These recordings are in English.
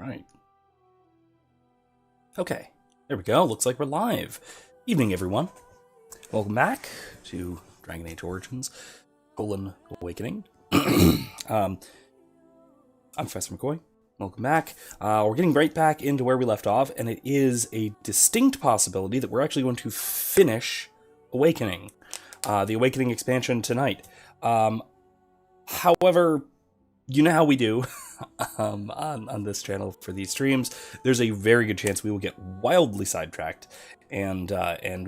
Right. Okay, there we go. Looks like we're live. Evening, everyone. Welcome back to Dragon Age Origins, Awakening. I'm Professor McCoy. Welcome back. We're getting right back into where we left off, and it is a distinct possibility that we're actually going to finish Awakening, the Awakening expansion tonight. However, you know how we do on this channel for these streams. There's a very good chance we will get wildly sidetracked, and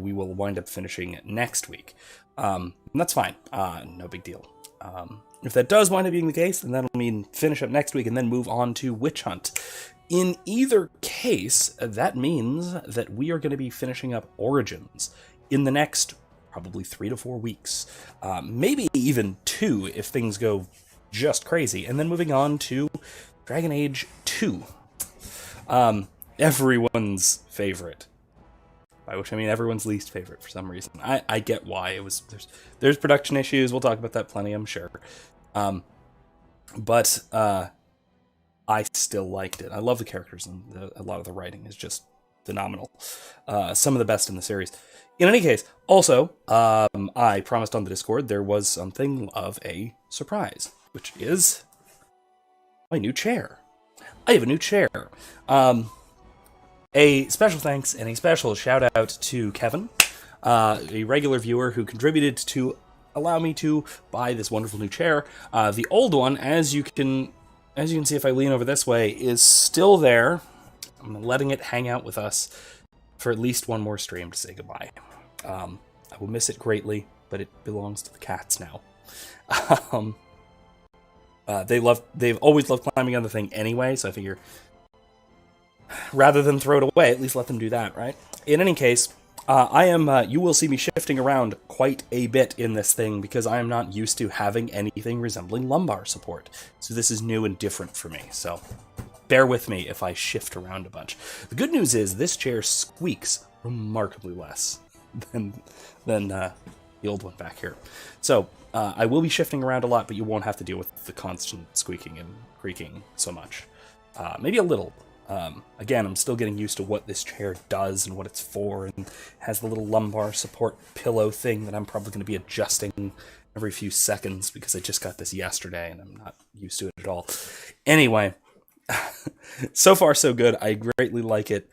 we will wind up finishing next week. And that's fine. No big deal. If that does wind up being the case, then that'll mean finish up next week and then move on to Witch Hunt. In either case, that means that we are going to be finishing up Origins in the next probably 3 to 4 weeks. Maybe even 2 if things go just crazy, and then moving on to Dragon Age 2. Everyone's favorite. By which I mean everyone's least favorite for some reason. I get why. There's production issues, we'll talk about that plenty, I'm sure. But I still liked it. I love the characters, and a lot of the writing is just phenomenal. Some of the best in the series. In any case, also, I promised on the Discord there was something of a surprise, which is my new chair. I have a new chair. A special thanks and a special shout out to Kevin, a regular viewer who contributed to allow me to buy this wonderful new chair. The old one, as you can see if I lean over this way, is still there. I'm letting it hang out with us for at least one more stream to say goodbye. I will miss it greatly, but it belongs to the cats now. They've always loved climbing on the thing anyway, so I figure rather than throw it away, at least let them do that, right? In any case, you will see me shifting around quite a bit in this thing because I am not used to having anything resembling lumbar support. So this is new and different for me, so bear with me if I shift around a bunch. The good news is this chair squeaks remarkably less than the old one back here. So I will be shifting around a lot, but you won't have to deal with the constant squeaking and creaking so much. Maybe a little. Again, I'm still getting used to what this chair does and what it's for, and has the little lumbar support pillow thing that I'm probably going to be adjusting every few seconds because I just got this yesterday and I'm not used to it at all. Anyway, so far so good. I greatly like it.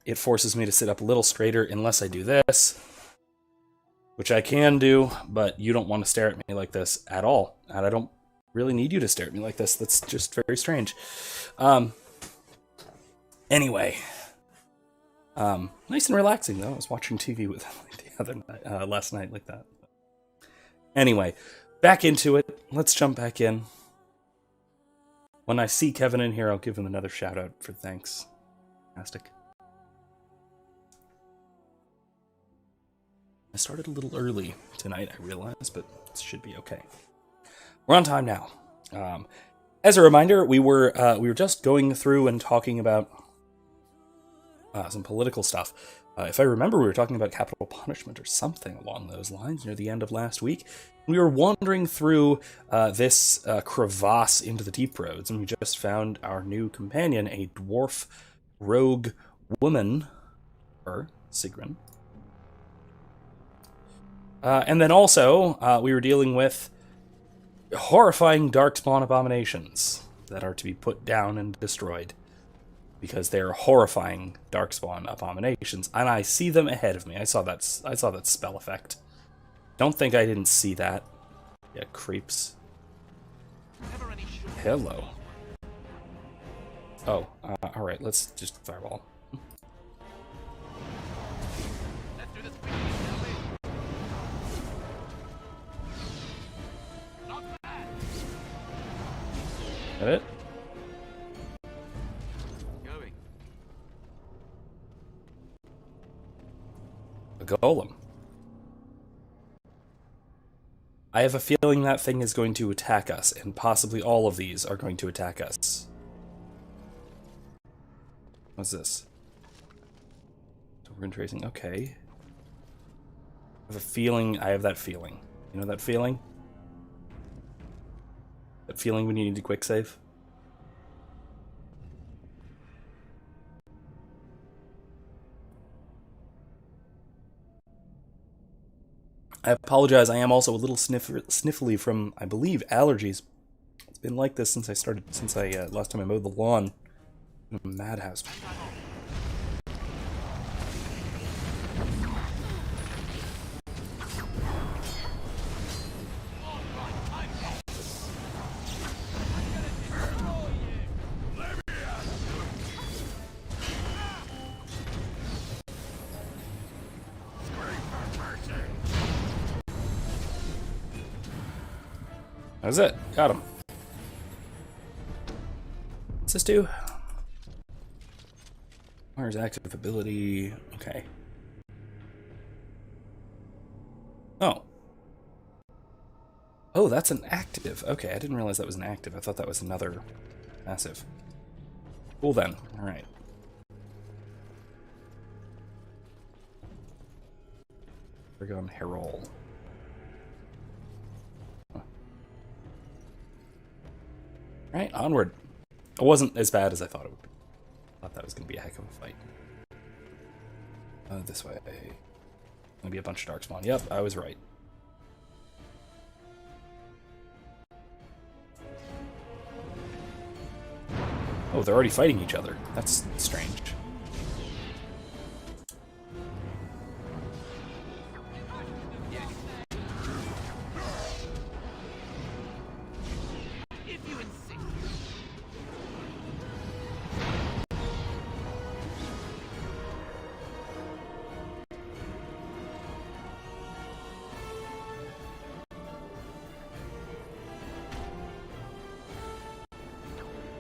It forces me to sit up a little straighter unless I do this, which I can do, but you don't want to stare at me like this at all. And I don't really need you to stare at me like this. That's just very strange. Anyway, nice and relaxing though. I was watching TV with last night like that. Anyway, back into it. Let's jump back in. When I see Kevin in here, I'll give him another shout out for thanks. Fantastic. I started a little early tonight, I realize, but it should be okay. We're on time now. As a reminder, we were just going through and talking about some political stuff. If I remember, we were talking about capital punishment or something along those lines near the end of last week. We were wandering through this crevasse into the deep roads, and we just found our new companion, a dwarf rogue woman, Sigrun. And then also, we were dealing with horrifying Darkspawn abominations that are to be put down and destroyed, because they are horrifying Darkspawn abominations, and I see them ahead of me. I saw that spell effect. Don't think I didn't see that. Yeah, creeps. Hello. Oh, alright, let's just fireball. That it? A golem. I have a feeling that thing is going to attack us, and possibly all of these are going to attack us. What's this? Token tracing, okay. I have a feeling, I have that feeling. You know that feeling? That feeling when you need to quick save? I apologize, I am also a little sniffly from, I believe, allergies. It's been like this since last time I mowed the lawn. In a madhouse. That's it. Got him. What's this do? Where's active ability? Okay. Oh. Oh, that's an active. Okay, I didn't realize that was an active. I thought that was another passive. Cool then. Alright. Paragon Herald. Huh. Right, onward. It wasn't as bad as I thought it would be. I thought that was going to be a heck of a fight. This way. Gonna be a bunch of Darkspawn. Yep, I was right. Oh, they're already fighting each other. That's strange.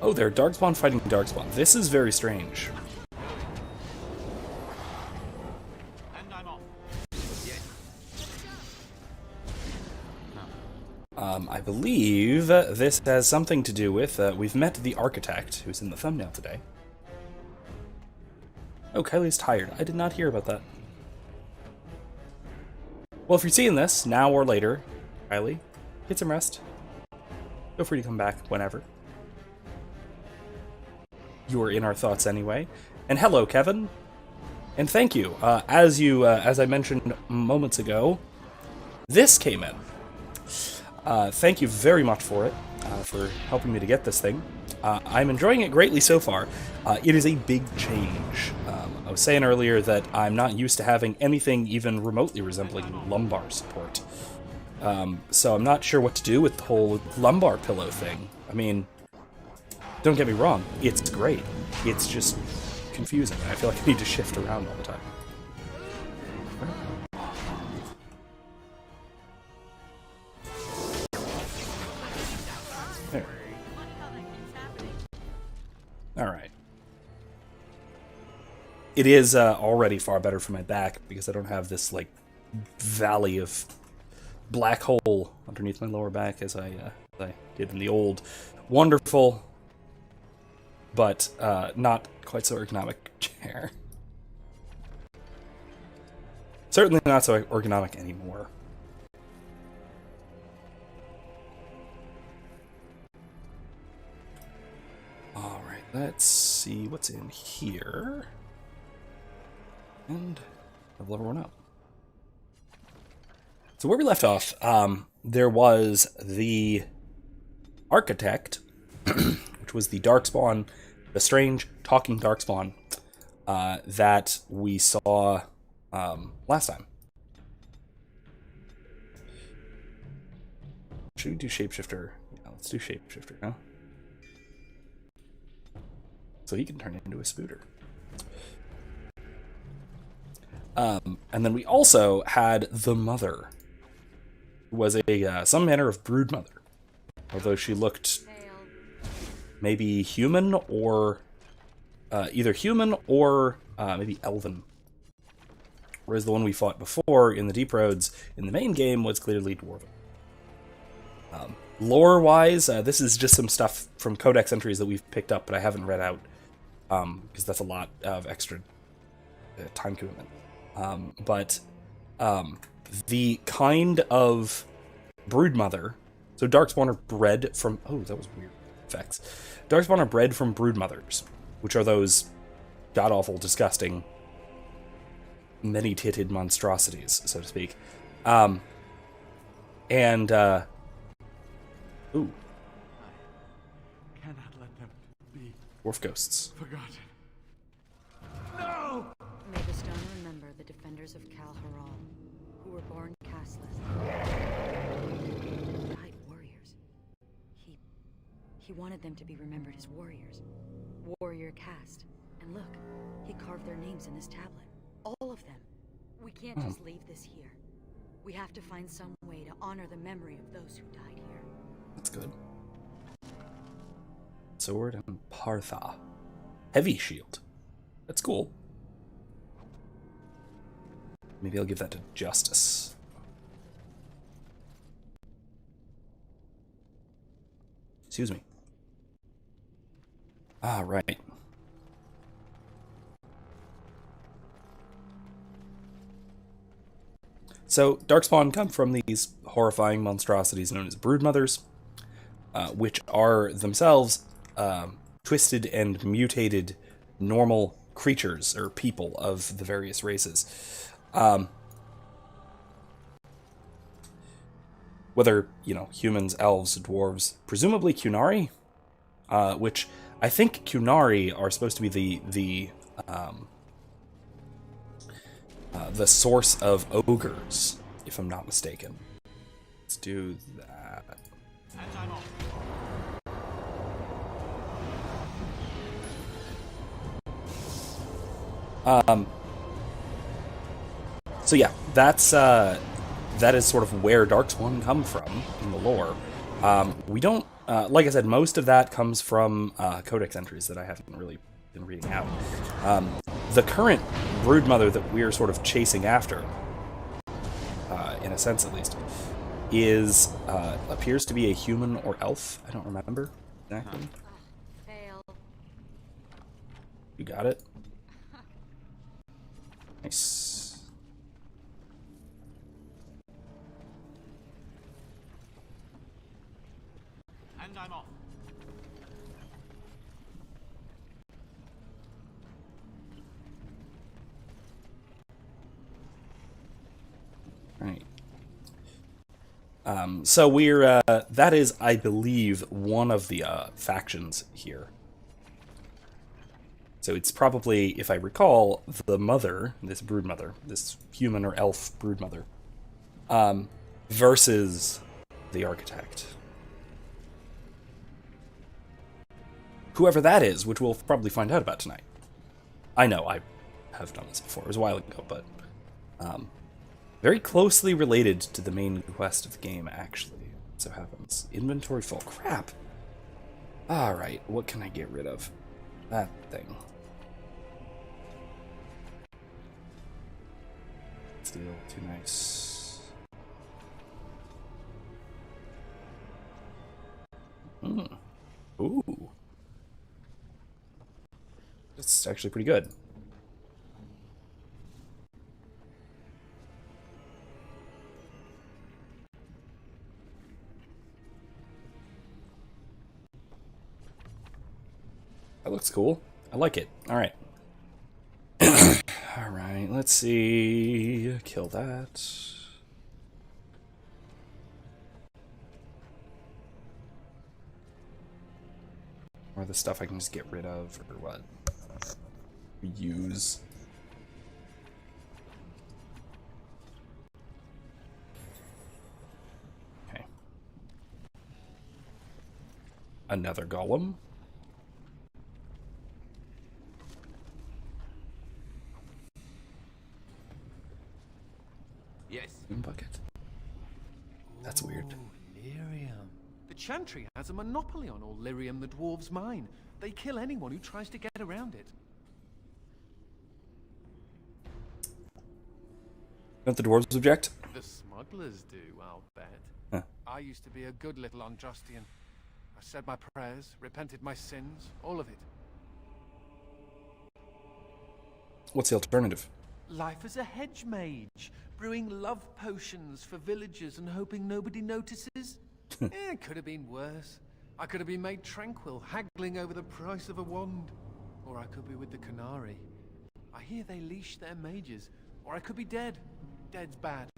Oh, they're Darkspawn fighting Darkspawn. This is very strange. I believe this has something to do with, we've met the architect, who's in the thumbnail today. Oh, Kylie's tired. I did not hear about that. Well, if you're seeing this, now or later, Kylie, get some rest. Feel free to come back whenever. You are in our thoughts anyway. And hello, Kevin. And thank you. As I mentioned moments ago, this came in. Thank you very much for it, for helping me to get this thing. I'm enjoying it greatly so far. It is a big change. I was saying earlier that I'm not used to having anything even remotely resembling lumbar support. So I'm not sure what to do with the whole lumbar pillow thing. I mean, don't get me wrong, it's great. It's just confusing. I feel like I need to shift around all the time. There. Alright. It is already far better for my back because I don't have this, like, valley of black hole underneath my lower back as I did in the old wonderful but not quite so ergonomic chair. Certainly not so ergonomic anymore. Alright, let's see what's in here. And level everyone up. So where we left off, there was the architect, which was the Darkspawn, the strange talking Darkspawn that we saw last time. Should we do Shapeshifter? Yeah, let's do Shapeshifter, huh? So he can turn into a spooter. And then we also had the Mother, who was a some manner of brood mother, although she looked maybe human or either human or maybe elven. Whereas the one we fought before in the Deep Roads in the main game was clearly dwarven. Lore-wise, this is just some stuff from codex entries that we've picked up, but I haven't read out because that's a lot of extra time commitment. But the kind of broodmother, so Darkspawn are bred from, oh, that was weird effects. Darkspawn are bred from broodmothers, which are those god-awful, disgusting, many-titted monstrosities, so to speak. And ooh, Cannot let them be dwarf ghosts. forgotten. No! May the stone remember the defenders of Kal Haral, who were born casteless. Died warriors. He wanted them to be remembered as warriors. Warrior caste. And look, he carved their names in this tablet. All of them. We can't just leave this here. We have to find some way to honor the memory of those who died here. That's good. Sword and Partha. Heavy shield. That's cool. Maybe I'll give that to Justice. Excuse me. Ah, right. So, Darkspawn come from these horrifying monstrosities known as broodmothers, which are themselves twisted and mutated normal creatures or people of the various races. Whether, humans, elves, dwarves, presumably Kunari, which I think Kunari are supposed to be the source of ogres, if I'm not mistaken. Let's do that. So yeah, that is sort of where Darkspawn come from in the lore. We don't, like I said, most of that comes from codex entries that I haven't really been reading out. The current broodmother that we're sort of chasing after, in a sense at least, appears to be a human or elf. I don't remember exactly. Fail. You got it? Nice. And I'm off. Right. So we're, that is, I believe, one of the, factions here. So it's probably, if I recall, the mother, this broodmother, this human or elf broodmother, versus the architect. Whoever that is, which we'll probably find out about tonight. I know, I have done this before, it was a while ago, but, very closely related to the main quest of the game, actually. So happens. Inventory full. Crap! Alright, what can I get rid of? That thing. Steel, too nice. Ooh. That's actually pretty good. That looks cool. I like it. Alright. Alright, let's see. Kill that. Or the stuff I can just get rid of, or what? Use. Okay. Another golem. Yes. Bucket. That's weird. Lyrium. The Chantry has a monopoly on all lyrium the dwarves mine. They kill anyone who tries to get around it. Don't the dwarves object? The smugglers do, I'll bet. Huh. I used to be a good little Andrastian. I said my prayers, repented my sins, all of it. What's the alternative? Life as a hedge mage, brewing love potions for villagers and hoping nobody notices. It could have been worse. I could have been made tranquil, haggling over the price of a wand. Or I could be with the Canary. I hear they leash their mages. Or I could be dead. Dead's bad.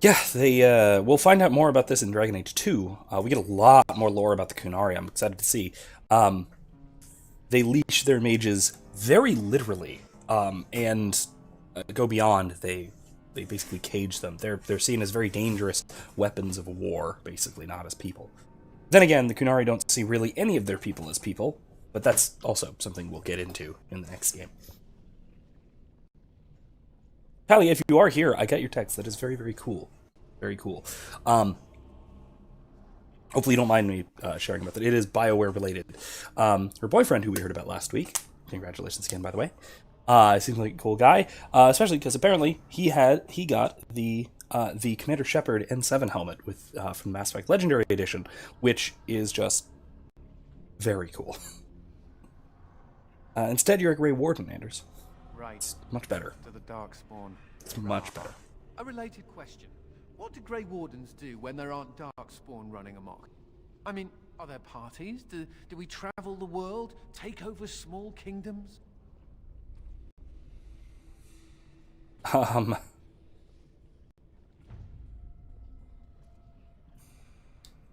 Yeah, they we'll find out more about this in Dragon Age 2. We get a lot more lore about the Kunari. I'm excited to see. They leash their mages very literally, and go beyond. They basically cage them. They're seen as very dangerous weapons of war, basically, not as people. Then again, the Kunari don't see really any of their people as people, but that's also something we'll get into in the next game. Callie, if you are here, I got your text. That is very, very cool. Very cool. Hopefully you don't mind me sharing about that. It is BioWare related. Her boyfriend, who we heard about last week, congratulations again, by the way, seems like a cool guy, especially because apparently he got the Commander Shepard N7 helmet with from Mass Effect Legendary Edition, which is just very cool. Instead, you're a Grey Warden, Anders. Right. It's much better. To the Darkspawn. It's much better. A related question. What do Grey Wardens do when there aren't Darkspawn running amok? I mean, are there parties? Do we travel the world? Take over small kingdoms?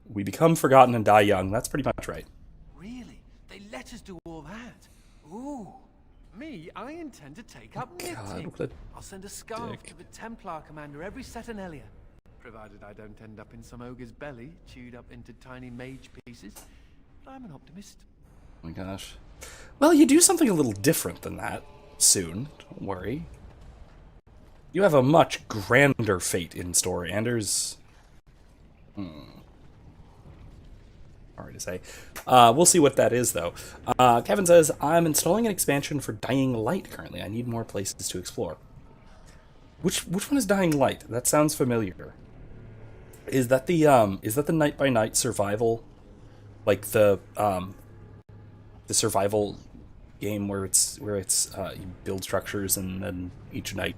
We become forgotten and die young. That's pretty much right. Really? They let us do all that? Ooh. Me, I intend to take up knitting. I'll send a scarf to the Templar commander every Saturnalia. Provided I don't end up in some ogre's belly, chewed up into tiny mage pieces. But I'm an optimist. Oh my gosh. Well, you do something a little different than that soon. Don't worry. You have a much grander fate in store, Anders. Hard to say. We'll see what that is, though. Kevin says, I'm installing an expansion for Dying Light currently. I need more places to explore. Which one is Dying Light? That sounds familiar. Is that the night by night survival, like the survival game where it's you build structures and then each night,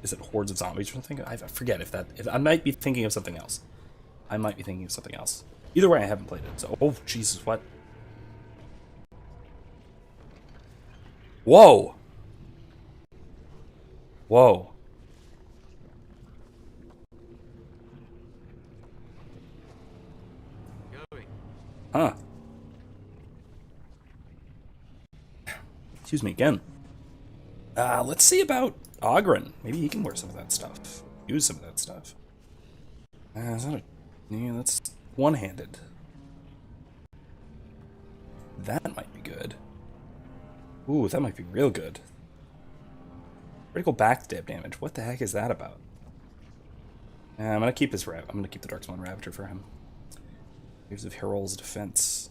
is it hordes of zombies or something? I forget if I might be thinking of something else. Either way, I haven't played it. So, oh Jesus, what? Whoa. Whoa. Huh. Excuse me again. Let's see about Ogren. Maybe he can wear some of that stuff. Use some of that stuff. Is that yeah, that's one-handed. That might be good. Ooh, that might be real good. Critical backstab damage. What the heck is that about? I'm gonna keep his I'm gonna keep the Darkspawn Ravager for him. Here's of Herald's defense.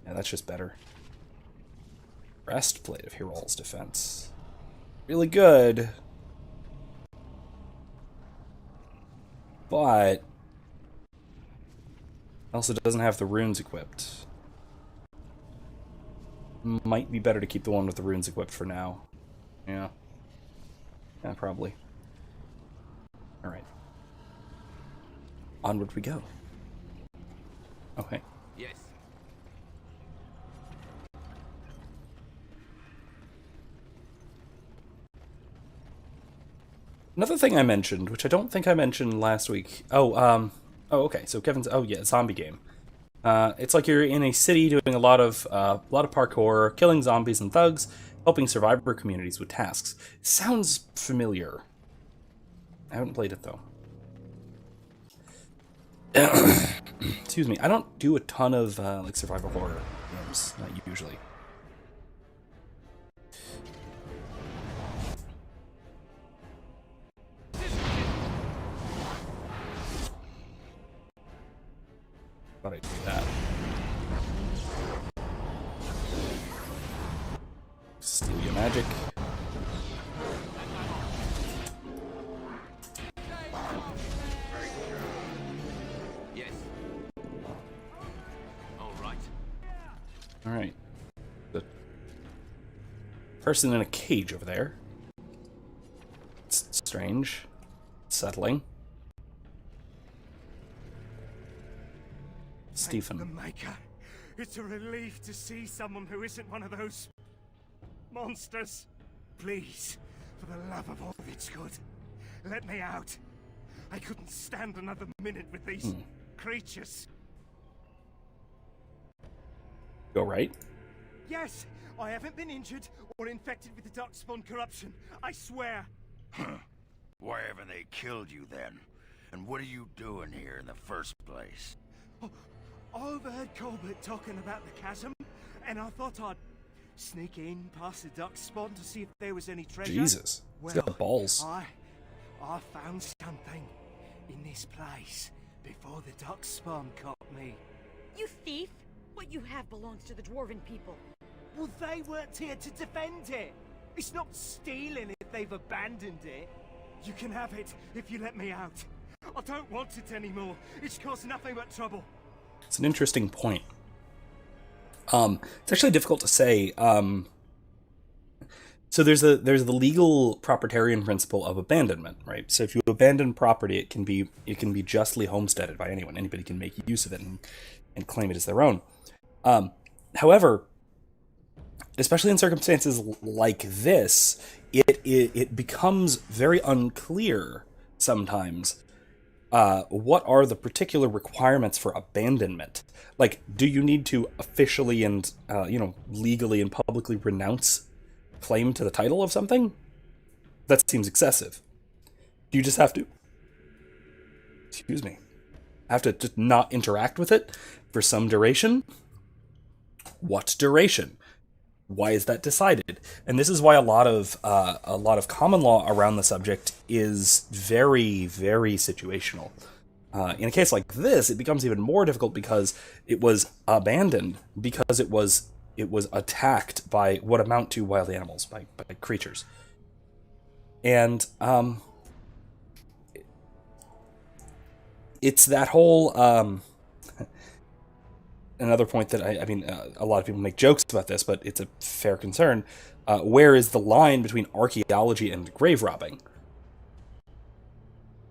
Yeah, that's just better. Breastplate of Herald's defense. Really good. But also doesn't have the runes equipped. Might be better to keep the one with the runes equipped for now. Yeah. Yeah, probably. Alright. Onward we go. Okay. Yes. Another thing I mentioned, which I don't think I mentioned last week. Oh, okay. So Kevin's. Oh, yeah, zombie game. It's like you're in a city doing a lot of parkour, killing zombies and thugs, helping survivor communities with tasks. Sounds familiar. I haven't played it though. Excuse me. I don't do a ton of like survival horror games, not usually. Thought I'd do that. Steal your magic. Yes. All right. All right. The person in a cage over there. It's strange. Settling. Stephen. The Maker. It's a relief to see someone who isn't one of those monsters. Please, For the love of all that's good, let me out. I couldn't stand another minute with these creatures. Go right. Yes, I haven't been injured or infected with the Darkspawn corruption. I swear. Why haven't they killed you then? And what are you doing here in the first place? Oh, I overheard Colbert talking about the chasm, and I thought I'd sneak in past the Darkspawn to see if there was any treasure. Jesus, he's got the balls. I found something in this place before the Darkspawn caught me. You thief! What you have belongs to the Dwarven people. Well, they weren't here to defend it. It's not stealing if they've abandoned it. You can have it if you let me out. I don't want it anymore. It's caused nothing but trouble. It's an interesting point. It's actually difficult to say. So there's the legal proprietarian principle of abandonment, right? So if you abandon property, it can be justly homesteaded by anyone. Anybody can make use of it and claim it as their own. However, especially in circumstances like this, it becomes very unclear sometimes what are the particular requirements for abandonment. Like, do you need to officially and legally and publicly renounce claim to the title of something? That seems excessive. Do you just have to have to just not interact with it for some duration? What duration? Why is that decided? And this is why a lot of common law around the subject is very, very situational. In a case like this, it becomes even more difficult because it was abandoned, because it was attacked by what amount to wild animals, by creatures. And it's that whole another point that I mean, a lot of people make jokes about this, but it's a fair concern. Where is the line between archaeology and grave robbing?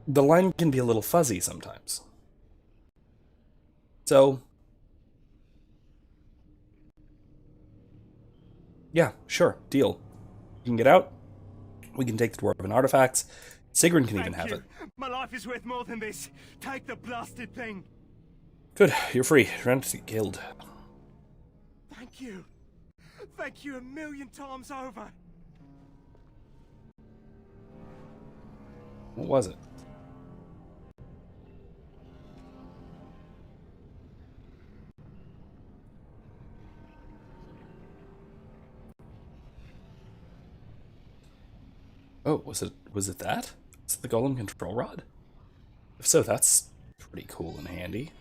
The line can be a little fuzzy sometimes. So, yeah, sure, deal. You can get out. We can take the dwarven artifacts. Sigrun can even have it. My life is worth more than this. Take the blasted thing. Good, you're free. Try not to get killed. Thank you. Thank you a million times over. What was it? Oh, was it that? Was it the golem control rod? If so, that's pretty cool and handy.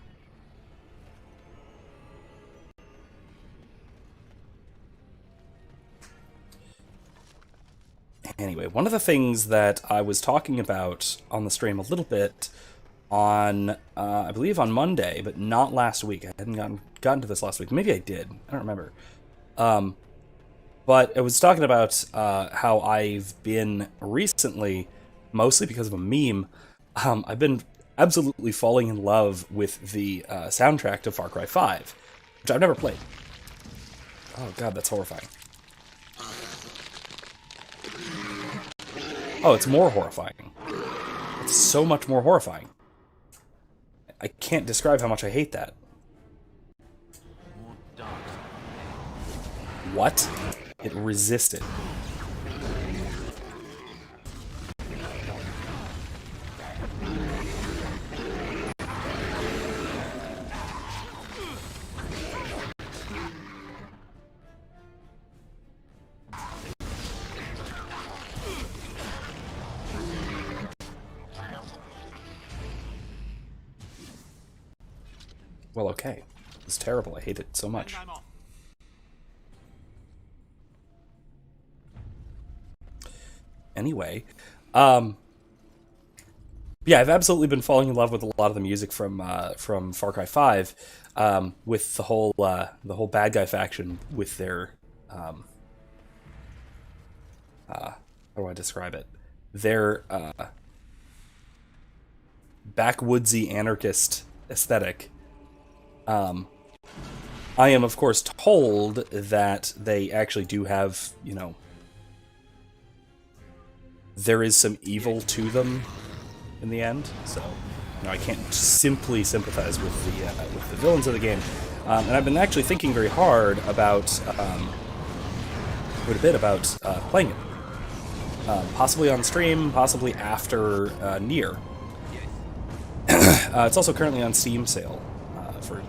Anyway, one of the things that I was talking about on the stream a little bit on, I believe on Monday, but not last week. I hadn't gotten to this last week. Maybe I did. I don't remember. But I was talking about how I've been recently, mostly because of a meme, I've been absolutely falling in love with the soundtrack to Far Cry 5, which I've never played. Oh god, that's horrifying. Oh, it's more horrifying. It's so much more horrifying. I can't describe how much I hate that. What? It resisted. Well, okay. It's terrible. I hate it so much. Anyway, yeah, I've absolutely been falling in love with a lot of the music from Far Cry 5, with the whole bad guy faction with their how do I describe it? Their backwoodsy anarchist aesthetic. I am, of course, told that they actually do have, there is some evil to them in the end. So, I can't simply sympathize with the villains of the game. And I've been actually thinking very hard about playing it. Possibly on stream, possibly after Nier. It's also currently on Steam sale for a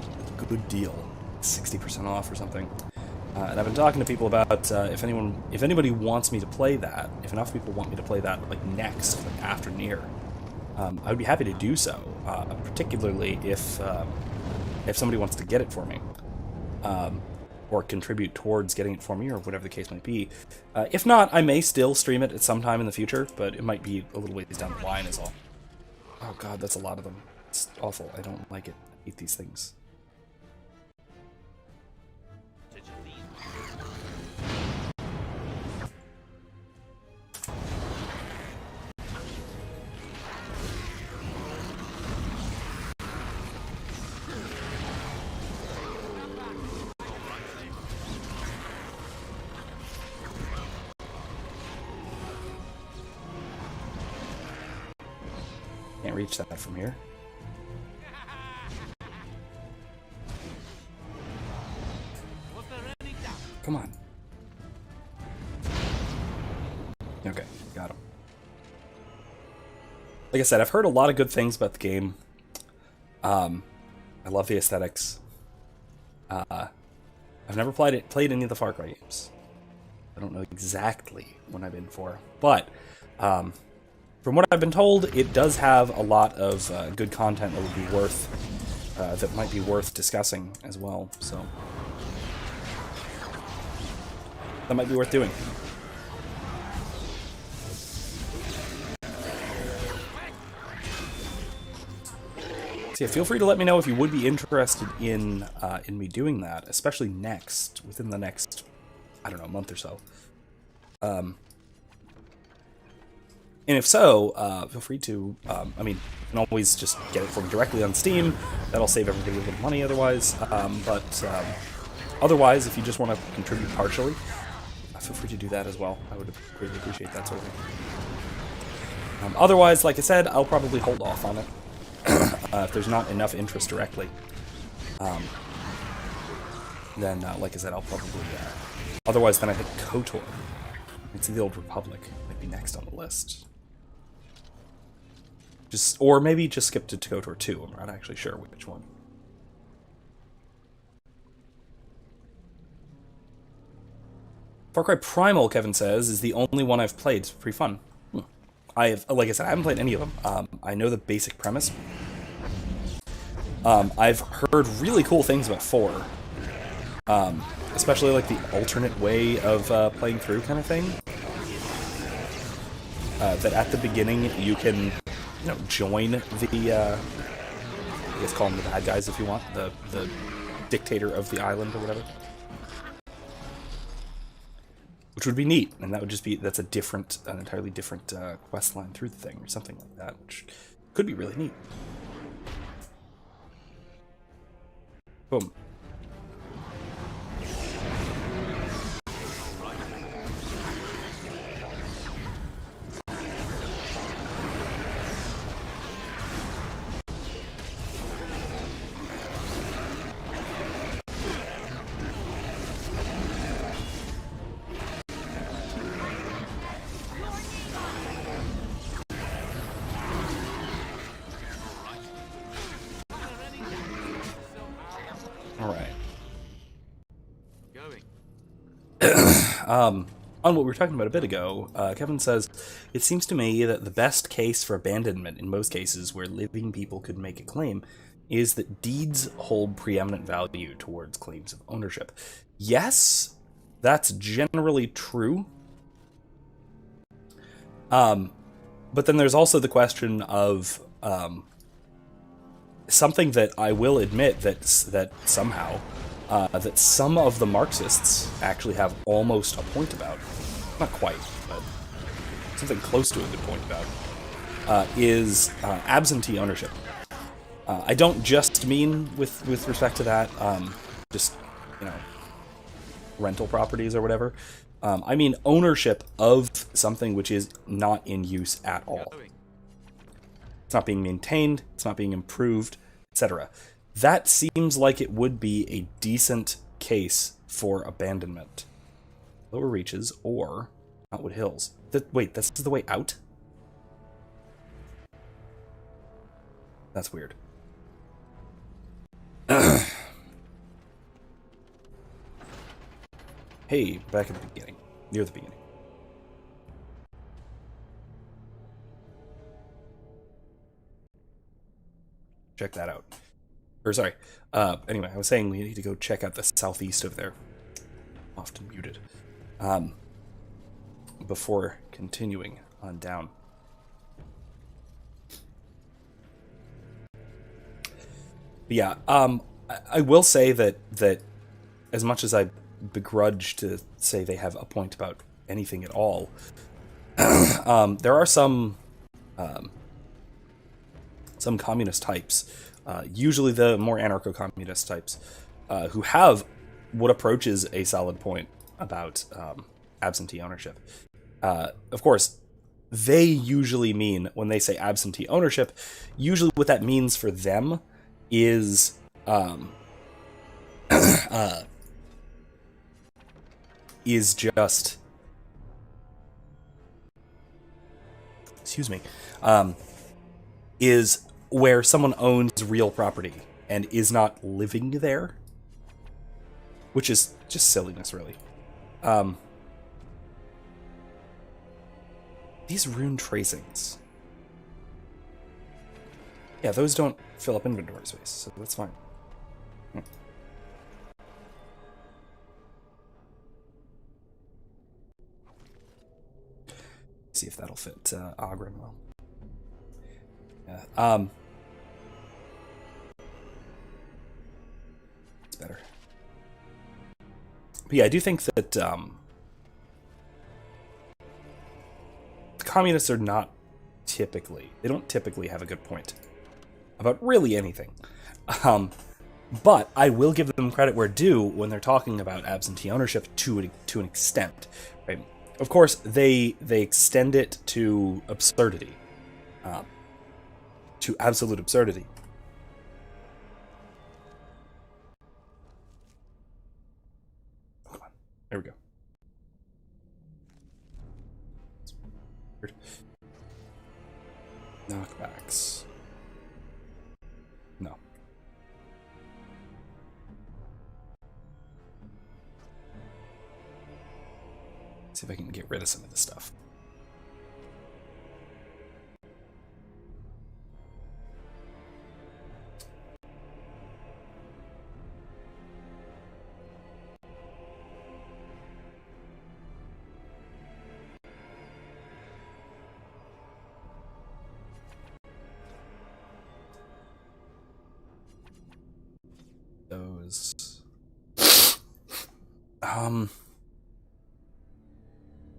good deal, 60% off or something. And I've been talking to people about if anybody wants me to play that, if enough people want me to play that like next, like after Nier, I would be happy to do so. Particularly if somebody wants to get it for me. Or contribute towards getting it for me, or whatever the case might be. If not, I may still stream it at some time in the future, but it might be a little ways down the line is all. Oh god, that's a lot of them. It's awful. I don't like it. I hate these things. Can't reach that from here. Come on. Okay, got him. Like I said, I've heard a lot of good things about the game. I love the aesthetics. I've never played any of the Far Cry games. I don't know exactly what I'm in for, but from what I've been told, it does have a lot of good content that would be that might be worth discussing as well. So that might be worth doing. So yeah, feel free to let me know if you would be interested in me doing that, especially within the next, I don't know, month or so. And if so, feel free to, I mean, you can always just get it for me directly on Steam. That'll save everybody a little money otherwise. Otherwise, if you just want to contribute partially, feel free to do that as well. I would greatly appreciate that sort of thing. Otherwise, like I said, I'll probably hold off on it if there's not enough interest directly. Then, like I said, I'll probably... otherwise, then I hit KOTOR. It's the Old Republic. Might be next on the list. Or maybe just skip to KOTOR 2. I'm not actually sure which one. Far Cry Primal, Kevin says, is the only one I've played. It's pretty fun. Like I said, I haven't played any of them. I know the basic premise. I've heard really cool things about 4. Especially like the alternate way of playing through kind of thing. That at the beginning you can, join the, I guess call them the bad guys if you want, the dictator of the island or whatever. Which would be neat, and that would just be, that's an entirely different quest line through the thing, or something like that, which could be really neat. Boom. On what we were talking about a bit ago, Kevin says, it seems to me that the best case for abandonment in most cases where living people could make a claim is that deeds hold preeminent value towards claims of ownership. Yes, that's generally true. But then there's also the question of something that I will admit that somehow that some of the Marxists actually have almost a point about. Not quite, but something close to a good point about, is absentee ownership. I don't just mean with respect to that, just, rental properties or whatever. I mean ownership of something which is not in use at all. It's not being maintained, it's not being improved, etc. That seems like it would be a decent case for abandonment. Lower reaches or Outwood Hills. Wait, this is the way out? That's weird. Hey, back at the beginning. Near the beginning. Check that out. Or sorry. Anyway, I was saying we need to go check out the southeast of there. Often muted. Before continuing on down. But yeah, I will say that as much as I begrudge to say they have a point about anything at all, there are some communist types, usually the more anarcho-communist types, who have what approaches a solid point about absentee ownership. Of course, they usually mean, when they say absentee ownership, usually what that means for them is just, excuse me, is where someone owns real property and is not living there, which is just silliness, really. These rune tracings. Yeah, those don't fill up inventory space, so that's fine. See if that'll fit Ogren well. Yeah, it's better. But yeah, I do think that communists are not they don't typically have a good point about really anything. But I will give them credit where due when they're talking about absentee ownership to an extent, right? Of course, they extend it to absurdity, to absolute absurdity. Come on, there we go. Weird. Knockbacks. No. See if I can get rid of some of this stuff. Those.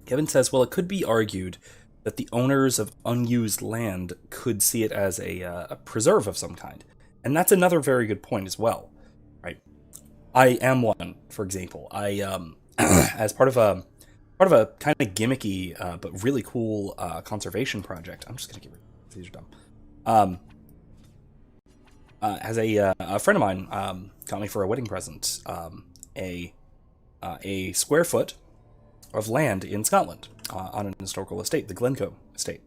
Kevin says, well, it could be argued that the owners of unused land could see it as a preserve of some kind. And that's another very good point as well, right? I am one, for example. I, as part of a kind of gimmicky, but really cool conservation project. I'm just going to get rid of these. These are dumb. As a friend of mine got me for a wedding present a square foot of land in Scotland on an historical estate, the Glencoe estate.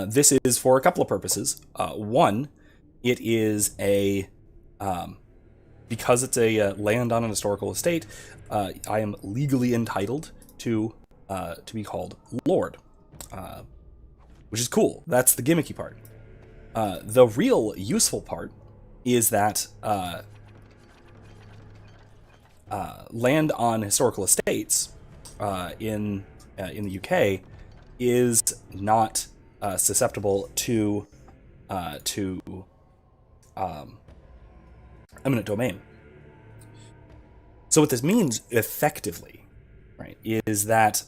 This is for a couple of purposes. One, it is because it's a land on an historical estate, I am legally entitled to be called Lord, which is cool. That's the gimmicky part. The real useful part is that land on historical estates in the UK is not susceptible to eminent domain. So what this means effectively, right, is that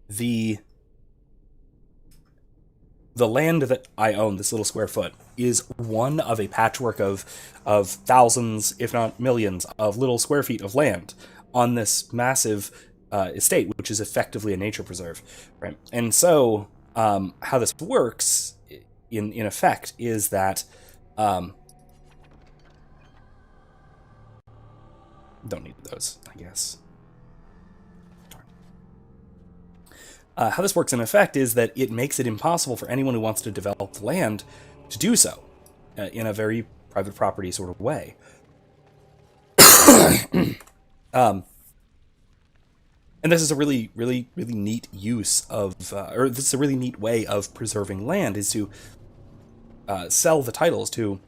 the land that I own, this little square foot, is one of a patchwork of thousands, if not millions, of little square feet of land on this massive estate, which is effectively a nature preserve, right? And so how this works, in effect, is that don't need those, I guess. How this works in effect is that it makes it impossible for anyone who wants to develop the land to do so in a very private property sort of way. And this is a really, really, really neat use of, or this is a really neat way of preserving land, is to sell the titles to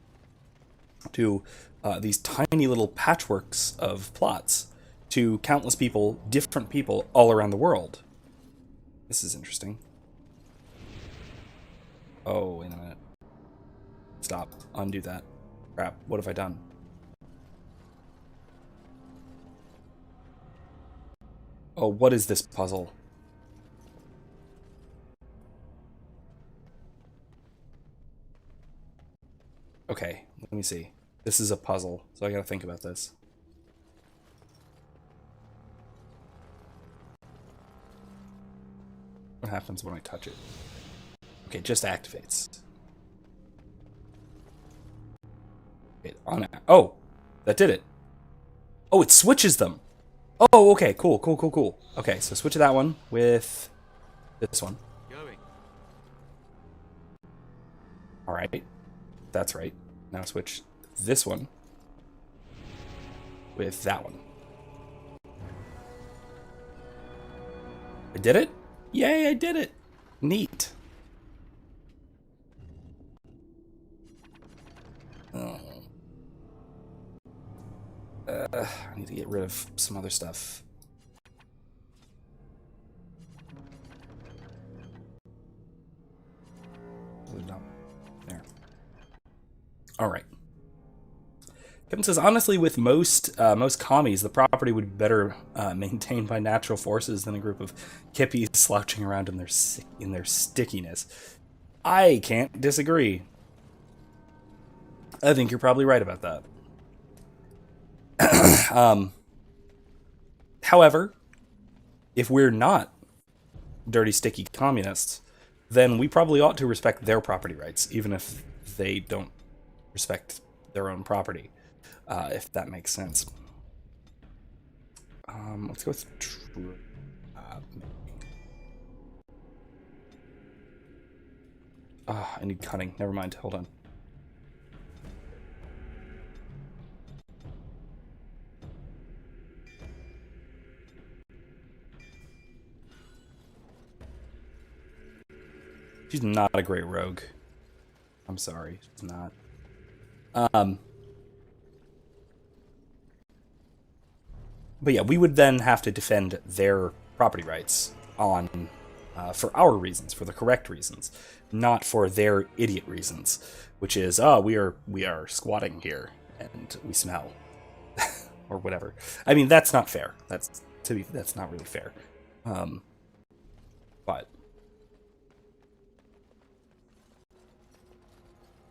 these tiny little patchworks of plots to countless people, different people all around the world. This is interesting. Oh, wait a minute. Stop. Undo that. Crap. What have I done? Oh, what is this puzzle? Okay, let me see. This is a puzzle, so I gotta think about this. What happens when I touch it? Okay, just activates. Okay, oh, that did it. Oh, it switches them. Oh, okay, cool. Okay, so switch that one with this one. Going. All right, that's right. Now switch this one with that one. I did it? Yay, I did it! Neat. I need to get rid of some other stuff. No. There. All right. Kevin says, honestly, with most commies, the property would be better maintained by natural forces than a group of hippies slouching around in their stickiness. I can't disagree. I think you're probably right about that. However, if we're not dirty, sticky communists, then we probably ought to respect their property rights, even if they don't respect their own property, if that makes sense. Let's go with true. I need cunning. Never mind. Hold on. She's not a great rogue. I'm sorry, she's not. But yeah, we would then have to defend their property rights on for our reasons, for the correct reasons, not for their idiot reasons, which is, we are squatting here and we smell, or whatever. I mean, that's not fair. That's not really fair. But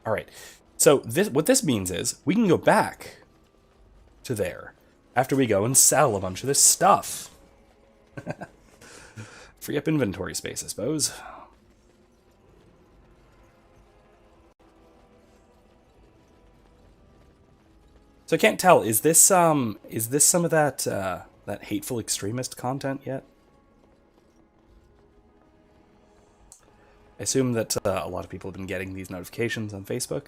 all right. So what this means is we can go back to there after we go and sell a bunch of this stuff. Free up inventory space, I suppose. So I can't tell. Is this some of that that hateful extremist content yet? I assume that a lot of people have been getting these notifications on Facebook.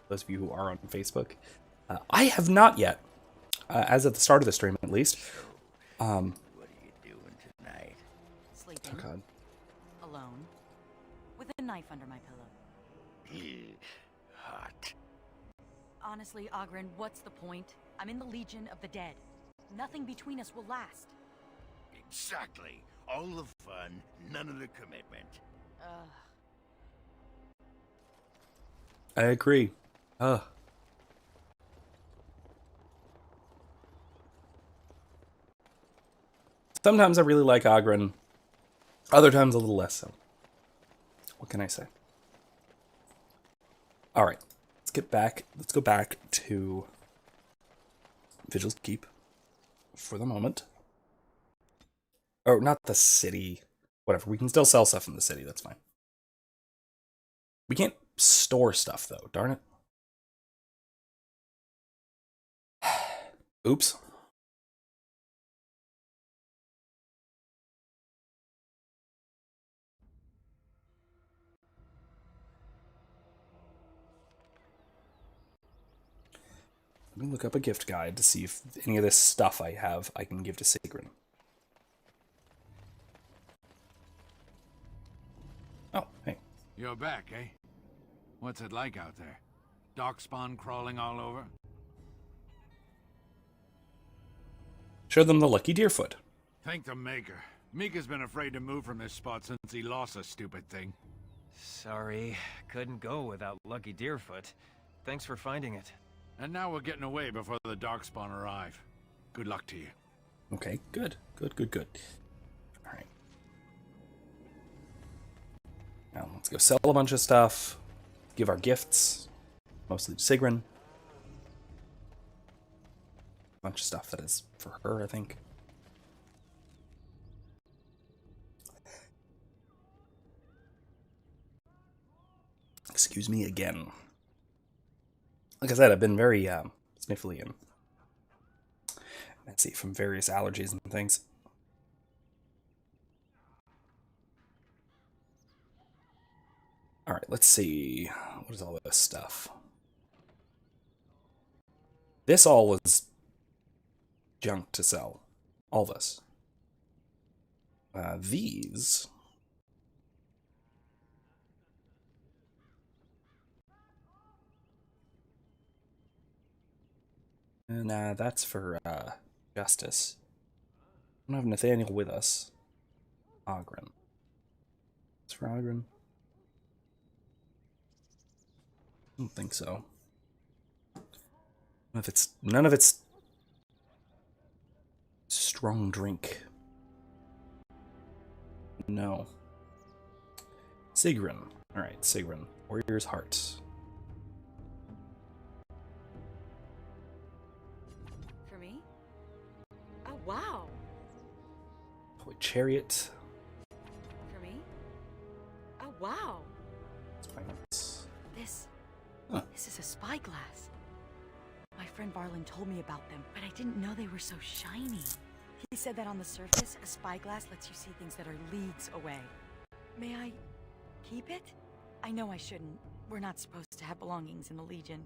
Those of you who are on Facebook. I have not yet, as of the start of the stream at least. What are you doing tonight? Sleeping. Oh God. Alone. With a knife under my pillow. Hot. Honestly, Ogren, what's the point? I'm in the Legion of the Dead. Nothing between us will last. Exactly. All the fun, none of the commitment. I agree. Sometimes I really like Ogren. Other times a little less so. What can I say? All right. Let's go back to Vigil's Keep. for the moment. Oh, not the city. Whatever, we can still sell stuff in the city, that's fine. We can't store stuff, though, darn it. Oops. Let me look up a gift guide to see if any of this stuff I have I can give to Sigrun. Oh, hey. You're back, eh? What's it like out there? Darkspawn crawling all over? Show them the lucky deerfoot. Thank the Maker. Mika's been afraid to move from this spot since he lost a stupid thing. Sorry, couldn't go without Lucky Deerfoot. Thanks for finding it. And now we're getting away before the Darkspawn arrive. Good luck to you. Okay, good. Good. Alright. Now, let's go sell a bunch of stuff. Give our gifts. Mostly to Sigrun. A bunch of stuff that is for her, I think. Excuse me again. Like I said, I've been very sniffly and let's see, from various allergies and things. Alright, let's see. What is all this stuff? This all was junk to sell. All this. These... Nah, that's for Justice. I don't have Nathaniel with us. Ogren. It's for Ogren. I don't think so. None of it's strong drink. No. Sigrun. Alright, Sigrun. Warrior's Heart. Wow. Toy Chariot. For me? Oh, wow. This is a spyglass. My friend Varlin told me about them, but I didn't know they were so shiny. He said that on the surface, a spyglass lets you see things that are leagues away. May I keep it? I know I shouldn't. We're not supposed to have belongings in the Legion.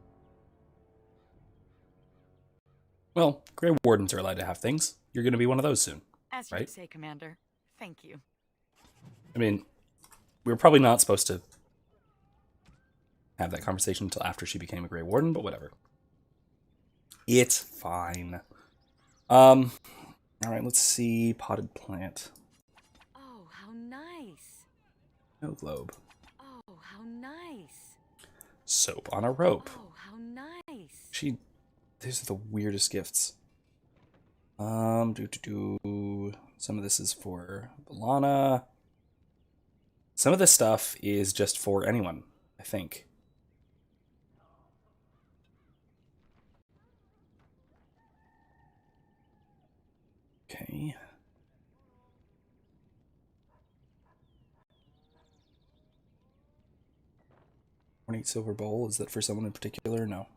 Well, Grey Wardens are allowed to have things. You're going to be one of those soon, As you right? say, Commander. Thank you. I mean, we were probably not supposed to have that conversation until after she became a Grey Warden, but whatever. It's fine. Alright, let's see. Potted plant. Oh, how nice. No globe. Oh, how nice. Soap on a rope. Oh, how nice. These are the weirdest gifts. Some of this is for Balana. Some of this stuff is just for anyone, I think. Okay. Ornate silver bowl, is that for someone in particular? No.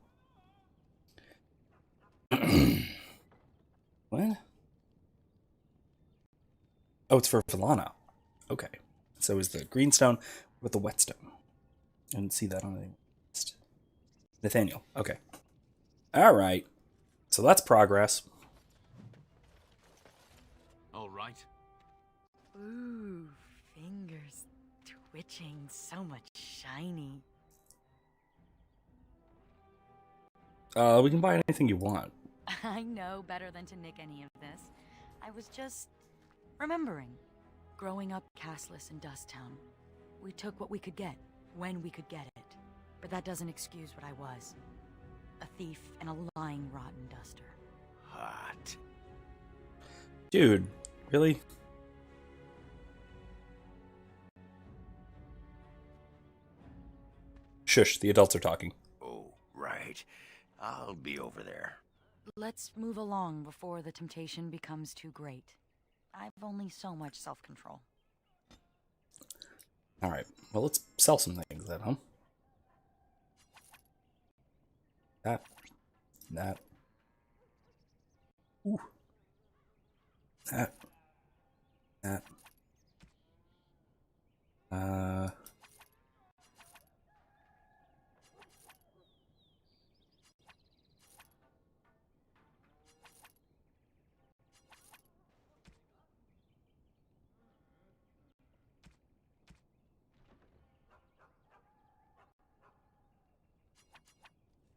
What? Oh, it's for Valana. Okay. So is the greenstone with the whetstone. I didn't see that on the list. Nathaniel. Okay. Alright. So that's progress. All right. Ooh, fingers twitching, so much shiny. We can buy anything you want. I know better than to nick any of this. I was just remembering. Growing up castless in Dusttown, we took what we could get, when we could get it. But that doesn't excuse what I was. A thief and a lying rotten duster. Hot. Dude, really? Shush, the adults are talking. Oh, right. I'll be over there. Let's move along before the temptation becomes too great. I've only so much self-control. Alright, well, let's sell some things then, huh? That. Ooh. That.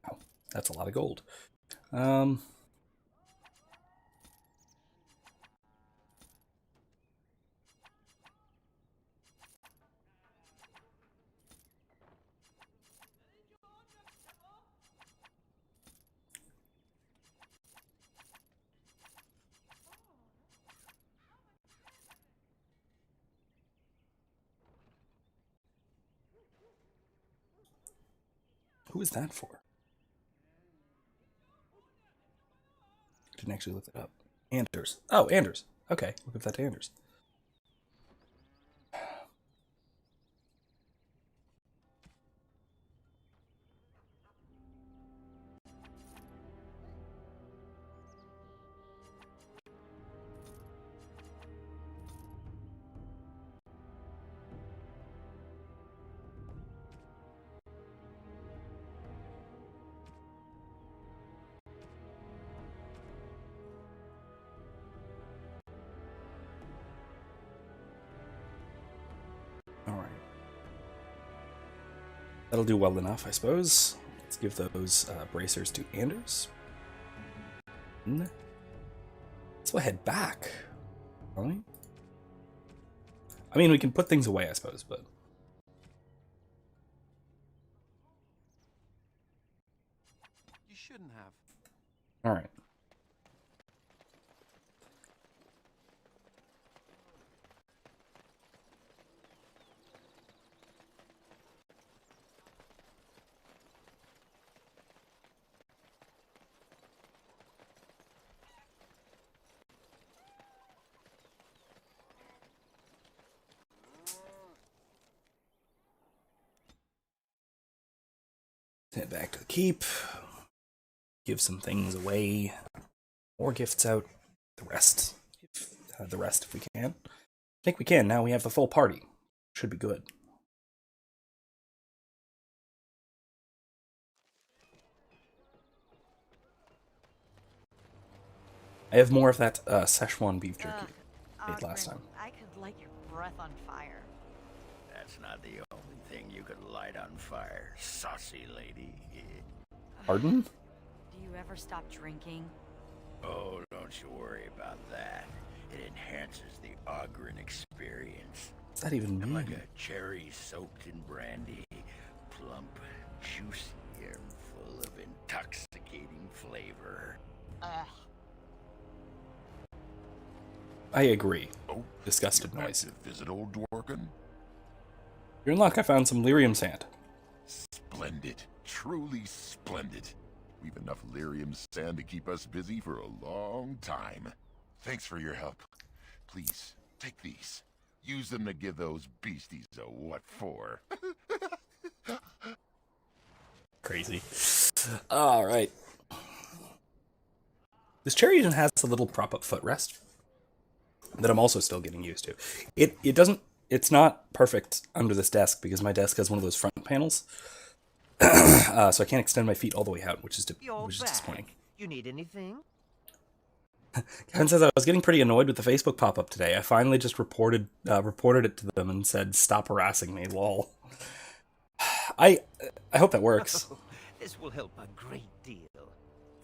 Wow, that's a lot of gold. Who is that for? Didn't actually look it up. Anders. Oh, Anders. Okay, we'll give that to Anders. Alright. That'll do well enough, I suppose. Let's give those bracers to Anders. So we'll head back. Right? I mean, we can put things away, I suppose, but... You shouldn't have. Alright. Head back to the keep. Give some things away. More gifts out. The rest if we can. I think we can. Now we have the full party. Should be good. I have more of that Szechuan beef jerky I made last time. I could light your breath on fire. That's not the only thing you could light on fire, saucy lady. Pardon? Do you ever stop drinking? Oh, don't you worry about that. It enhances the Ogren experience. What's that even mean? I'm like a cherry soaked in brandy, plump, juicy, and full of intoxicating flavor. Ugh. I agree. Oh, Disgusted you're noise. back to visit old Dworkin? You're in luck, I found some lyrium sand. Splendid. Truly splendid. We've enough lyrium sand to keep us busy for a long time. Thanks for your help. Please, take these. Use them to give those beasties a what for. Crazy. Alright. This chair even has a little prop-up footrest that I'm also still getting used to. It's not perfect under this desk because my desk has one of those front panels. So I can't extend my feet all the way out, which is disappointing. You need anything? Kevin says I was getting pretty annoyed with the Facebook pop-up today. I finally just reported it to them and said, "Stop harassing me, lol." I hope that works. Oh, this will help a great deal.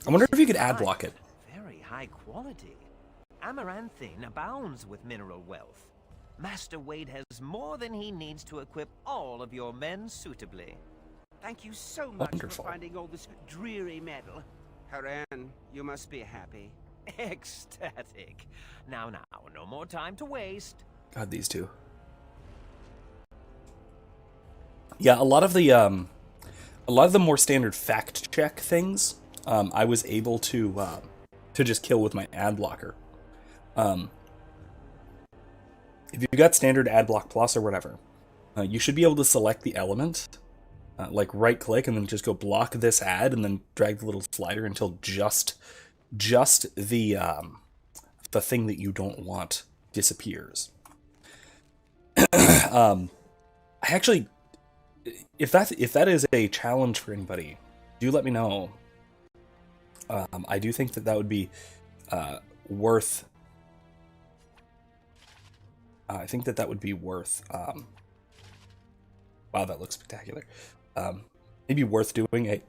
I wonder if you could ad block it. Very high quality. Amaranthine abounds with mineral wealth. Master Wade has more than he needs to equip all of your men suitably. Thank you so much Wonderful. for finding all this dreary metal. Haran, you must be happy. Ecstatic. Now, no more time to waste. God, these two. Yeah, a lot of the more standard fact check things I was able to just kill with my ad blocker. If you've got standard ad block plus or whatever, you should be able to select the element, like right click and then just go block this ad and then drag the little slider until just the thing that you don't want disappears. I actually, if that is a challenge for anybody, do let me know. I do think that would be worth. I think that would be worth. Wow, that looks spectacular. Maybe worth doing a.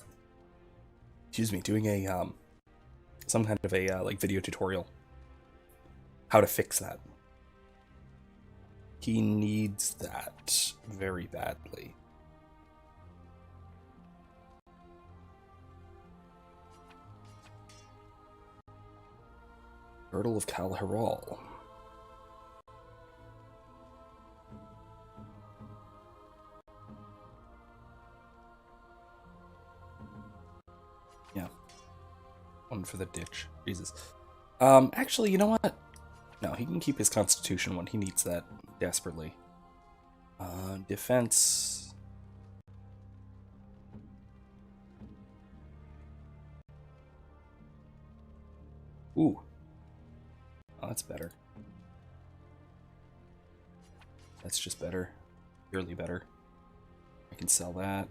Excuse me, doing a some kind of a like video tutorial. How to fix that. He needs that very badly. Girdle of Kalharal. Yeah. One for the ditch. Jesus. Actually, you know what? No, he can keep his Constitution one. He needs that desperately. Defense. Ooh. Oh, that's better. That's just better. Purely better. I can sell that.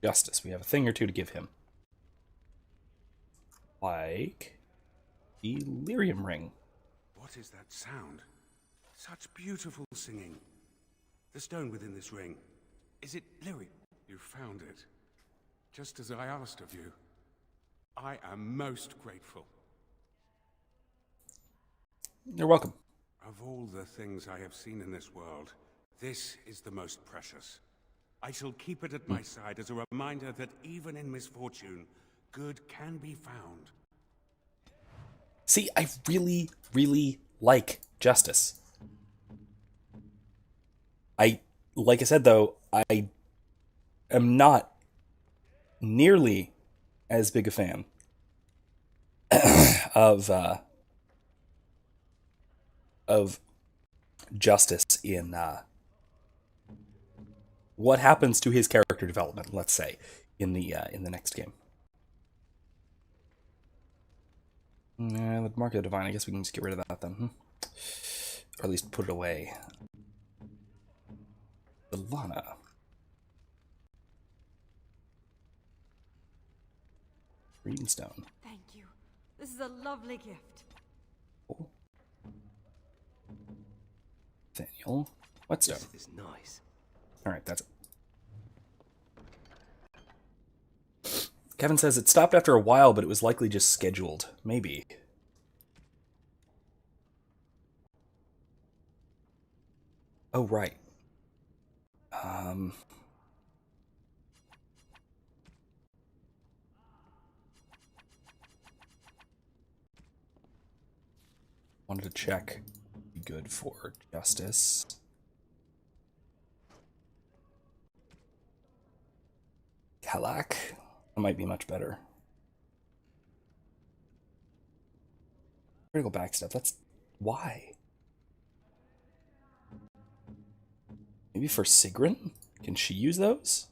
Justice. We have a thing or two to give him. Like the lyrium ring. What is that sound? Such beautiful singing. The stone within this ring. Is it lyric? You found it. Just as I asked of you. I am most grateful. You're welcome. Of all the things I have seen in this world, this is the most precious. I shall keep it at my side as a reminder that even in misfortune, good can be found. See, I really, really like Justice. Like I said though, I am not nearly as big a fan of Justice in what happens to his character development, let's say, in the next game. The Mark of the Divine, I guess we can just get rid of that then. Or at least put it away. The Lana. Greenstone. Thank you. This is a lovely gift. Oh. Nathaniel. Whetstone. This is nice. Alright, that's it. Kevin says it stopped after a while, but it was likely just scheduled. Maybe. Oh, right. Wanted to check. Be good for Justice. Kalak. That might be much better. Critical backstep. That's why. Maybe for Sigrun? Can she use those?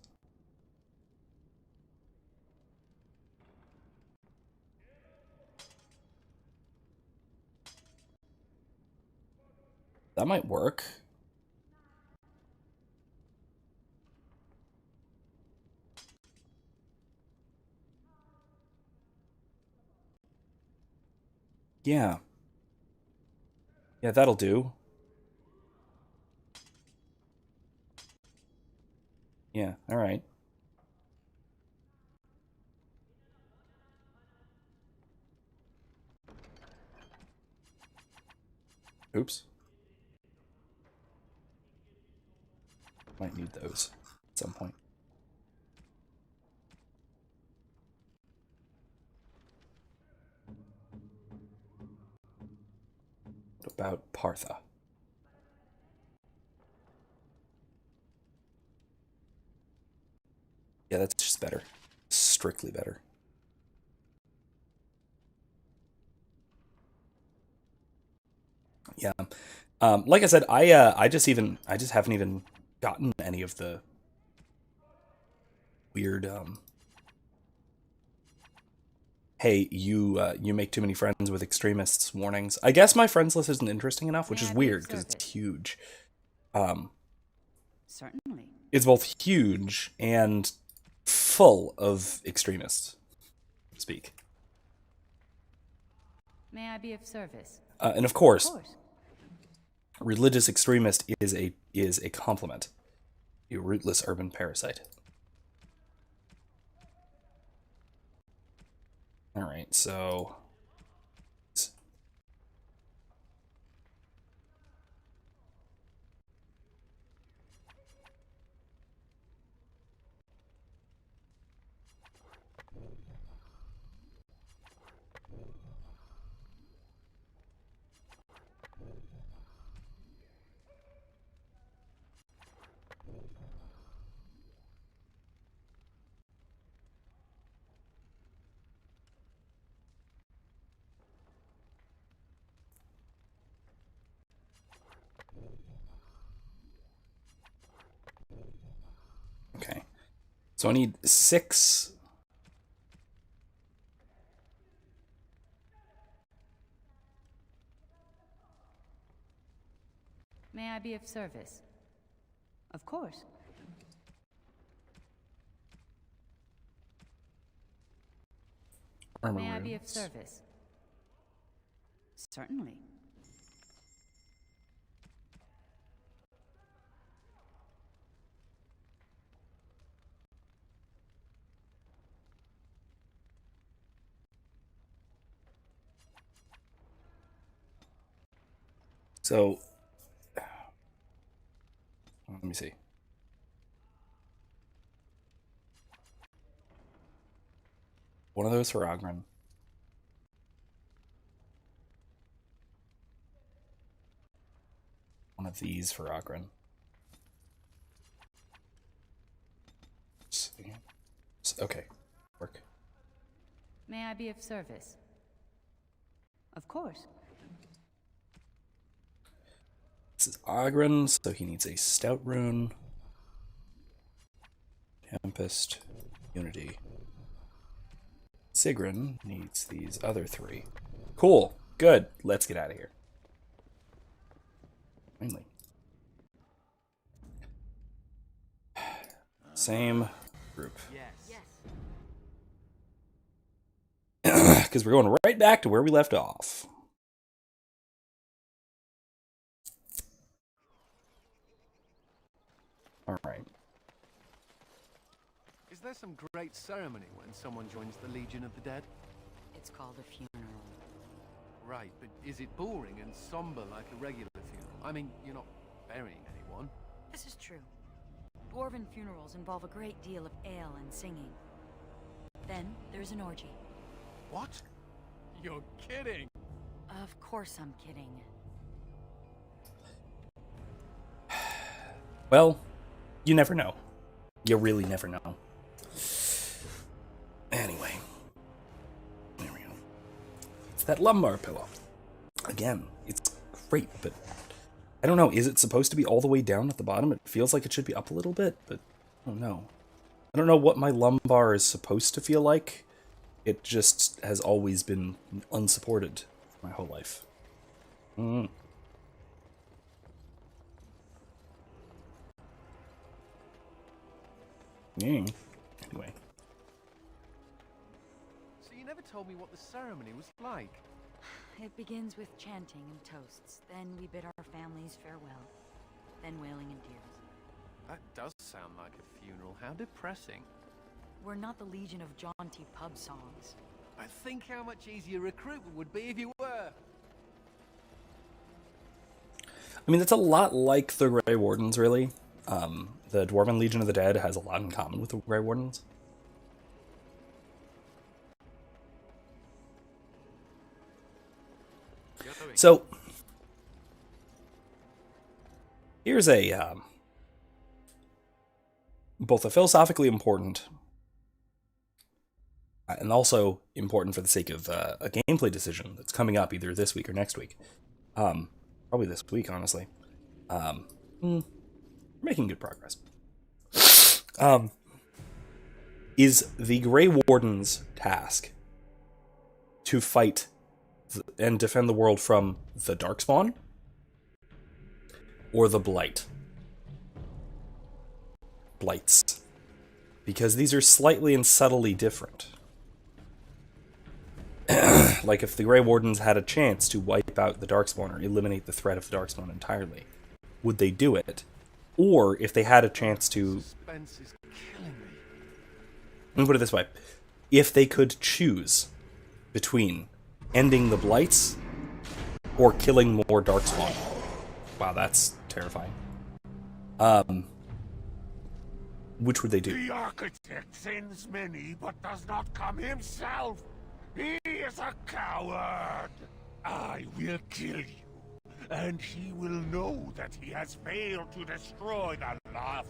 That might work. Yeah. Yeah, that'll do. Yeah, alright. Oops. Might need those at some point. What about Partha? Yeah, that's just better. Strictly better. Yeah. Like I said, I just haven't even gotten any of the weird hey, you make too many friends with extremists warnings. I guess my friends list isn't interesting enough, which is weird because it's huge. Certainly. It's both huge and full of extremists. Speak. May I be of service? And of course, religious extremist is a compliment. You rootless urban parasite. All right, so okay. So I need 6. May I be of service? Of course. Armor May I be of runes. service? Certainly. So let me see. One of those for Ogren. One of these for Ogren. Okay, work. May I be of service? Of course. This is Ogren, so he needs a Stout rune. Tempest, Unity. Sigrun needs these other 3. Cool, good. Let's get out of here. Finally. Same group. Because we're going right back to where we left off. All right. Is there some great ceremony when someone joins the Legion of the Dead? It's called a funeral. Right, but is it boring and somber like a regular funeral? I mean, you're not burying anyone. This is true. Dwarven funerals involve a great deal of ale and singing. Then there's an orgy. What? You're kidding! Of course I'm kidding. Well, you never know. You really never know. Anyway. There we go. It's that lumbar pillow. Again, it's great, but I don't know. Is it supposed to be all the way down at the bottom? It feels like it should be up a little bit, but I don't know. I don't know what my lumbar is supposed to feel like. It just has always been unsupported my whole life. Anyway. So you never told me what the ceremony was like. It begins with chanting and toasts. Then we bid our families farewell. Then wailing and tears. That does sound like a funeral. How depressing. We're not the Legion of jaunty pub songs. I think how much easier recruitment would be if you were. I mean, it's a lot like the Grey Wardens, really. The Dwarven Legion of the Dead has a lot in common with the Grey Wardens. So, here's a both a philosophically important and also important for the sake of a gameplay decision that's coming up either this week or next week. Probably this week, honestly. Making good progress. Is the Grey Warden's task to fight and defend the world from the Darkspawn or the Blights? Because these are slightly and subtly different. Like if the Grey Wardens had a chance to wipe out the Darkspawn or eliminate the threat of the Darkspawn entirely, would they do it? Or if they had a chance to... Suspense is killing me. Let me put it this way. If they could choose between ending the Blights or killing more Darkspawn. Wow, that's terrifying. Which would they do? The architect sends many, but does not come himself. He is a coward. I will kill you, and he will know that he has failed to destroy the loft.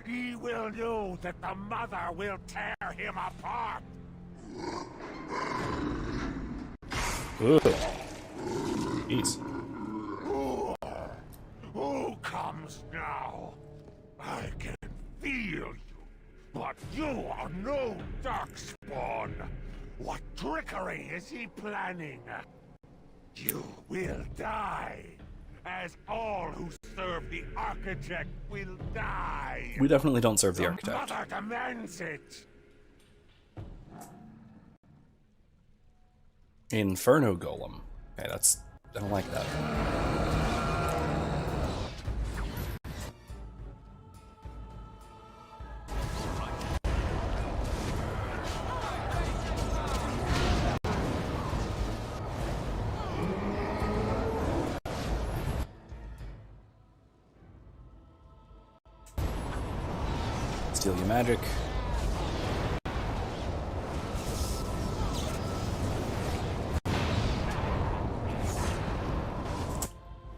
He will know that the mother will tear him apart. Ugh. Jeez. Who comes now? I can feel you, but you are no Darkspawn. What trickery is he planning? You will die, as all who serve the architect will die. We definitely don't serve the architect. Mother demands it. Inferno Golem. Okay, that's... I don't like that. Steal your magic.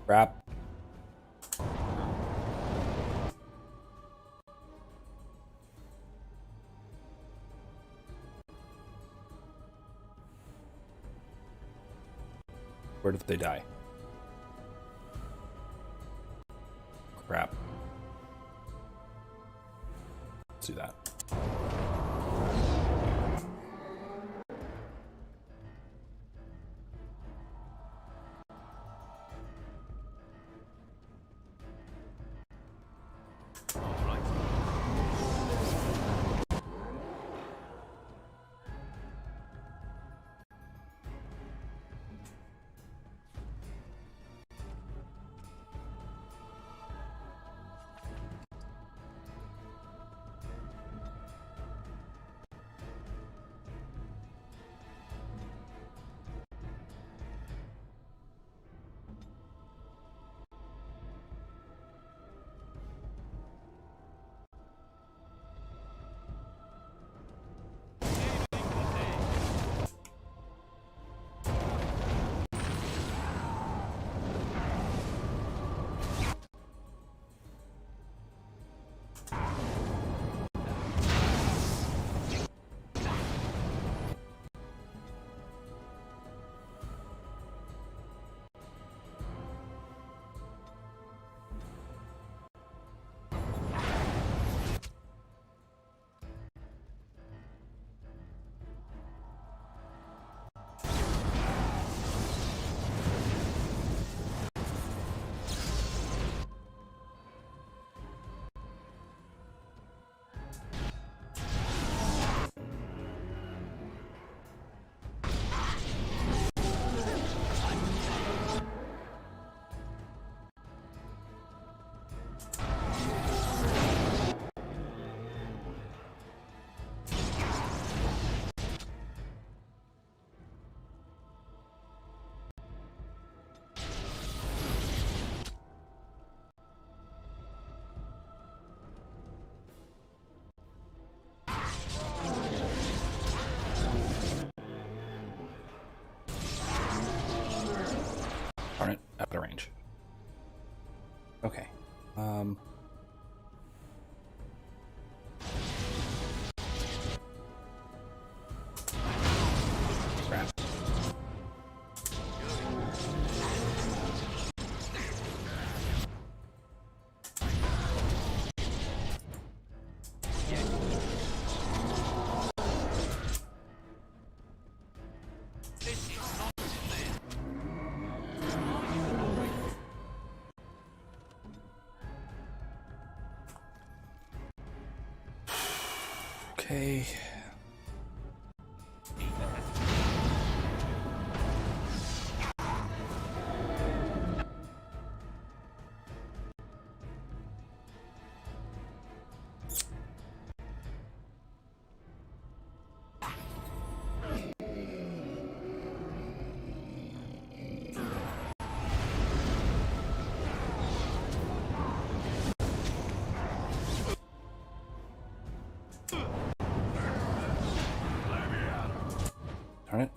Crap. Where did they die? Crap. Let's do that. Darn it, out of range. Okay. Crap. Okay. Darn it.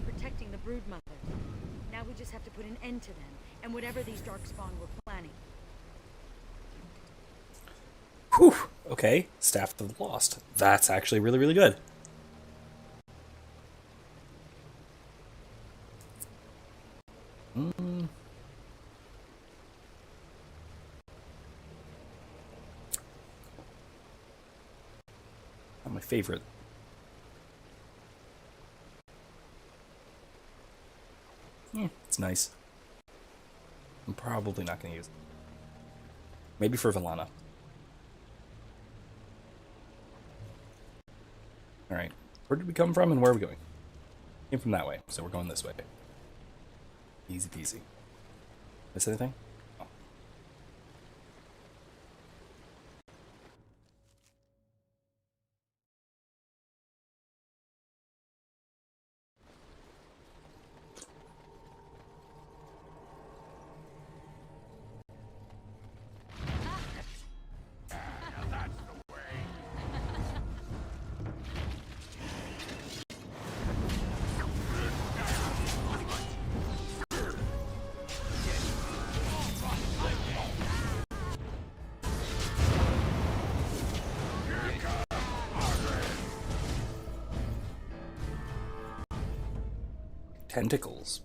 Protecting the broodmother. Now we just have to put an end to them and whatever these Darkspawn were planning. Whew. Okay. Staff of the Lost. That's actually really, really good. Not my favorite. It's nice. I'm probably not going to use it. Maybe for Valana. Alright. Where did we come from and where are we going? Came from that way, so we're going this way. Easy peasy. Miss anything? Oh. Tentacles.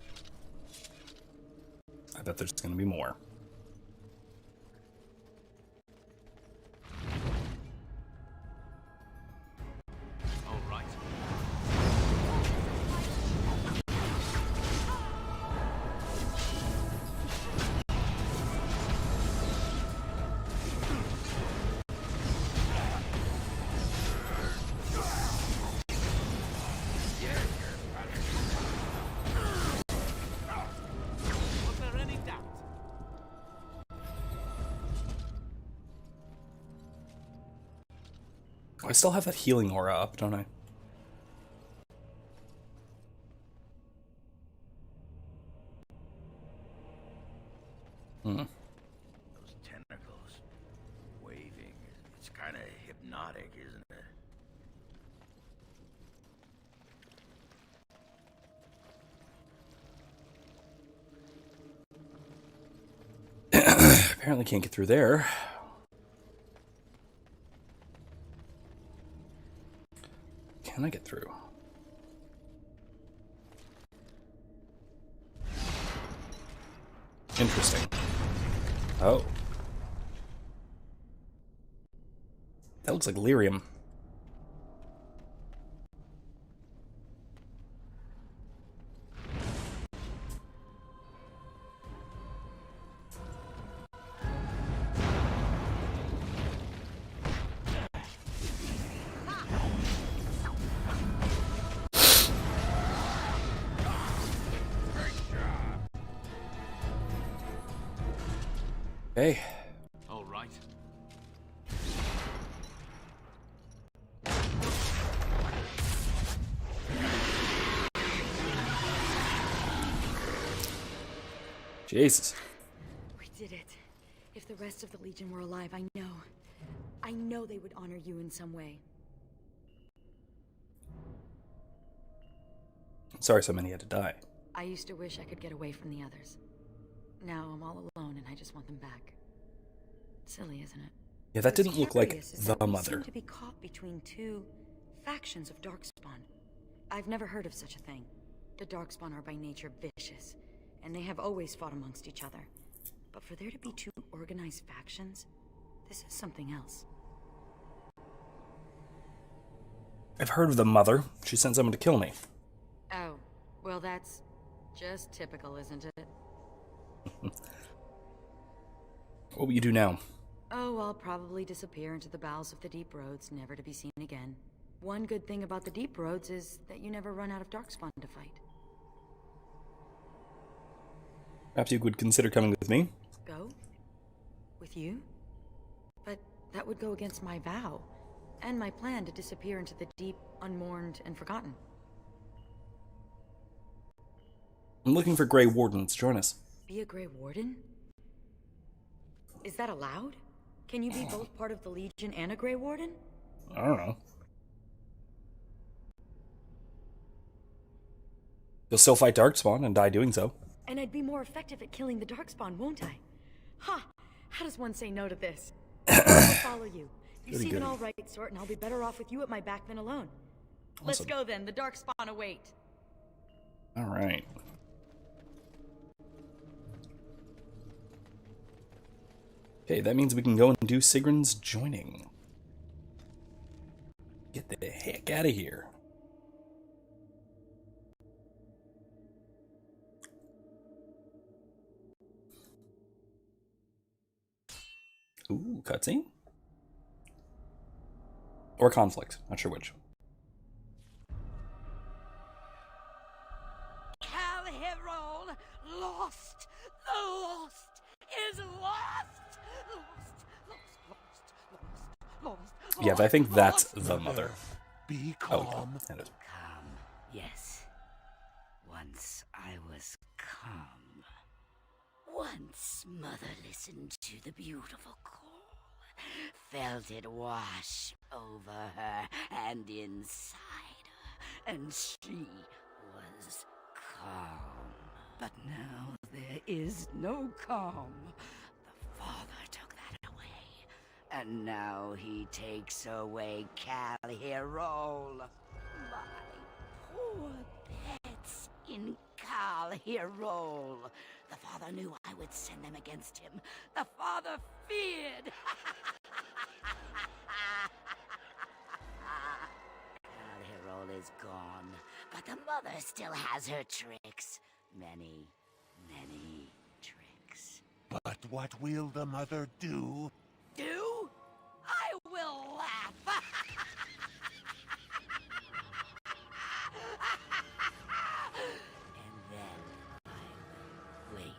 I bet there's going to be more. All right. I still have that healing aura up, don't I? Those tentacles waving. It's kind of hypnotic, isn't it? Apparently can't get through there. Can I get through? Interesting. Oh. That looks like lyrium. Okay. All right. Jesus. We did it. If the rest of the Legion were alive, I know they would honor you in some way. I'm sorry so many had to die. I used to wish I could get away from the others. Now I'm all alone and I just want them back. Silly, isn't it? Yeah, that didn't look like Curious is the that we mother. seem to be caught between two factions of Darkspawn. I've never heard of such a thing. The Darkspawn are by nature vicious, and they have always fought amongst each other. But for there to be two organized factions, this is something else. I've heard of the mother. She sent someone to kill me. Oh, well that's just typical, isn't it? What will you do now? Oh, I'll probably disappear into the bowels of the deep roads, never to be seen again. One good thing about the deep roads is that you never run out of Darkspawn to fight. Perhaps you would consider coming with me? Go? With you? But that would go against my vow, and my plan to disappear into the deep, unmourned, and forgotten. I'm looking for Grey Wardens. Join us. Be a Grey Warden? Is that allowed? Can you be both part of the Legion and a Grey Warden? I don't know. You'll still fight Darkspawn and die doing so. And I'd be more effective at killing the Darkspawn, won't I? Ha! How does one say no to this? I'll follow you. You seem an all-right sort, and I'll be better off with you at my back than alone. Awesome. Let's go then. The Darkspawn await. All right. Okay, that means we can go and do Sigrun's joining. Get the heck out of here. Ooh, cutscene? Or conflict, not sure which. Cal Herol, lost! The lost is lost! Lost. Yeah, but I think that's the mother. Be calm. Calm, yes. Once I was calm. Once Mother listened to the beautiful call, felt it wash over her and inside her, and she was calm. But now there is no calm. The Father took that away, and now he takes away Cal Herol. My poor pets in Cal Herol. The Father knew I would send them against him. The Father feared. Cal Herol is gone, but the Mother still has her tricks. Many, many tricks. But what will the mother do? Do? I will laugh. And then I will wait.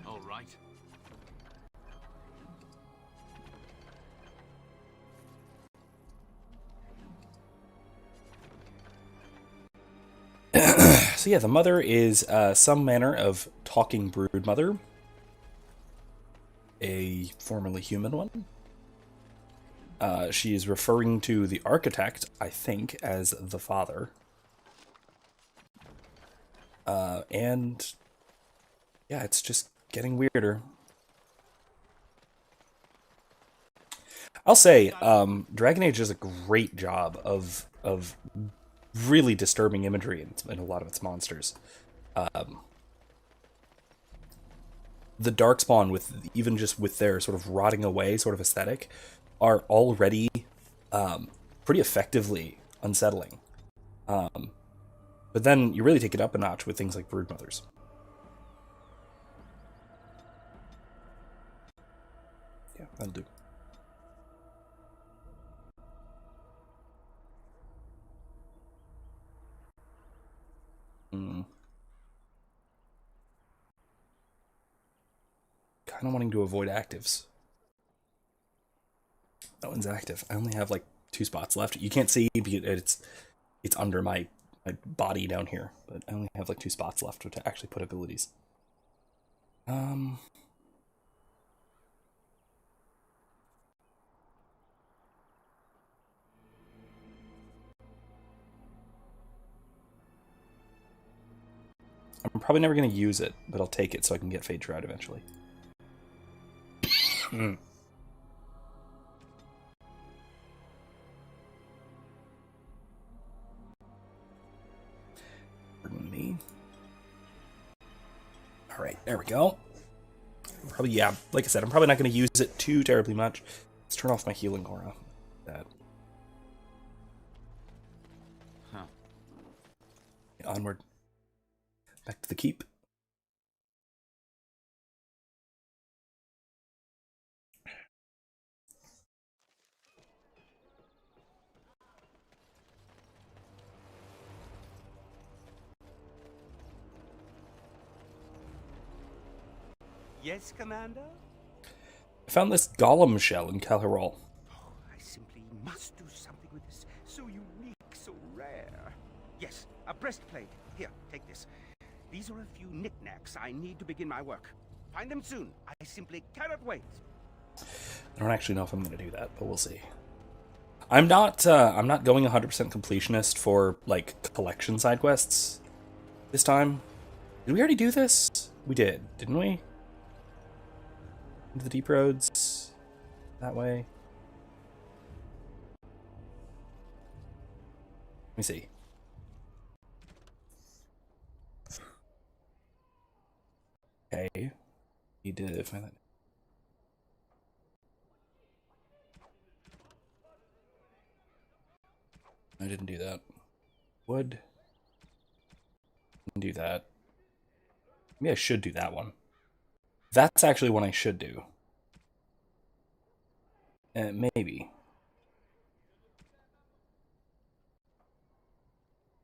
All right. So yeah, the mother is some manner of talking brood mother. A formerly human one. She is referring to the architect, I think, as the father. And Yeah, it's just getting weirder. I'll say, Dragon Age does a great job of really disturbing imagery in a lot of its monsters. The Darkspawn, with even just with their sort of rotting away sort of aesthetic, are already pretty effectively unsettling. But then you really take it up a notch with things like Broodmothers. Yeah, that'll do. Kind of wanting to avoid actives. That one's active. I only have like 2 spots left. You can't see because it's under my body down here, but I only have like 2 spots left to actually put abilities. I'm probably never going to use it, but I'll take it so I can get Fade Shroud eventually. Pardon me. All right, there we go. Probably, yeah, like I said, I'm probably not going to use it too terribly much. Let's turn off my healing aura. That. Huh. Onward. Back to the keep. Yes, Commander? I found this golem shell in Calharol. Oh, I simply must do something with this. So unique, so rare. Yes, a breastplate. Here, take this. These are a few knickknacks I need to begin my work. Find them soon. I simply cannot wait. I don't actually know if I'm going to do that, but we'll see. I'm not going 100% completionist for like collection side quests this time. Did we already do this? We did, didn't we? Into the deep roads that way. Let me see. Okay. Need to find that. I didn't do that. Would. Didn't do that. Maybe I should do that one. That's actually one I should do. Maybe.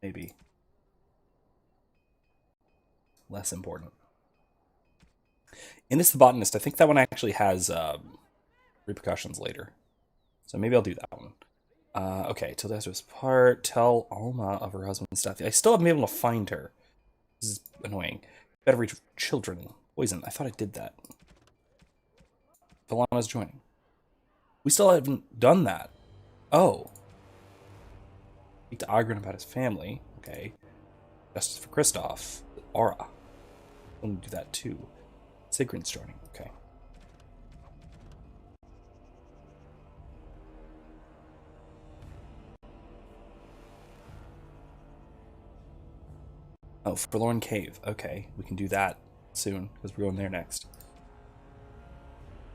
Maybe. Less important. Innis the Botanist, I think that one actually has repercussions later. So maybe I'll do that one. Okay, Tilda's part. Tell Alma of her husband's death. I still haven't been able to find her. This is annoying. Better reach children. Poison. I thought I did that. Valana's joining. We still haven't done that. Oh. Speak to Agrin about his family. Okay. Justice for Kristoff. Aura. I'm going to do that too. Sigrid's joining. Okay. Oh, Forlorn Cave. Okay, we can do that soon, because we're going there next.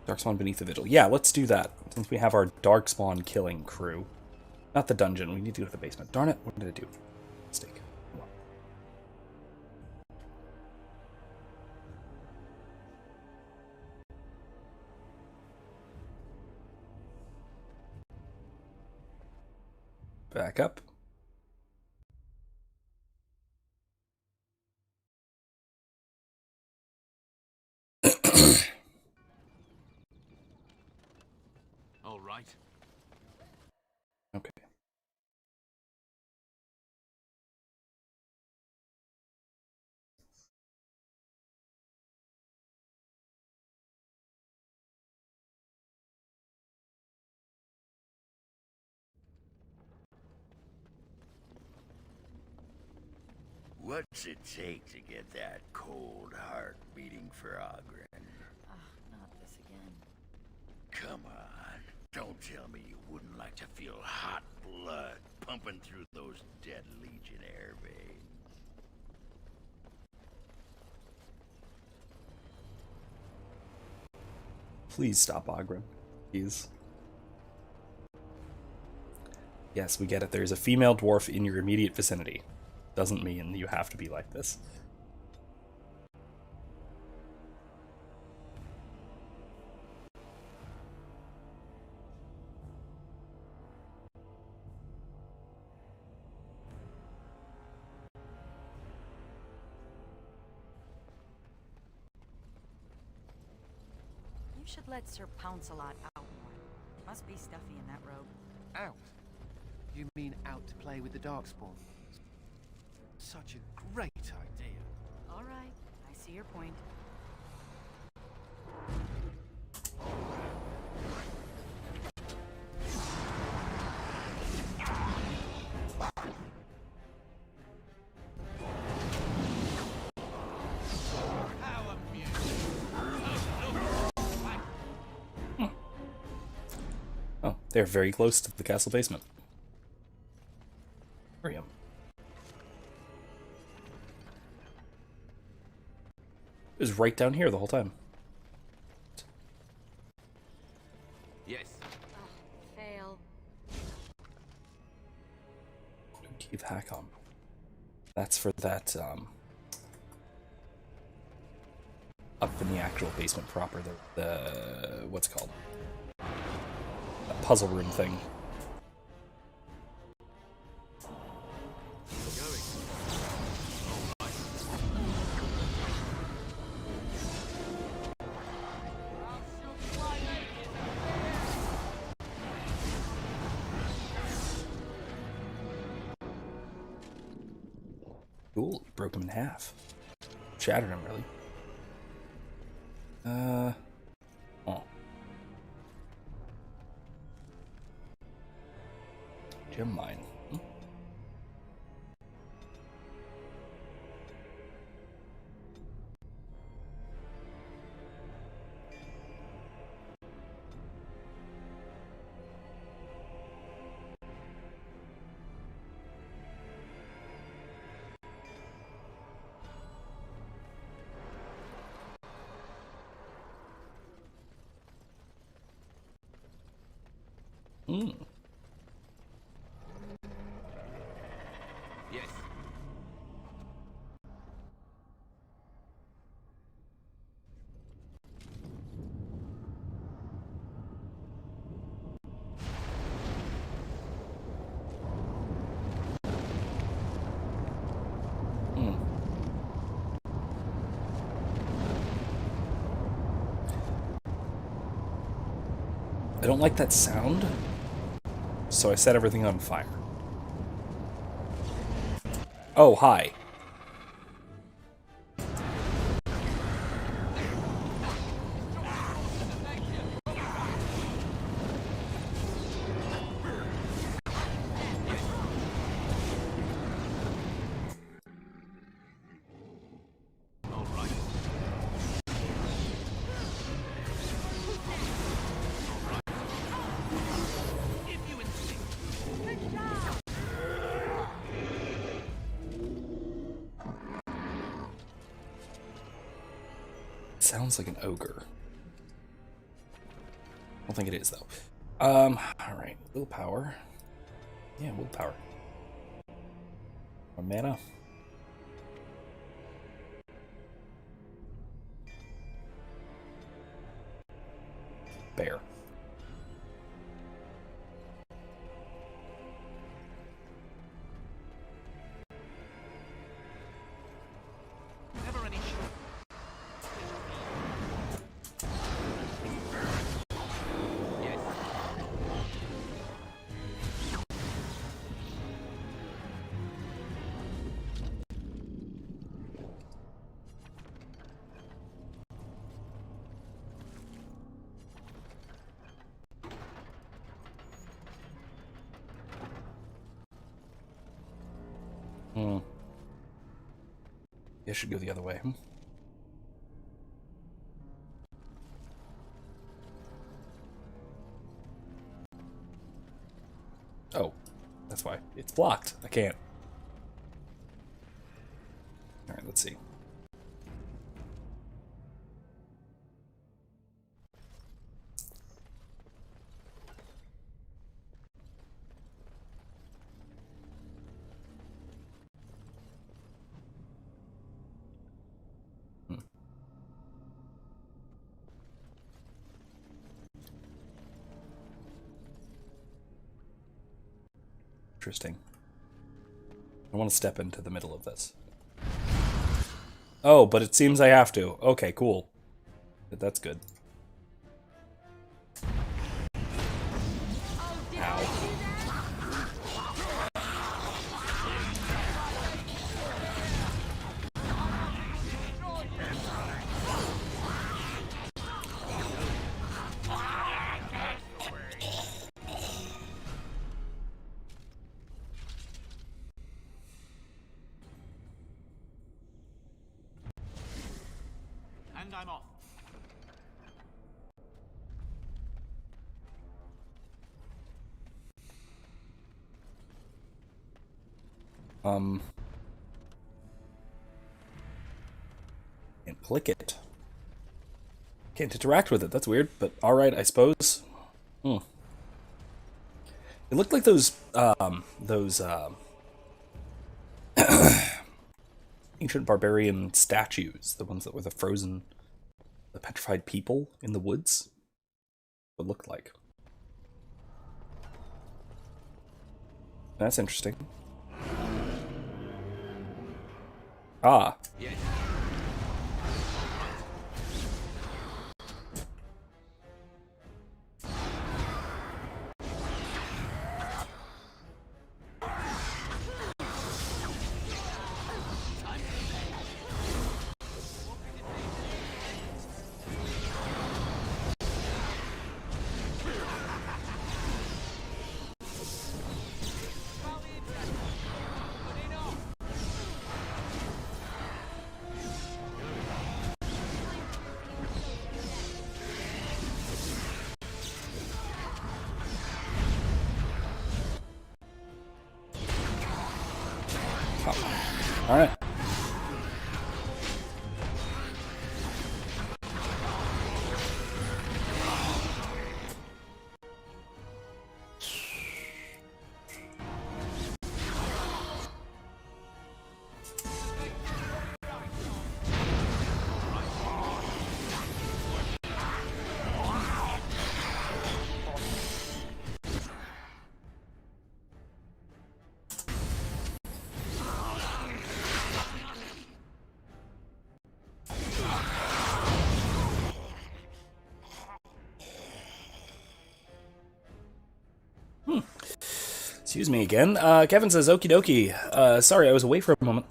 Darkspawn Beneath the Vigil. Yeah, let's do that, since we have our Darkspawn killing crew. Not the dungeon, we need to go to the basement. Darn it, what did I do? Mistake. Well. Back up. All right. Okay. What's it take to get that cold heart beating for Ogren? Not this again. Come on. Don't tell me you wouldn't like to feel hot blood pumping through those dead Legionnaire veins. Please stop, Ogren. Please. Yes, we get it. There's a female dwarf in your immediate vicinity. Doesn't mean you have to be like this. You should let Sir Pounce-a-lot out more. Must be stuffy in that robe. Out? You mean out to play with the Darkspawn? Such a great idea. All right, I see your point. Oh, they're very close to the castle basement. Miriam. It was right down here the whole time. Yes. Fail. Keith Hackon. That's for that, up in the actual basement proper, the what's it called? That puzzle room thing. Cool, you broke him in half. Shattered him, really. Oh. Gem mine. Hmm. Yes. I don't like that sound, so I set everything on fire. Oh, hi. Sounds like an ogre. I don't think it is, though. Alright. Willpower. Yeah, willpower. One mana. Bear. Never any sure. Hmm. I should go the other way. Oh, that's why. It's blocked. I can't. Alright, let's see. Interesting. I want to step into the middle of this. Oh, but it seems I have to. Okay, cool. That's good. Ow. And I'm off. Can't click it. Can't interact with it. That's weird, but alright, I suppose. It looked like those ancient barbarian statues, the ones that were the petrified people in the woods. What it looked like. That's interesting. Ah. Yes. All right. Excuse me again. Kevin says, okie dokie. Sorry, I was away for a moment.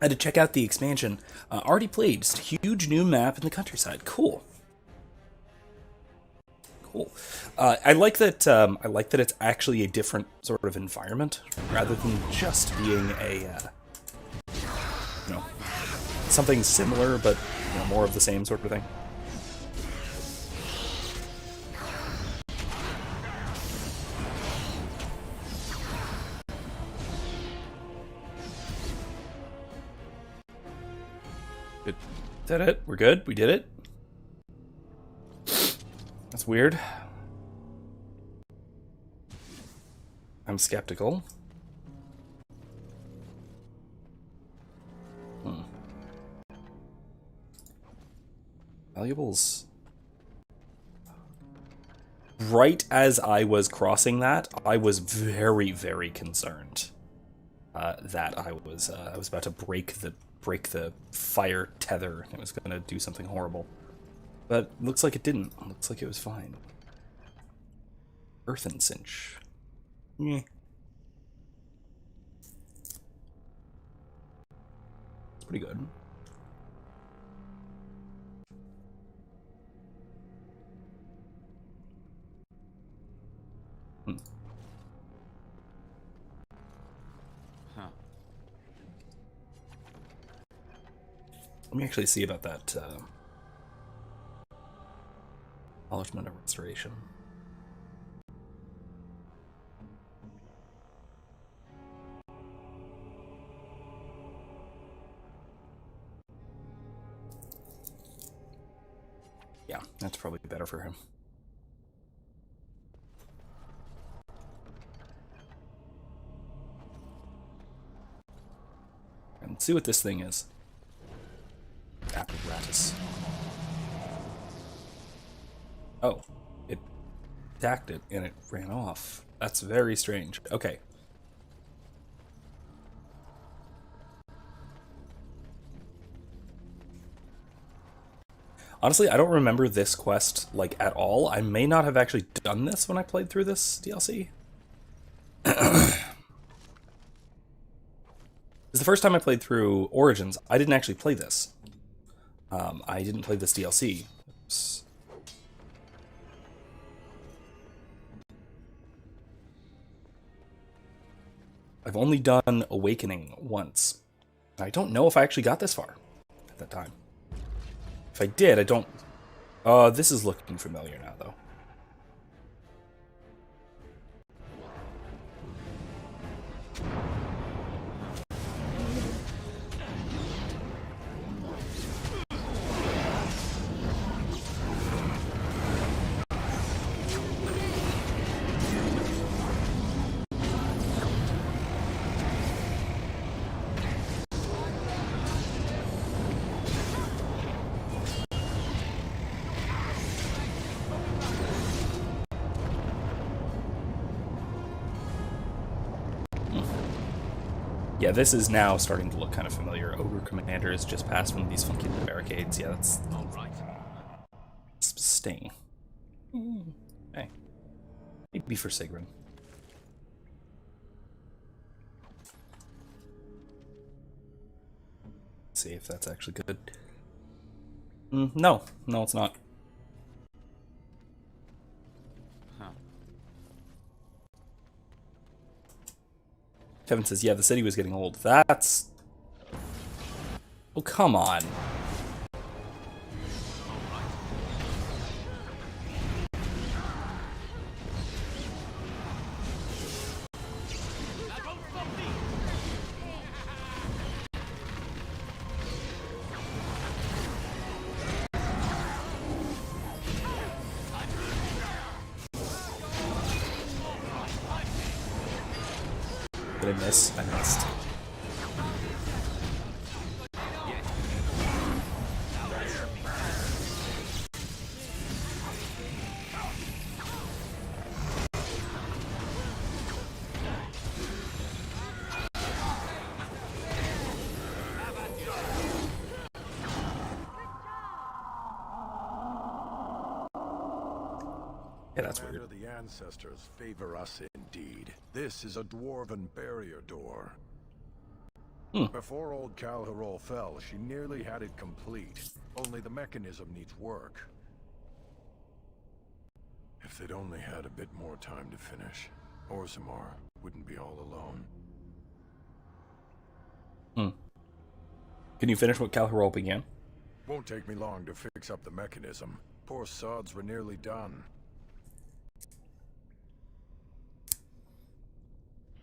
I had to check out the expansion. Already played. Just a huge new map in the countryside. Cool. Cool. I like that. I like that it's actually a different sort of environment rather than just being a, something similar but more of the same sort of thing. Good. Is that it? We're good? We did it? That's weird. I'm skeptical. Valuables. Right as I was crossing that, I was very, very concerned that I was about to break the fire tether. It was going to do something horrible. But looks like it didn't. Looks like it was fine. Earthen cinch. Yeah. It's pretty good. Let me actually see about that polishment of restoration. Yeah, that's probably better for him. And let's see what this thing is. Apparatus. Oh, it attacked it and it ran off. That's very strange. Okay. Honestly, I don't remember this quest, like, at all. I may not have actually done this when I played through this DLC. It's the first time I played through Origins. I didn't actually play this. I didn't play this DLC. Oops. I've only done Awakening once. I don't know if I actually got this far at that time. If I did, I don't... this is looking familiar now, though. Yeah, this is now starting to look kind of familiar. Ogre Commander is just past one of these funky little barricades. Yeah, that's... Alright. Sting. Hey. Maybe for Sigrun. Let's see if that's actually good. No. No, it's not. Kevin says, yeah, the city was getting old. That's... Oh, come on. Did I miss? I missed. Yeah, that's weird. The ancestors favor us indeed. This is a dwarven barrier door. Before old Calharol fell, she nearly had it complete. Only the mechanism needs work. If they'd only had a bit more time to finish, Orzammar wouldn't be all alone. Can you finish what Calharol began? Won't take me long to fix up the mechanism. Poor sods were nearly done.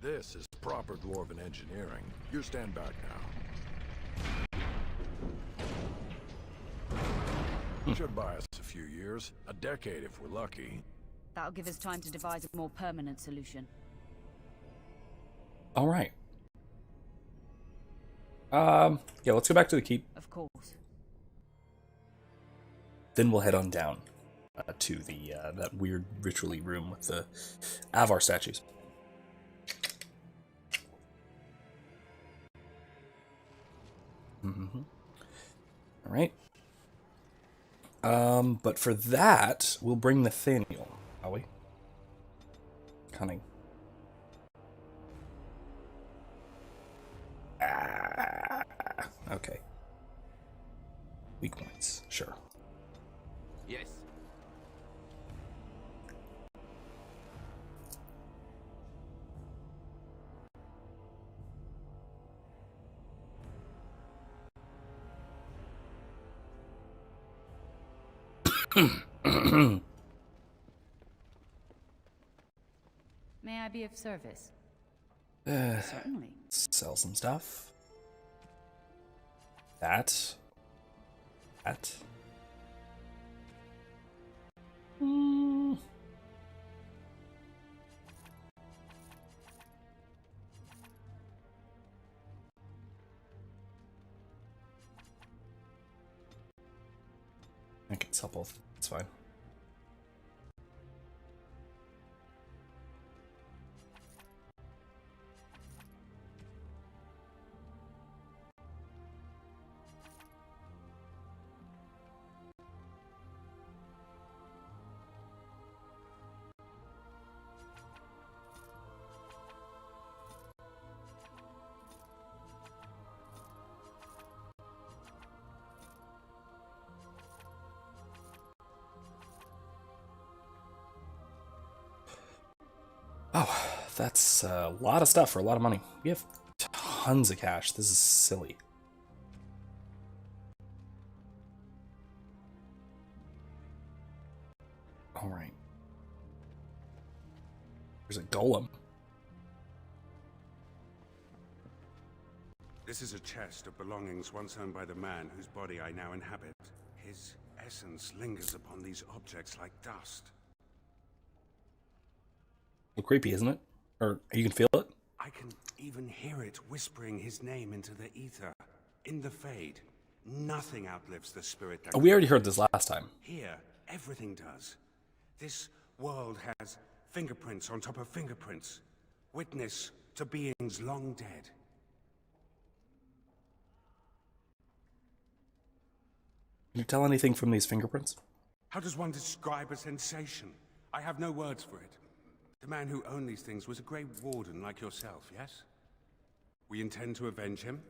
This is proper dwarven engineering. You stand back now. Should buy us a few years. A decade if we're lucky. That'll give us time to devise a more permanent solution. All right. Yeah, let's go back to the keep. Of course. Then we'll head on down to the that weird ritually room with the Avar statues. All right. But for that, we'll bring Nathaniel, shall we? Cunning. Okay. Weak points, sure. Yes. May I be of service? Certainly. Sell some stuff. That. I can sell both. It's fine. Oh, that's a lot of stuff for a lot of money. We have tons of cash. This is silly. All right. There's a golem. This is a chest of belongings once owned by the man whose body I now inhabit. His essence lingers upon these objects like dust. A little creepy, isn't it? Or you can feel it? I can even hear it whispering his name into the ether. In the Fade, nothing outlives the spirit that... Oh, we already heard this last time. Here, everything does. This world has fingerprints on top of fingerprints. Witness to beings long dead. Can you tell anything from these fingerprints? How does one describe a sensation? I have no words for it. The man who owned these things was a great warden like yourself, yes? We intend to avenge him?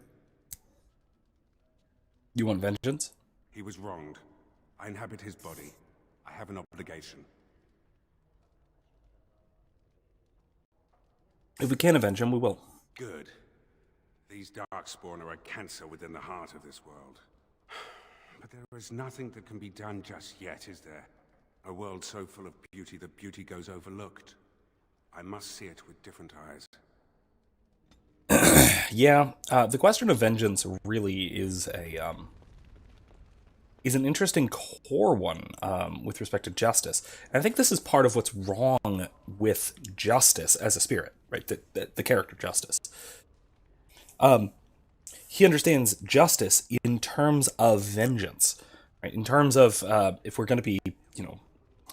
You want vengeance? He was wronged. I inhabit his body. I have an obligation. If we can avenge him, we will. Good. These Darkspawn are a cancer within the heart of this world. But there is nothing that can be done just yet, is there? A world so full of beauty that beauty goes overlooked. I must see it with different eyes. Yeah, the question of vengeance really is an interesting core one with respect to justice. And I think this is part of what's wrong with justice as a spirit, right? The character Justice. He understands justice in terms of vengeance, right? In terms of, if we're going to be,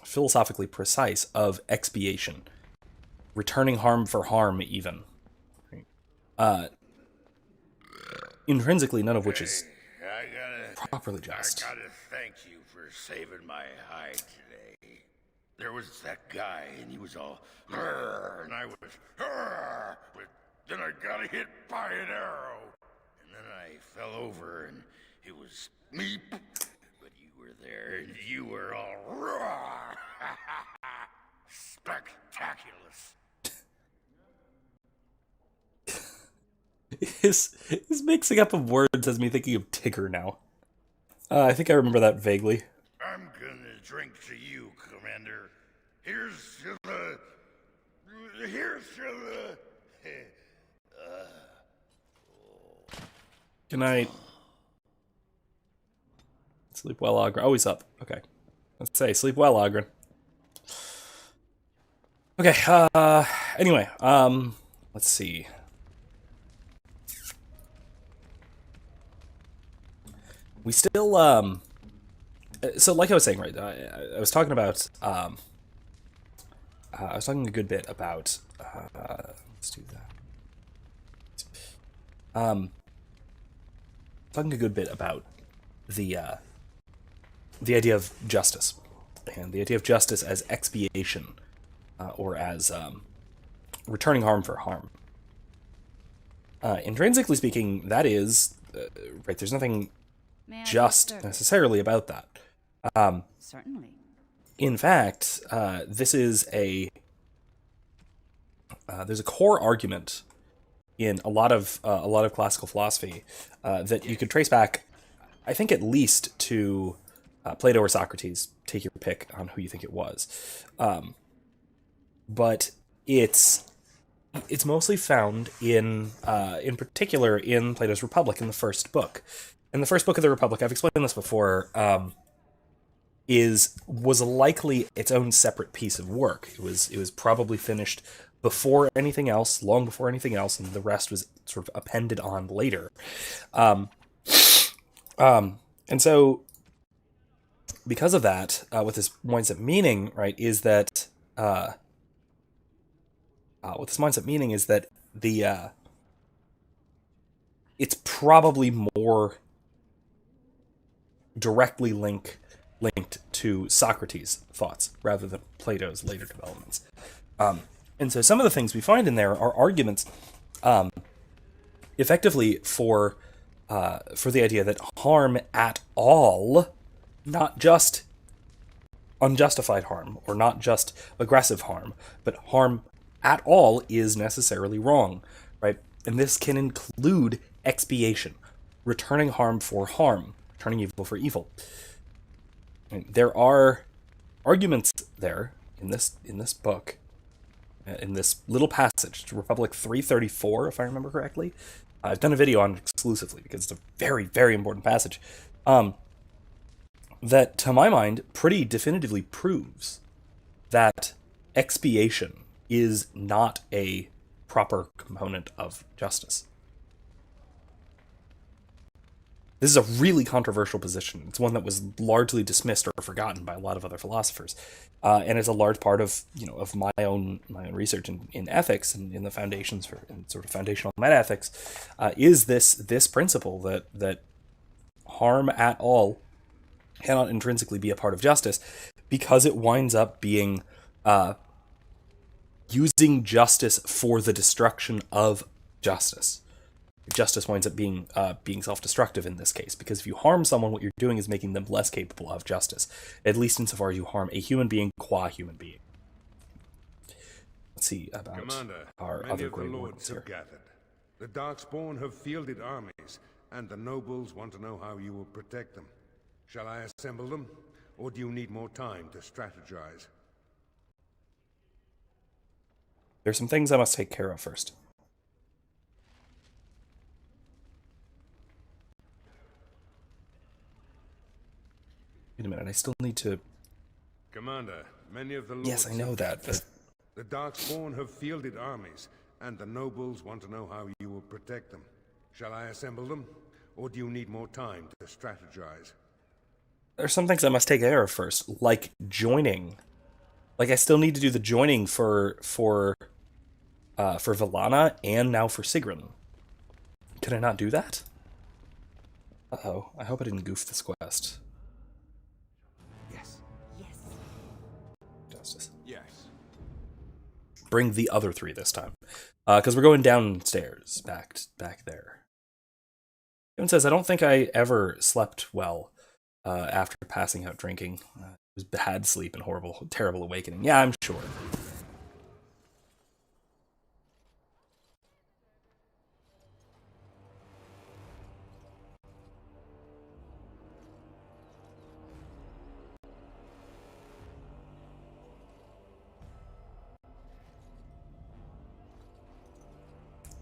philosophically precise, of expiation. Returning harm for harm, even. Intrinsically, none of which is properly just. I gotta thank you for saving my hide today. There was that guy, and he was all, and I was, but then I got hit by an arrow. And then I fell over, and it was me, but you were there, and you were all, spectaculous. His mixing up of words has me thinking of Tigger now. I think I remember that vaguely. I'm gonna drink to you, Commander. Here's to the... Good night. Sleep well, Ogren. Oh, he's up. Okay. Let's say, sleep well, Ogren. Okay, anyway, let's see. We still, so like I was saying, right, I was talking about, I was talking a good bit about, let's do that. Talking a good bit about the idea of justice, and the idea of justice as expiation, or as, returning harm for harm. Intrinsically speaking, that is, right, there's nothing just necessarily about that. Certainly. In fact, this is there's a core argument in a lot of classical philosophy that you could trace back, I think, at least to Plato or Socrates, take your pick on who you think it was. But it's mostly found in particular in Plato's Republic, in the first book. In the first book of the Republic, I've explained this before, was likely its own separate piece of work. It was probably finished before anything else, long before anything else, and the rest was sort of appended on later. And so, because of that, what this winds up meaning, right, is that it's probably more directly linked to Socrates' thoughts rather than Plato's later developments. And so some of the things we find in there are arguments effectively for the idea that harm at all, not just unjustified harm or not just aggressive harm, but harm at all is necessarily wrong, right? And this can include expiation, returning harm for harm, returning evil for evil. And there are arguments there in this book, in this little passage, Republic 334, if I remember correctly. I've done a video on it exclusively because it's a very, very important passage. That, to my mind, pretty definitively proves that expiation is not a proper component of justice. This is a really controversial position. It's one that was largely dismissed or forgotten by a lot of other philosophers, and it's a large part of my own research in ethics and in the foundations for in sort of foundational metaethics. Is this principle that harm at all cannot intrinsically be a part of justice, because it winds up being using justice for the destruction of justice. Justice winds up being self-destructive in this case, because if you harm someone, what you're doing is making them less capable of justice, at least insofar as you harm a human being qua human being. Let's see about Commander, our many other of the Grey lords Wardens here. have gathered. The Darkspawn have fielded armies, and the nobles want to know how you will protect them. Shall I assemble them, or do you need more time to strategize? There's some things I must take care of first. Wait a minute, I still need to... Commander, many of the lords... Yes, I know that, but... The Darkspawn have fielded armies, and the nobles want to know how you will protect them. Shall I assemble them, or do you need more time to strategize? There's some things I must take care of first, like joining. Like, I still need to do the joining for Villana and now for Sigrun. Can I not do that? Uh-oh, I hope I didn't goof this quest. Yes. Yes. Justice. Yes. Bring the other three this time. Because we're going downstairs, back there. Kevin says, I don't think I ever slept well after passing out drinking. It was bad sleep and terrible awakening. Yeah, I'm sure.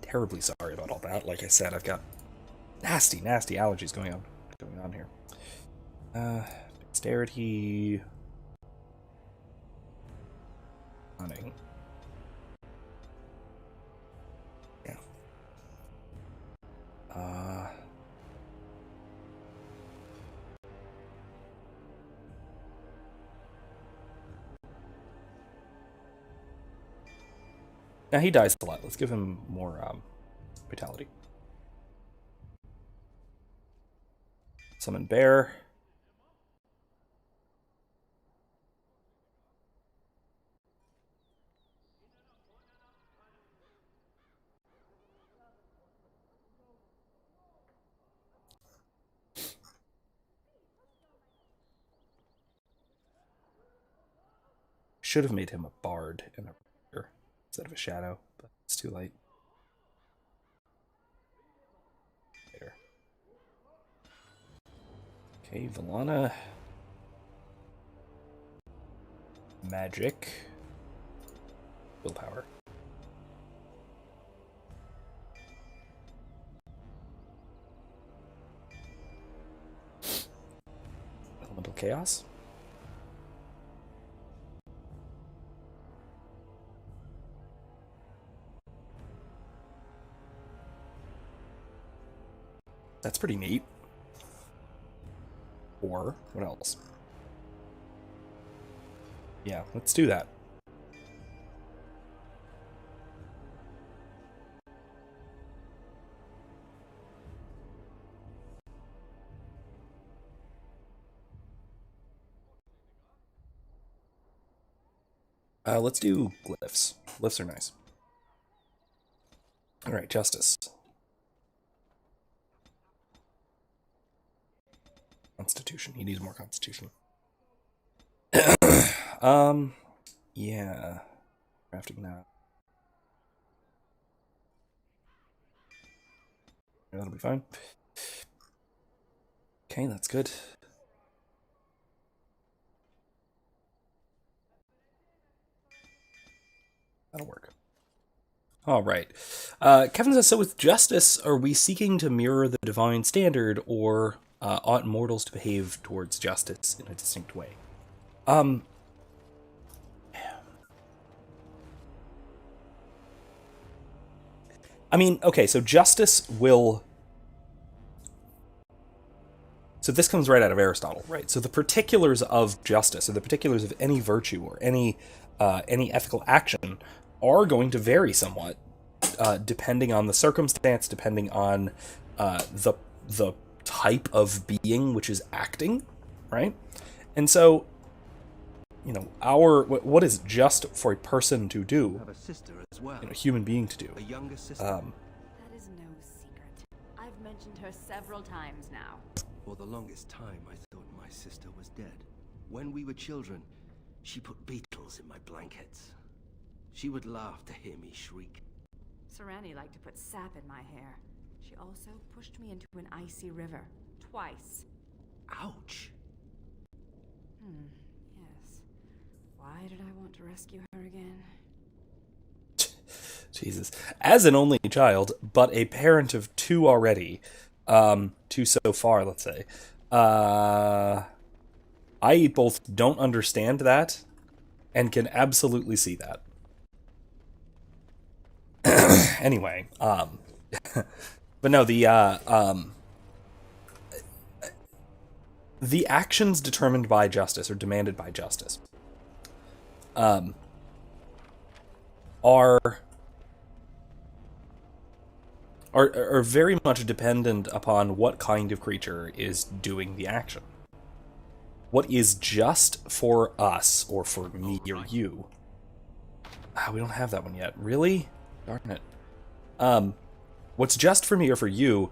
Terribly sorry about all that. Like I said, I've got nasty allergies going on here. Dexterity. Hunting. Yeah. Now he dies a lot. Let's give him more vitality. Summon bear. Should have made him a bard and a ranger instead of a shadow, but it's too late. Later. Okay, Villana. Magic. Willpower. Elemental chaos. That's pretty neat. Or what else? Yeah, let's do that. Let's do glyphs. Glyphs are nice. All right, justice. Constitution. He needs more constitution. Yeah. Crafting that. That'll be fine. Okay, that's good. That'll work. All right. Kevin says, so with justice, are we seeking to mirror the divine standard, or ought mortals to behave towards justice in a distinct way? I mean, okay, so justice will... So this comes right out of Aristotle, right? So the particulars of justice, or the particulars of any virtue, or any ethical action, are going to vary somewhat, depending on the circumstance, depending on the type of being which is acting, right? And so, you know, what is just for a person to do, have a sister as well. You know, a human being to do. A younger sister. That is no secret. I've mentioned her several times now. For the longest time, I thought my sister was dead. When we were children, she put beetles in my blankets. She would laugh to hear me shriek. Serani liked to put sap in my hair. She also pushed me into an icy river. Twice. Ouch. Yes. Why did I want to rescue her again? Jesus. As an only child, but a parent of two already, two so far, let's say, I both don't understand that and can absolutely see that. Anyway, but no, the actions determined by justice or demanded by justice are very much dependent upon what kind of creature is doing the action. What is just for us, or for me or you? We don't have that one yet. Really? Darn it. What's just for me or for you,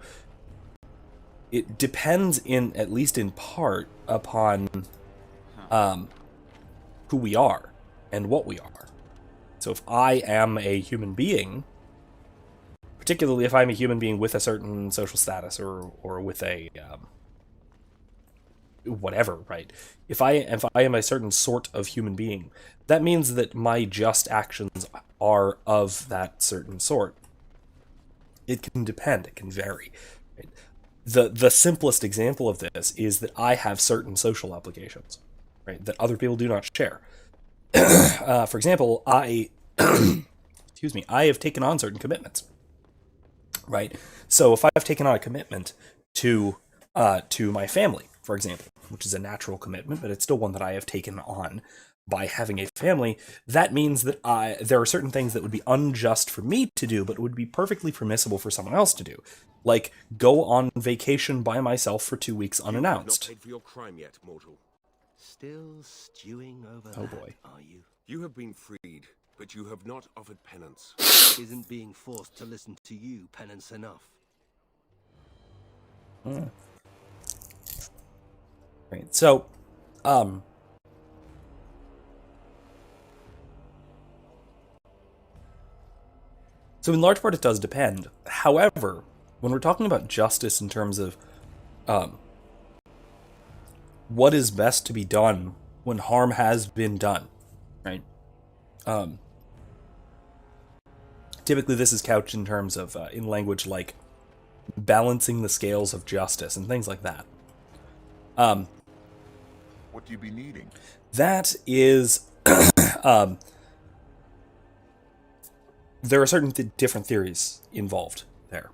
it depends at least in part, upon who we are and what we are. So if I am a human being, particularly if I'm a human being with a certain social status, or with a whatever, right? If I am a certain sort of human being, that means that my just actions are of that certain sort. It can depend, it can vary. Right? The simplest example of this is that I have certain social obligations, right, that other people do not share. For example, I have taken on certain commitments, right? So if I've taken on a commitment to my family, for example, which is a natural commitment, but it's still one that I have taken on by having a family, that means that there are certain things that would be unjust for me to do, but would be perfectly permissible for someone else to do. Like, go on vacation by myself for 2 weeks unannounced. You have not paid for your crime yet, mortal. Still stewing over Oh that, boy. are you? You have been freed, but you have not offered penance. Isn't being forced to listen to you penance enough? Right. So, so in large part it does depend. However, when we're talking about justice in terms of what is best to be done when harm has been done, Typically, this is couched in terms of, in language like balancing the scales of justice and things like that. What do you be needing? That is, there are certain different theories involved there.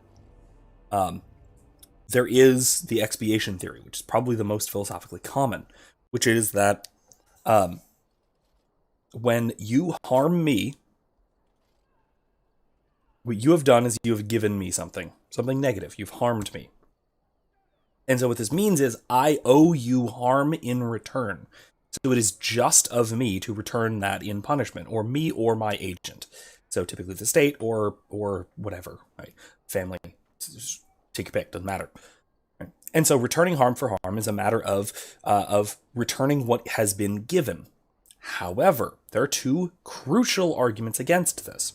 There is the expiation theory, which is probably the most philosophically common, which is that when you harm me, what you have done is you have given me something negative. You've harmed me. And so what this means is I owe you harm in return. So it is just of me to return that in punishment, or me or my agent. So typically the state or whatever, right? Family, take your pick, doesn't matter. Right? And so returning harm for harm is a matter of returning what has been given. However, there are two crucial arguments against this.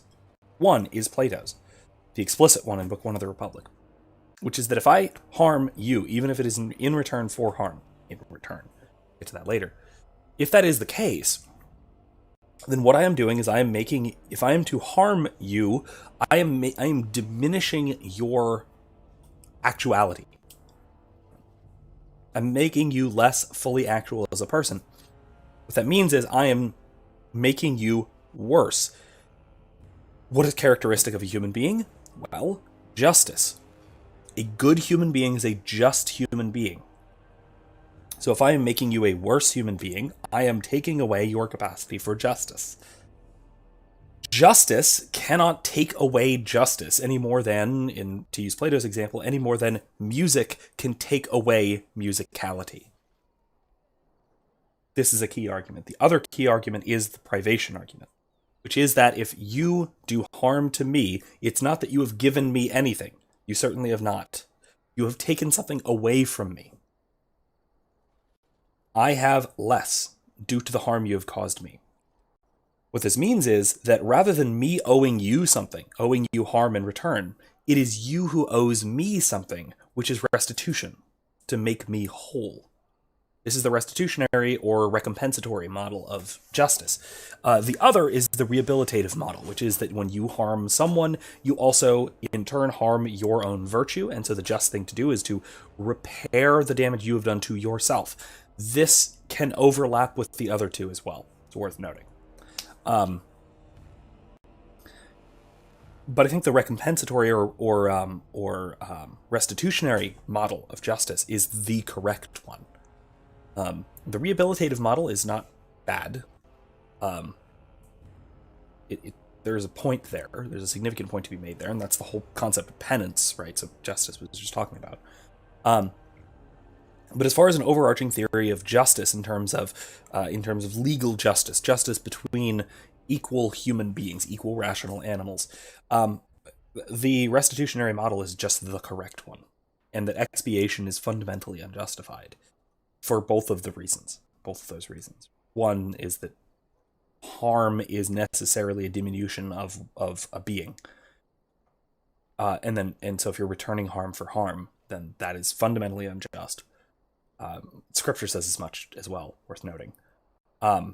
One is Plato's, the explicit one in Book 1 of the Republic, which is that if I harm you, even if it is in return for harm, in return, get to that later, if that is the case, then what I am doing is if I am to harm you, I am diminishing your actuality. I'm making you less fully actual as a person. What that means is I am making you worse. What is characteristic of a human being? Well, justice. A good human being is a just human being. So if I am making you a worse human being, I am taking away your capacity for justice. Justice cannot take away justice any more than, to use Plato's example, any more than music can take away musicality. This is a key argument. The other key argument is the privation argument, which is that if you do harm to me, it's not that you have given me anything. You certainly have not. You have taken something away from me. I have less due to the harm you have caused me. What this means is that rather than me owing you something, owing you harm in return, it is you who owes me something, which is restitution, to make me whole. This is the restitutionary or recompensatory model of justice. The other is the rehabilitative model, which is that when you harm someone, you also in turn harm your own virtue, and so the just thing to do is to repair the damage you have done to yourself. This can overlap with the other two as well. It's worth noting. But I think the recompensatory or restitutionary model of justice is the correct one. The rehabilitative model is not bad. There's a point there. There's a significant point to be made there, and that's the whole concept of penance, right? So justice was just talking about. But as far as an overarching theory of justice in terms of legal justice, justice between equal human beings, equal rational animals, the restitutionary model is just the correct one, and that expiation is fundamentally unjustified for both of those reasons. One is that harm is necessarily a diminution of a being, and so if you're returning harm for harm, then that is fundamentally unjust. Scripture says as much as well, worth noting. But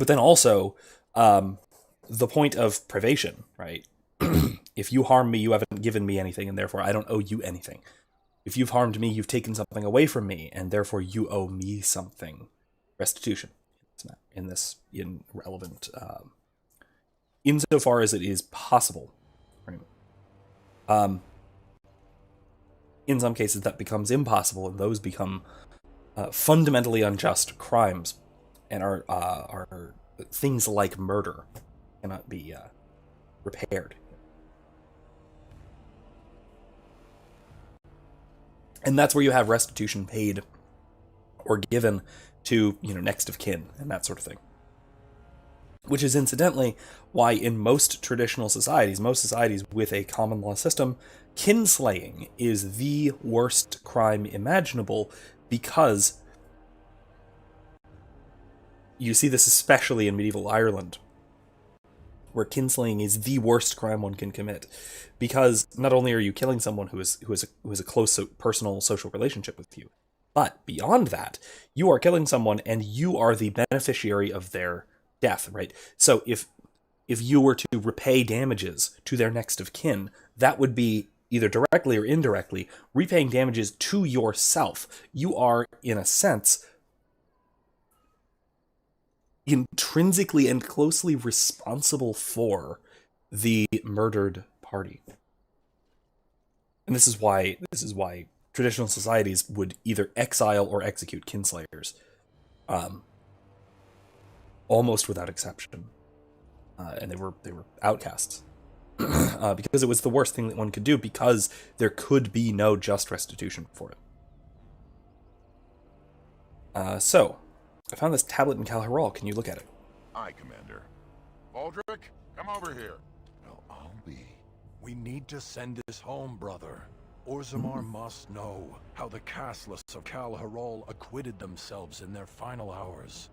then also, the point of privation, right? If you harm me, you haven't given me anything, and therefore I don't owe you anything. If you've harmed me, you've taken something away from me, and therefore you owe me something. Restitution in relevant, insofar as it is possible. Right? In some cases that becomes impossible, and those become fundamentally unjust crimes, and are things like murder cannot be repaired. And that's where you have restitution paid or given to, next of kin and that sort of thing. Which is incidentally why in most traditional societies, most societies with a common law system, kinslaying is the worst crime imaginable, because you see this especially in medieval Ireland, where kinslaying is the worst crime one can commit, because not only are you killing someone who is a close personal social relationship with you, but beyond that, you are killing someone and you are the beneficiary of their death, right? So if you were to repay damages to their next of kin, that would be either directly or indirectly repaying damages to yourself. You are, in a sense, intrinsically and closely responsible for the murdered party. And this is why traditional societies would either exile or execute kinslayers, almost without exception. And they were outcasts. Because it was the worst thing that one could do, because there could be no just restitution for it. So, I found this tablet in Calharol. Can you look at it? Aye, Commander. Baldric, come over here. Well, I'll be. We need to send this home, brother. Orzammar must know how the castless of Calharol acquitted themselves in their final hours.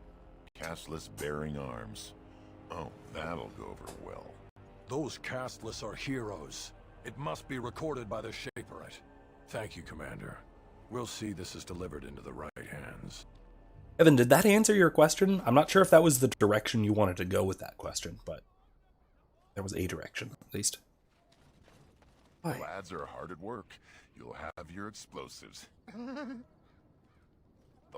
Castless bearing arms. Oh, that'll go over well. Those castless are heroes. It must be recorded by the Shaperate. Thank you, Commander. We'll see this is delivered into the right hands. Evan, did that answer your question? I'm not sure if that was the direction you wanted to go with that question, but there was a direction, at least. The lads are hard at work. You'll have your explosives. The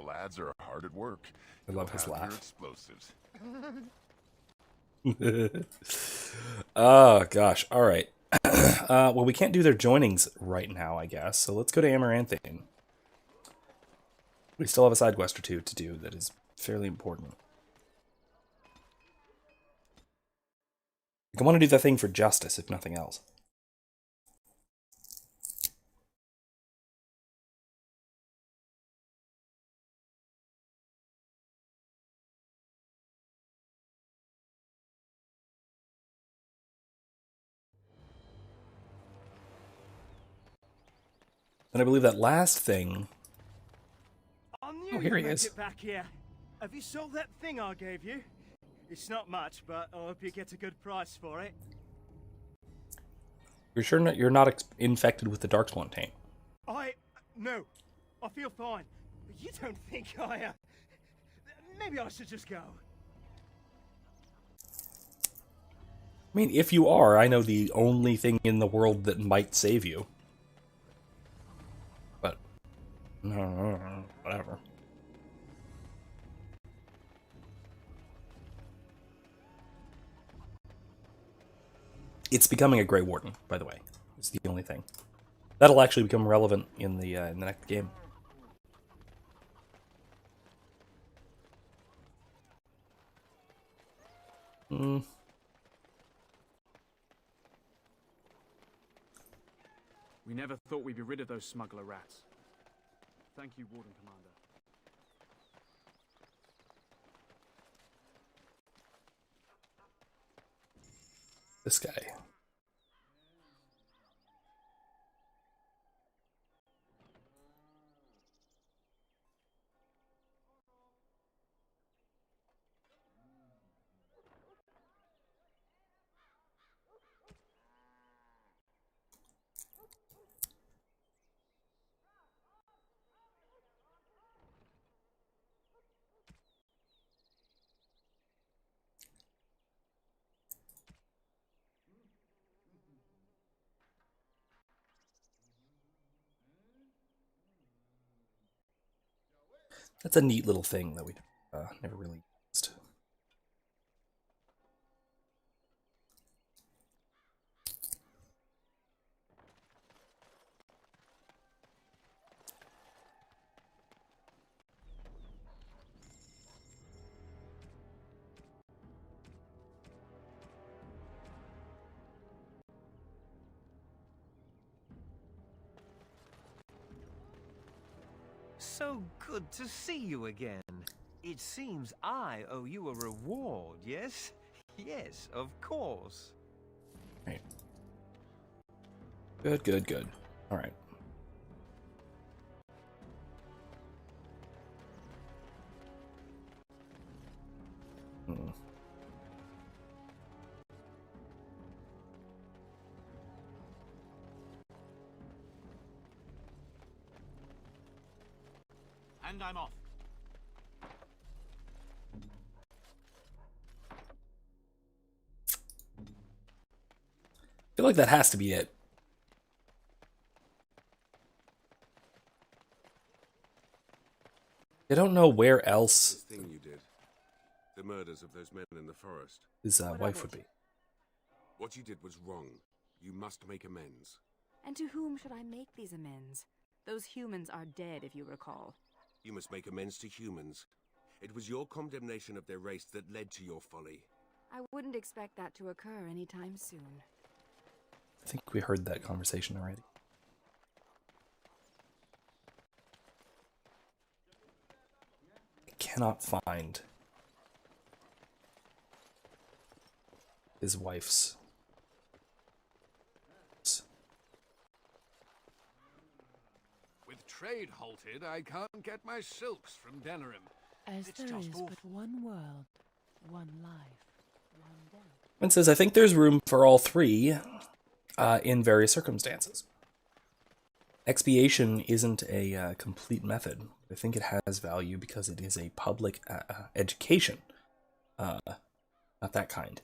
lads are hard at work. I love his laugh. Your explosives. Oh, gosh. All right. Well, we can't do their joinings right now, I guess. So let's go to Amaranthine. We still have a side quest or two to do that is fairly important. I want to do the thing for justice, if nothing else. And I believe that last thing... Oh, here he is. It back here. Have you sold that thing I gave you? It's not much, but I hope you get a good price for it. You're sure you're not infected with the Darkspawn taint? No. I feel fine. But you don't think I... Maybe I should just go. I mean, if you are, I know the only thing in the world that might save you. But... whatever. It's becoming a Grey Warden, by the way. It's the only thing. That'll actually become relevant in the next game. We never thought we'd be rid of those smuggler rats. Thank you, Warden Commander. This guy. That's a neat little thing that we never really used. So good to see you again. It seems I owe you a reward, yes? Yes, of course. Right. Good, good, good. All right. And I'm off. feel like that has to be it. I don't know where else This thing you did. The murders of those men in the forest. his wife would be. What you did was wrong. You must make amends. And to whom should I make these amends? Those humans are dead, if you recall. You must make amends to humans. It was your condemnation of their race that led to your folly. I wouldn't expect that to occur anytime soon. I think we heard that conversation already. I cannot find his wife's. With trade halted, I can't get my silks from Denerim. As It's there just is awful. but one world, one life, one death. And says, I think there's room for all three in various circumstances. Expiation isn't a complete method. I think it has value because it is a public education, not that kind,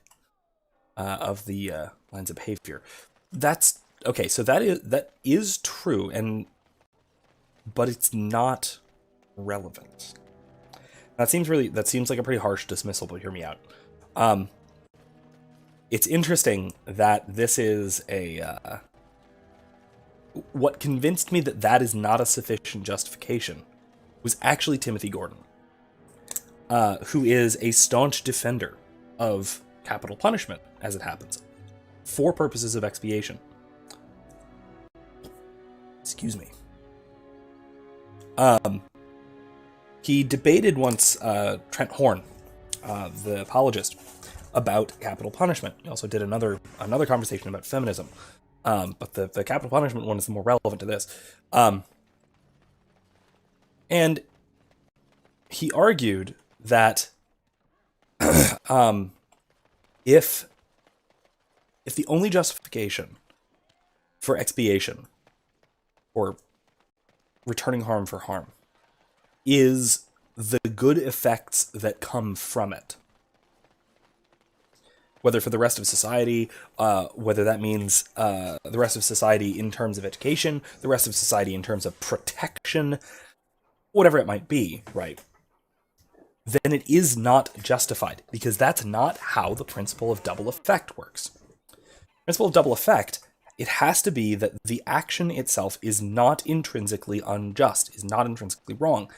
of the lines of behavior. That's okay. So that is true, but it's not relevant. That seems like a pretty harsh dismissal, but hear me out. It's interesting that this is a. What convinced me that is not a sufficient justification was actually Timothy Gordon, who is a staunch defender of capital punishment, as it happens, for purposes of expiation. Excuse me. He debated once Trent Horn, the apologist, about capital punishment. He also did another conversation about feminism. But the capital punishment one is the more relevant to this. And he argued that if the only justification for expiation or returning harm for harm is the good effects that come from it, whether for the rest of society, whether that means the rest of society in terms of education, the rest of society in terms of protection, whatever it might be, right? Then it is not justified, because that's not how the principle of double effect works. Principle of double effect, it has to be that the action itself is not intrinsically unjust, is not intrinsically wrong.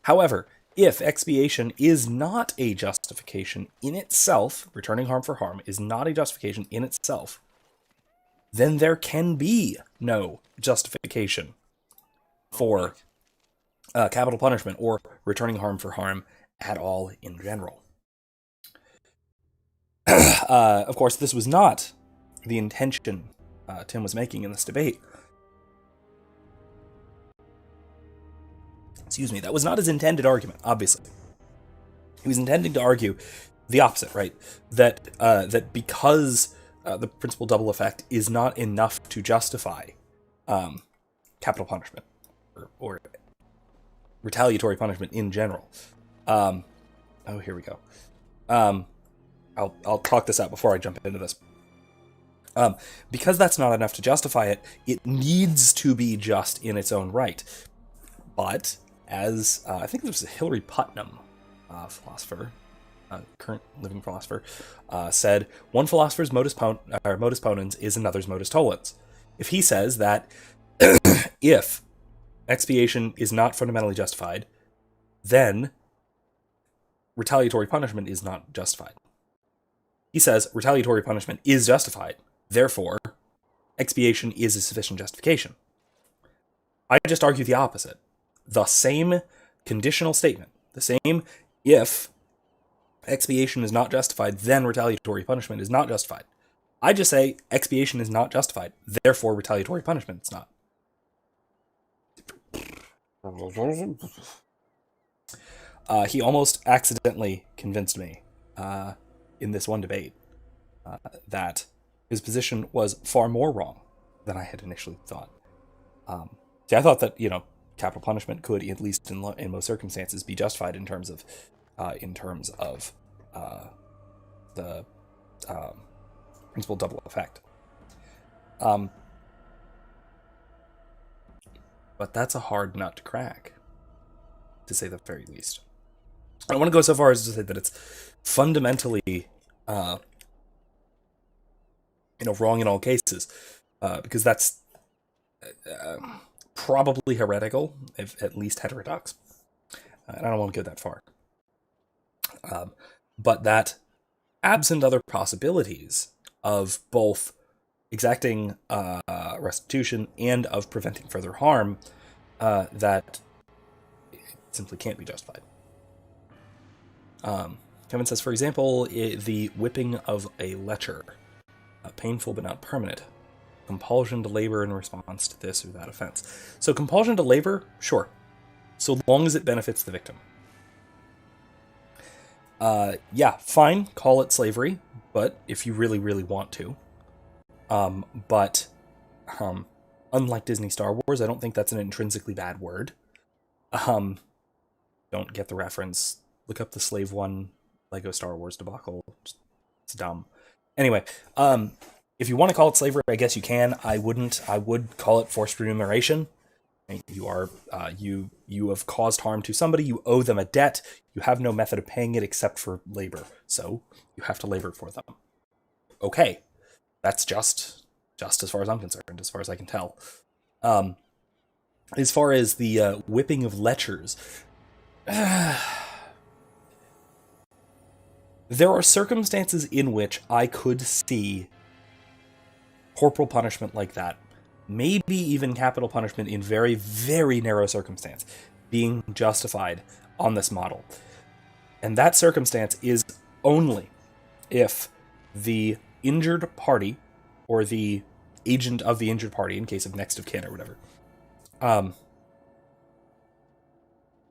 However, if expiation is not a justification in itself, returning harm for harm is not a justification in itself, then there can be no justification for capital punishment or returning harm for harm at all in general. Of course, this was not the intention Tim was making in this debate. Excuse me, that was not his intended argument, obviously. He was intending to argue the opposite, right? That because the principle double effect is not enough to justify capital punishment or retaliatory punishment in general. Here we go. I'll talk this out before I jump into this. Because that's not enough to justify it, it needs to be just in its own right. But as I think it was Hilary Putnam, philosopher, current living philosopher, said, one philosopher's modus ponens is another's modus tollens. If he says that if expiation is not fundamentally justified, then retaliatory punishment is not justified. He says retaliatory punishment is justified, therefore expiation is a sufficient justification. I just argue the opposite. The same conditional statement, the same if expiation is not justified, then retaliatory punishment is not justified. I just say expiation is not justified, therefore retaliatory punishment is not. He almost accidentally convinced me in this one debate that his position was far more wrong than I had initially thought. I thought that, capital punishment could, at least in most circumstances, be justified in terms of the principle double effect. But that's a hard nut to crack, to say the very least. I don't want to go so far as to say that it's fundamentally, wrong in all cases, because that's probably heretical, if at least heterodox. And I don't want to go that far. But that, absent other possibilities of both exacting restitution and of preventing further harm, that it simply can't be justified. Kevin says, for example, the whipping of a lecher, painful but not permanent. Compulsion to labor in response to this or that offense. So compulsion to labor, sure, so long as it benefits the victim. Yeah, fine, call it slavery, but if you really, really want to. But unlike Disney Star Wars, I don't think that's an intrinsically bad word. Don't get the reference. Look up the Slave One Lego Star Wars debacle. It's dumb. Anyway, if you want to call it slavery, I guess you can. I wouldn't. I would call it forced remuneration. You are you have caused harm to somebody. You owe them a debt. You have no method of paying it except for labor. So you have to labor for them. Okay, that's just as far as I'm concerned, as far as I can tell. As far as the whipping of lechers, there are circumstances in which I could see corporal punishment like that, maybe even capital punishment in very, very narrow circumstance, being justified on this model. And that circumstance is only if the injured party, or the agent of the injured party, in case of next of kin or whatever,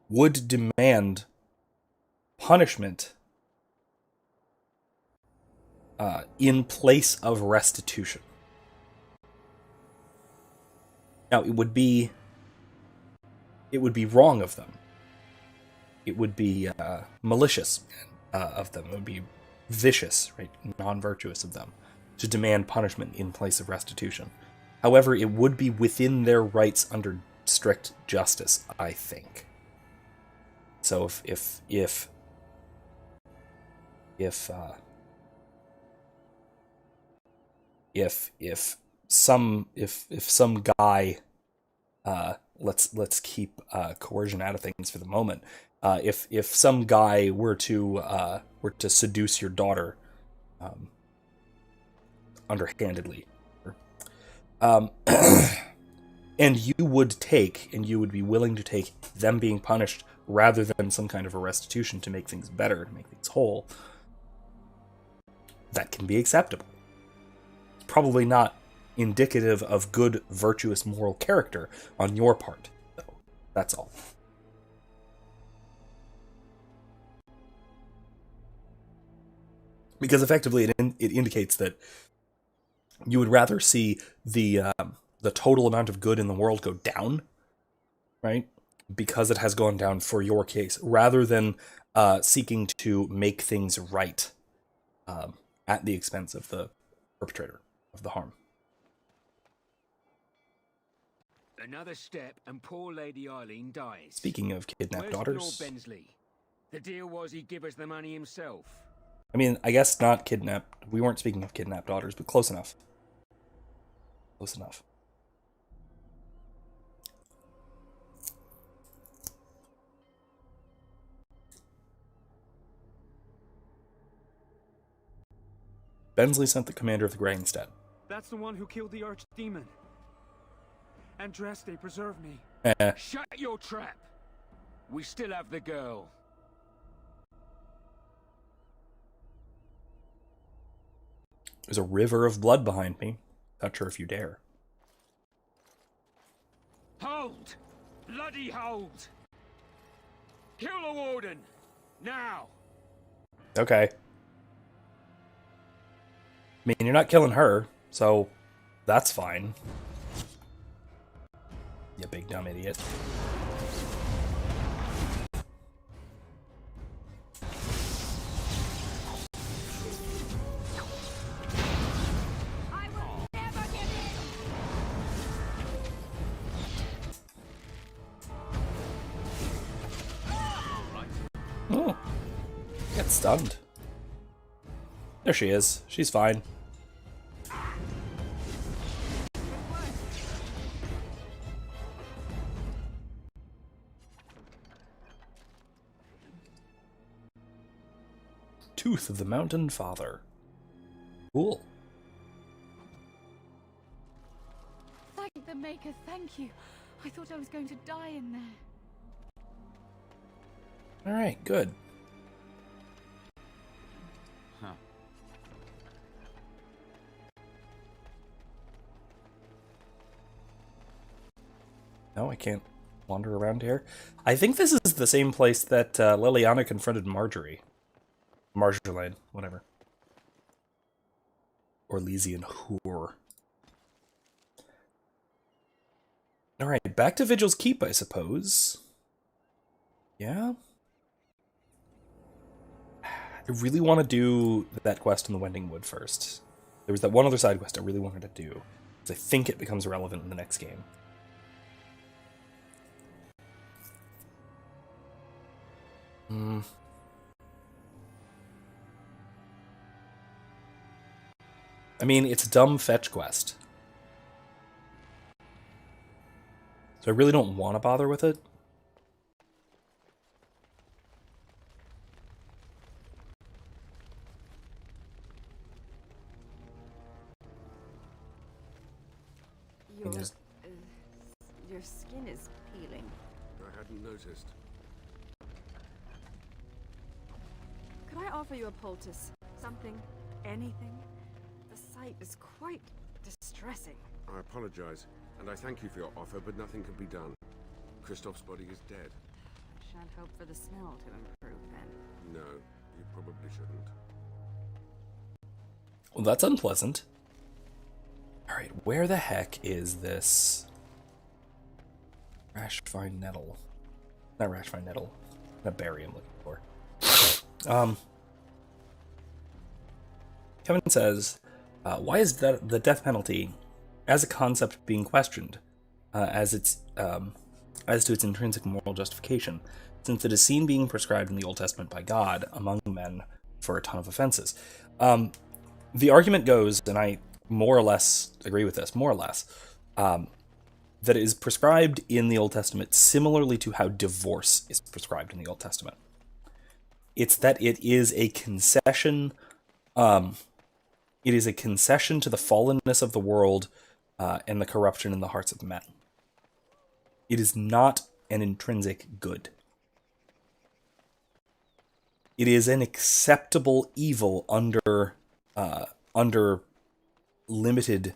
would demand punishment in place of restitution. Now, it would be wrong of them. It would be malicious of them. It would be vicious, right, non-virtuous of them to demand punishment in place of restitution. However, it would be within their rights under strict justice, I think. So if some guy, let's keep coercion out of things for the moment. If some guy were to seduce your daughter, underhandedly, and you would be willing to take them being punished rather than some kind of a restitution to make things better, to make things whole, that can be acceptable. Probably not indicative of good, virtuous, moral character on your part, though. That's all. Because effectively it indicates that you would rather see the total amount of good in the world go down, right? Because it has gone down for your case, rather than seeking to make things right at the expense of the perpetrator of the harm. Another step and poor Lady Eileen dies. Speaking of kidnapped daughters. Lord Bensley? The deal was he'd give us the money himself. I mean, I guess not kidnapped. We weren't speaking of kidnapped daughters, but close enough. Close enough. Bensley sent the commander of the Grey instead. That's the one who killed the archdemon. Andraste, preserve me. Shut your trap. We still have the girl. There's a river of blood behind me. Touch her if you dare. Hold! Bloody hold! Kill the warden! Now! Okay. I mean, you're not killing her, so that's fine. You big dumb idiot. Oh. Get stunned. There she is. She's fine. Tooth of the Mountain Father. Cool. Thank the Maker, thank you. I thought I was going to die in there. Alright, good. Huh. No, I can't wander around here. I think this is the same place that Liliana confronted Marjorie. Marjolaine, whatever. Or Elysian whore. Alright, back to Vigil's Keep, I suppose. Yeah? I really want to do that quest in the Wending Wood first. There was that one other side quest I really wanted to do, because I think it becomes relevant in the next game. I mean, it's a dumb fetch quest. So I really don't want to bother with it. Your skin is peeling. I hadn't noticed. Could I offer you a poultice? Something? Anything? The sight is quite distressing. I apologize, and I thank you for your offer, but nothing can be done. Christoph's body is dead. Shan't hope for the smell to improve then. No, you probably shouldn't. Well, that's unpleasant. Alright, where the heck is this Rashvine Nettle? Not Rashvine Nettle. Not berry I'm looking for. Kevin says, why is the death penalty as a concept being questioned as to its intrinsic moral justification, since it is seen being prescribed in the Old Testament by God among men for a ton of offenses? The argument goes, and I more or less agree with this, more or less, that it is prescribed in the Old Testament similarly to how divorce is prescribed in the Old Testament. It's that it is a concession. It is a concession to the fallenness of the world and the corruption in the hearts of men. It is not an intrinsic good. It is an acceptable evil under limited,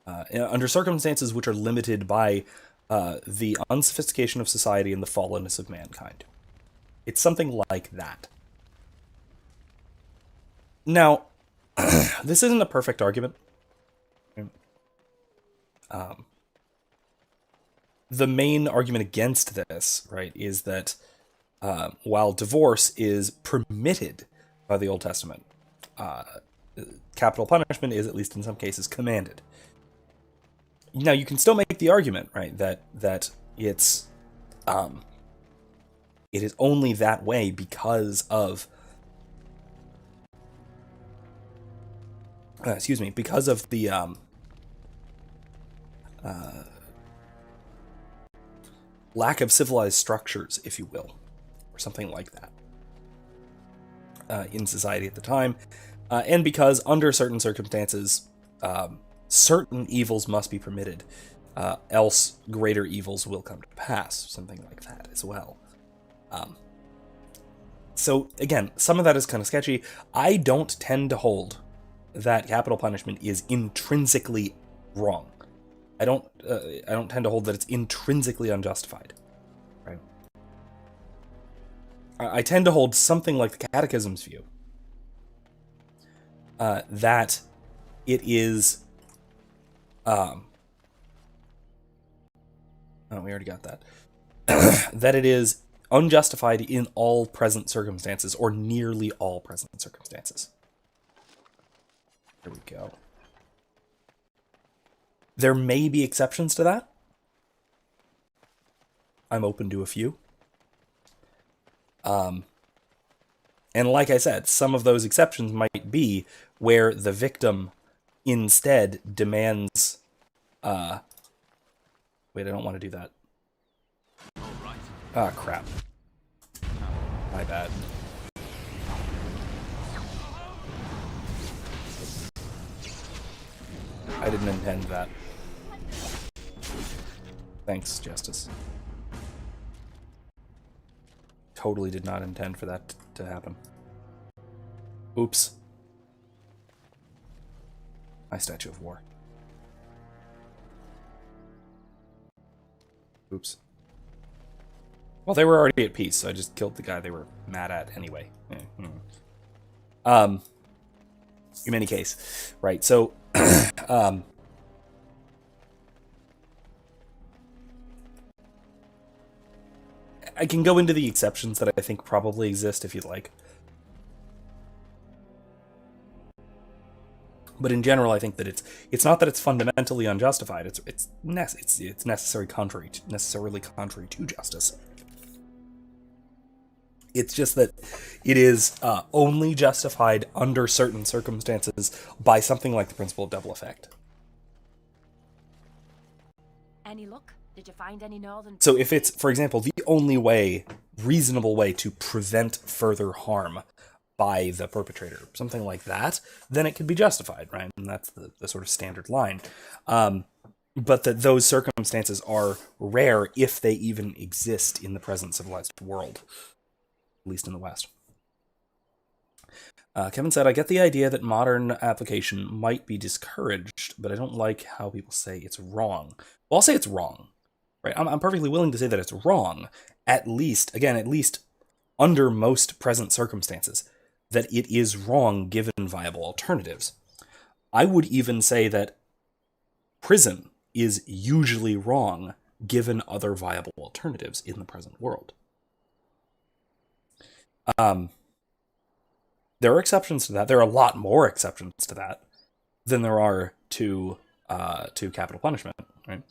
under circumstances which are limited by the unsophistication of society and the fallenness of mankind. It's something like that. Now, this isn't a perfect argument. The main argument against this, right, is that while divorce is permitted by the Old Testament, capital punishment is, at least in some cases, commanded. Now, you can still make the argument, right, that it's it is only that way because of because of the lack of civilized structures, if you will, or something like that, in society at the time, and because under certain circumstances, certain evils must be permitted, else greater evils will come to pass, something like that as well. So again, some of that is kind of sketchy. I don't tend to hold that capital punishment is intrinsically wrong. I don't tend to hold that it's intrinsically unjustified. Right? I tend to hold something like the Catechism's view, that it is. Oh, we already got that. That it is unjustified in all present circumstances, or nearly all present circumstances. There we go. There may be exceptions to that. I'm open to a few. And like I said, some of those exceptions might be where the victim instead demands... Wait, I don't want to do that. Ah, crap. My bad. I didn't intend that. Thanks, Justice. Totally did not intend for that to happen. Oops. My statue of war. Oops. Well, they were already at peace, so I just killed the guy they were mad at anyway. In any case, right, so... I can go into the exceptions that I think probably exist if you'd like. But in general, I think that it's not that it's fundamentally unjustified. It's necessarily contrary to justice. It's just that it is only justified under certain circumstances by something like the principle of double effect. Any luck? Did you find any northern... So if it's, for example, the only reasonable way to prevent further harm by the perpetrator, something like that, then it could be justified, right? And that's the sort of standard line. But that those circumstances are rare if they even exist in the present civilized world, at least in the West. Kevin said, I get the idea that modern application might be discouraged, but I don't like how people say it's wrong. Well, I'll say it's wrong. Right? I'm perfectly willing to say that it's wrong, at least under most present circumstances, that it is wrong given viable alternatives. I would even say that prison is usually wrong given other viable alternatives in the present world. There are exceptions to that. There are a lot more exceptions to that than there are to capital punishment, right?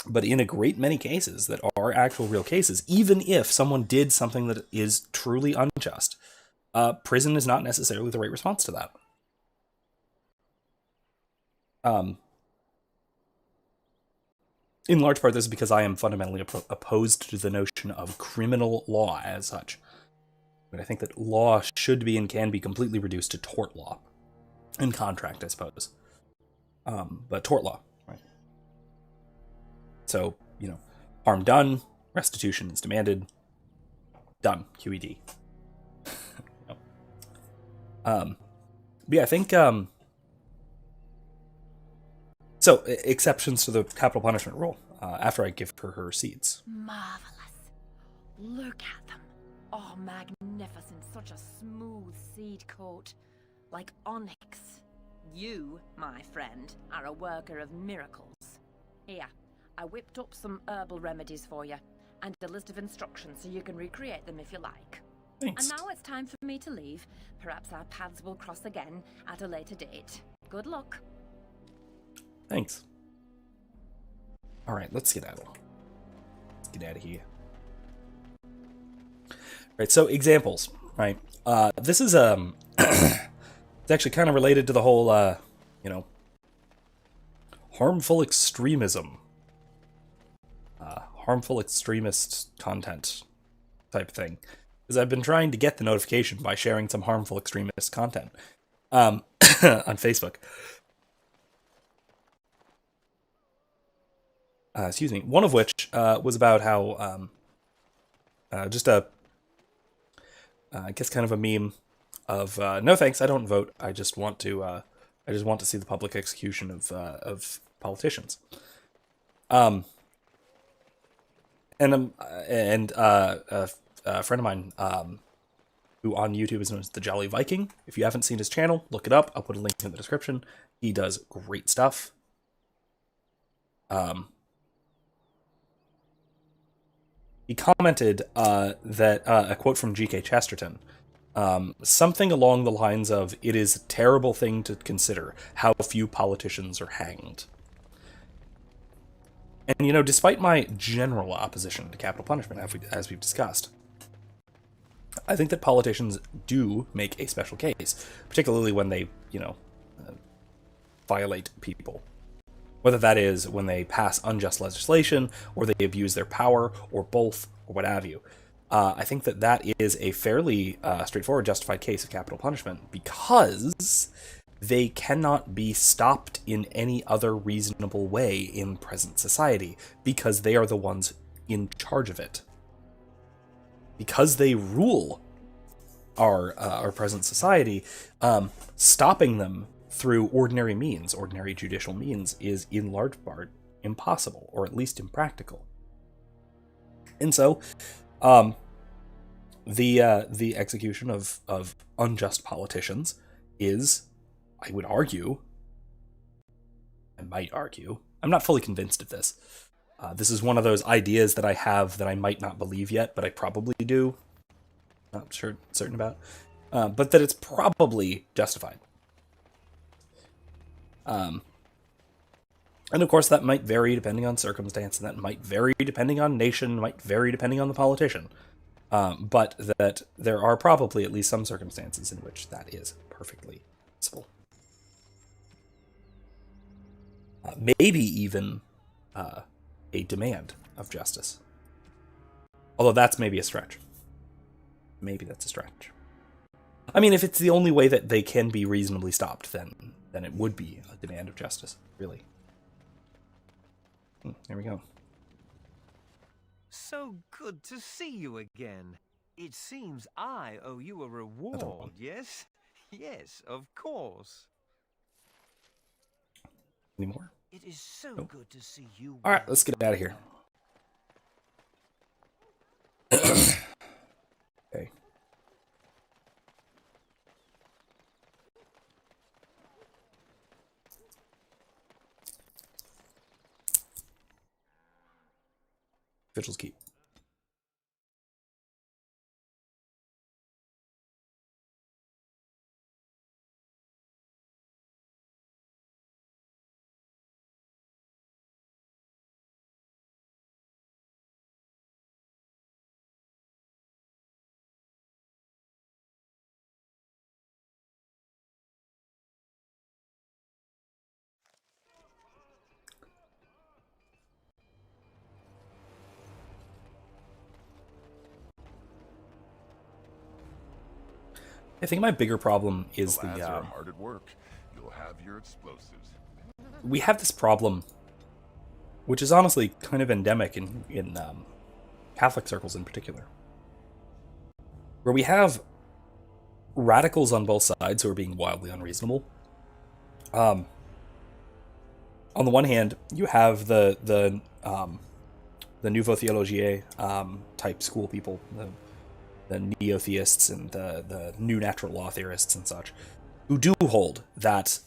But in a great many cases that are actual real cases, even if someone did something that is truly unjust, prison is not necessarily the right response to that. In large part, this is because I am fundamentally opposed to the notion of criminal law as such. But I think that law should be and can be completely reduced to tort law. And contract, I suppose. But tort law, right? So, harm done, restitution is demanded, done, QED. But yeah, I think, so, exceptions to the capital punishment rule, after I give her her seeds. Marvelous. Look at them. Oh, magnificent. Such a smooth seed coat. Like onyx. You, my friend, are a worker of miracles. Here, I whipped up some herbal remedies for you, and a list of instructions so you can recreate them if you like. Thanks. And now it's time for me to leave. Perhaps our paths will cross again at a later date. Good luck. Thanks. Alright, let's skedaddle. Let's get out of here. Right, so examples, right? This is, it's actually kind of related to the whole, harmful extremism. Harmful extremist content type thing. Because I've been trying to get the notification by sharing some harmful extremist content on Facebook. Excuse me. One of which was about how just a I guess kind of a meme of no thanks, I don't vote. I just want to see the public execution of politicians. And a friend of mine who on YouTube is known as the Jolly Viking. If you haven't seen his channel, look it up. I'll put a link in the description. He does great stuff. He commented that a quote from G.K. Chesterton, something along the lines of, "It is a terrible thing to consider how few politicians are hanged." And, despite my general opposition to capital punishment, as we've discussed, I think that politicians do make a special case, particularly when they, violate people. Whether that is when they pass unjust legislation, or they abuse their power, or both, or what have you. I think that that is a fairly straightforward, justified case of capital punishment, because they cannot be stopped in any other reasonable way in present society, because they are the ones in charge of it. Because they rule our present society, stopping them through ordinary means, ordinary judicial means, is in large part impossible, or at least impractical. And so, the execution of unjust politicians is, I would argue, I might argue, I'm not fully convinced of this. This is one of those ideas that I have that I might not believe yet, but I probably do. Not certain about. But that it's probably justified. And of course that might vary depending on circumstance, and that might vary depending on nation, might vary depending on the politician. But that there are probably at least some circumstances in which that is perfectly possible. Maybe even a demand of justice. Although that's maybe a stretch. Maybe that's a stretch. I mean, if it's the only way that they can be reasonably stopped, then it would be a demand of justice, really. There we go. So good to see you again. It seems I owe you a reward, yes? Yes, of course. Any more? It is so good to see you. All right, let's get out of here. Okay. Vigil's Keep. I think my bigger problem is the lads are hard at work. You'll have your explosives. We have this problem, which is honestly kind of endemic in Catholic circles in particular, where we have radicals on both sides who are being wildly unreasonable. On the one hand, you have the Nouveau Theology type school people, the neo-theists and the new natural law theorists and such, who do hold that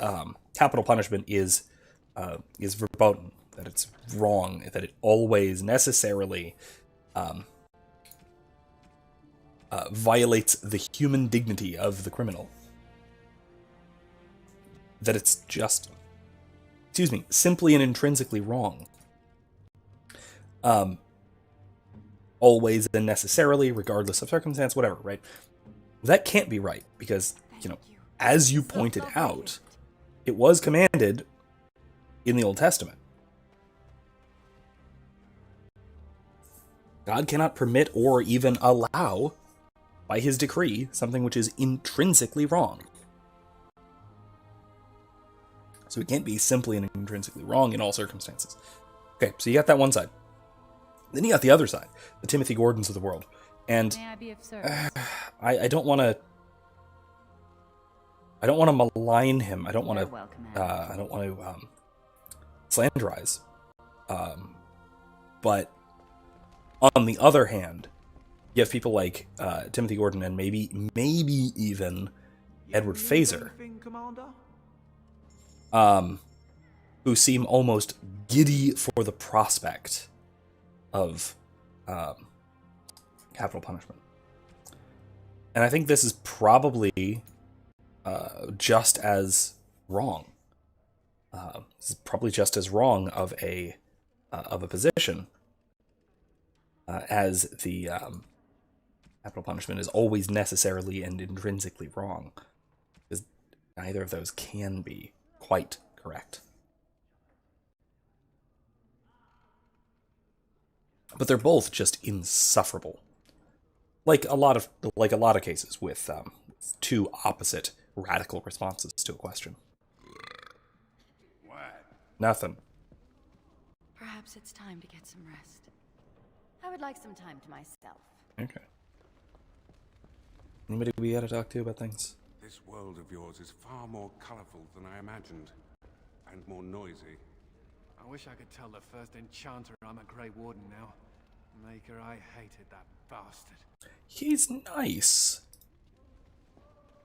capital punishment is verboten, that it's wrong, that it always necessarily violates the human dignity of the criminal. That it's just, simply and intrinsically wrong. Always and necessarily, regardless of circumstance, whatever, right? That can't be right, because, as you pointed out, it was commanded in the Old Testament. God cannot permit or even allow, by his decree, something which is intrinsically wrong. So it can't be simply and intrinsically wrong in all circumstances. Okay, so you got that one side. Then you got the other side, the Timothy Gordons of the world. And May I be of service? I don't want to malign him. I don't want to slanderize. But on the other hand, you have people like Timothy Gordon and maybe even Edward Phaser, who seem almost giddy for the prospect of capital punishment. And I think this is probably just as wrong. This is probably just as wrong of a capital punishment is always necessarily and intrinsically wrong, because neither of those can be quite correct. But they're both just insufferable. Like a lot of cases with two opposite radical responses to a question. What? Nothing. Perhaps it's time to get some rest. I would like some time to myself. Okay. Anybody we gotta talk to about things? This world of yours is far more colorful than I imagined, and more noisy. I wish I could tell the first enchanter I'm a Grey Warden now. Maker, I hated that bastard. He's nice.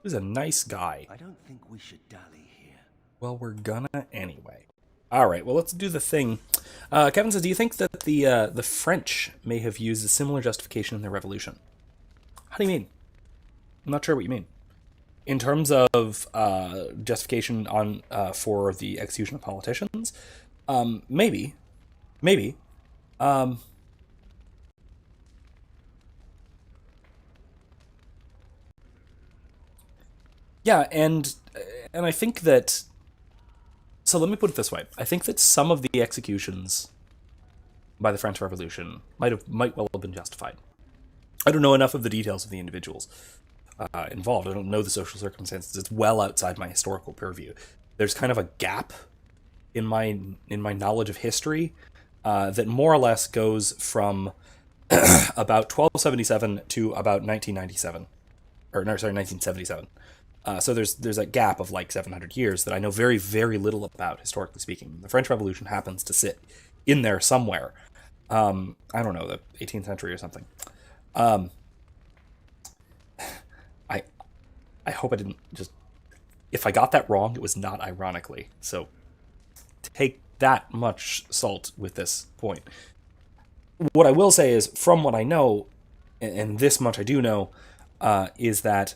He's a nice guy. I don't think we should dally here. Well, we're gonna anyway. All right. Well, let's do the thing. Kevin says, do you think that the French may have used a similar justification in their revolution? How do you mean? I'm not sure what you mean. In terms of justification on for the execution of politicians, maybe. Yeah, and I think that. So let me put it this way: I think that some of the executions by the French Revolution might well have been justified. I don't know enough of the details of the individuals involved. I don't know the social circumstances. It's well outside my historical purview. There's kind of a gap in my knowledge of history that more or less goes from about 1277 to about 1997, or no, sorry, 1977. So there's a gap of like 700 years that I know very, very little about, historically speaking. The French Revolution happens to sit in there somewhere. I don't know, the 18th century or something. I hope I didn't just... If I got that wrong, it was not ironically. So take that much salt with this point. What I will say is, from what I know, and this much I do know, is that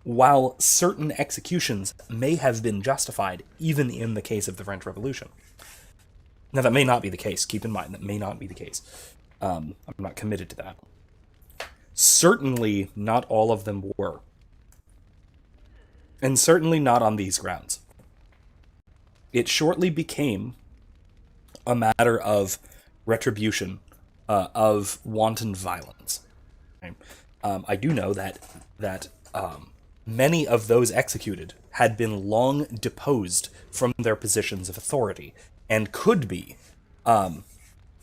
while certain executions may have been justified, even in the case of the French Revolution. Now, that may not be the case. Keep in mind, that may not be the case. I'm not committed to that. Certainly not all of them were. And certainly not on these grounds. It shortly became a matter of retribution, of wanton violence. Okay? I do know that many of those executed had been long deposed from their positions of authority and could be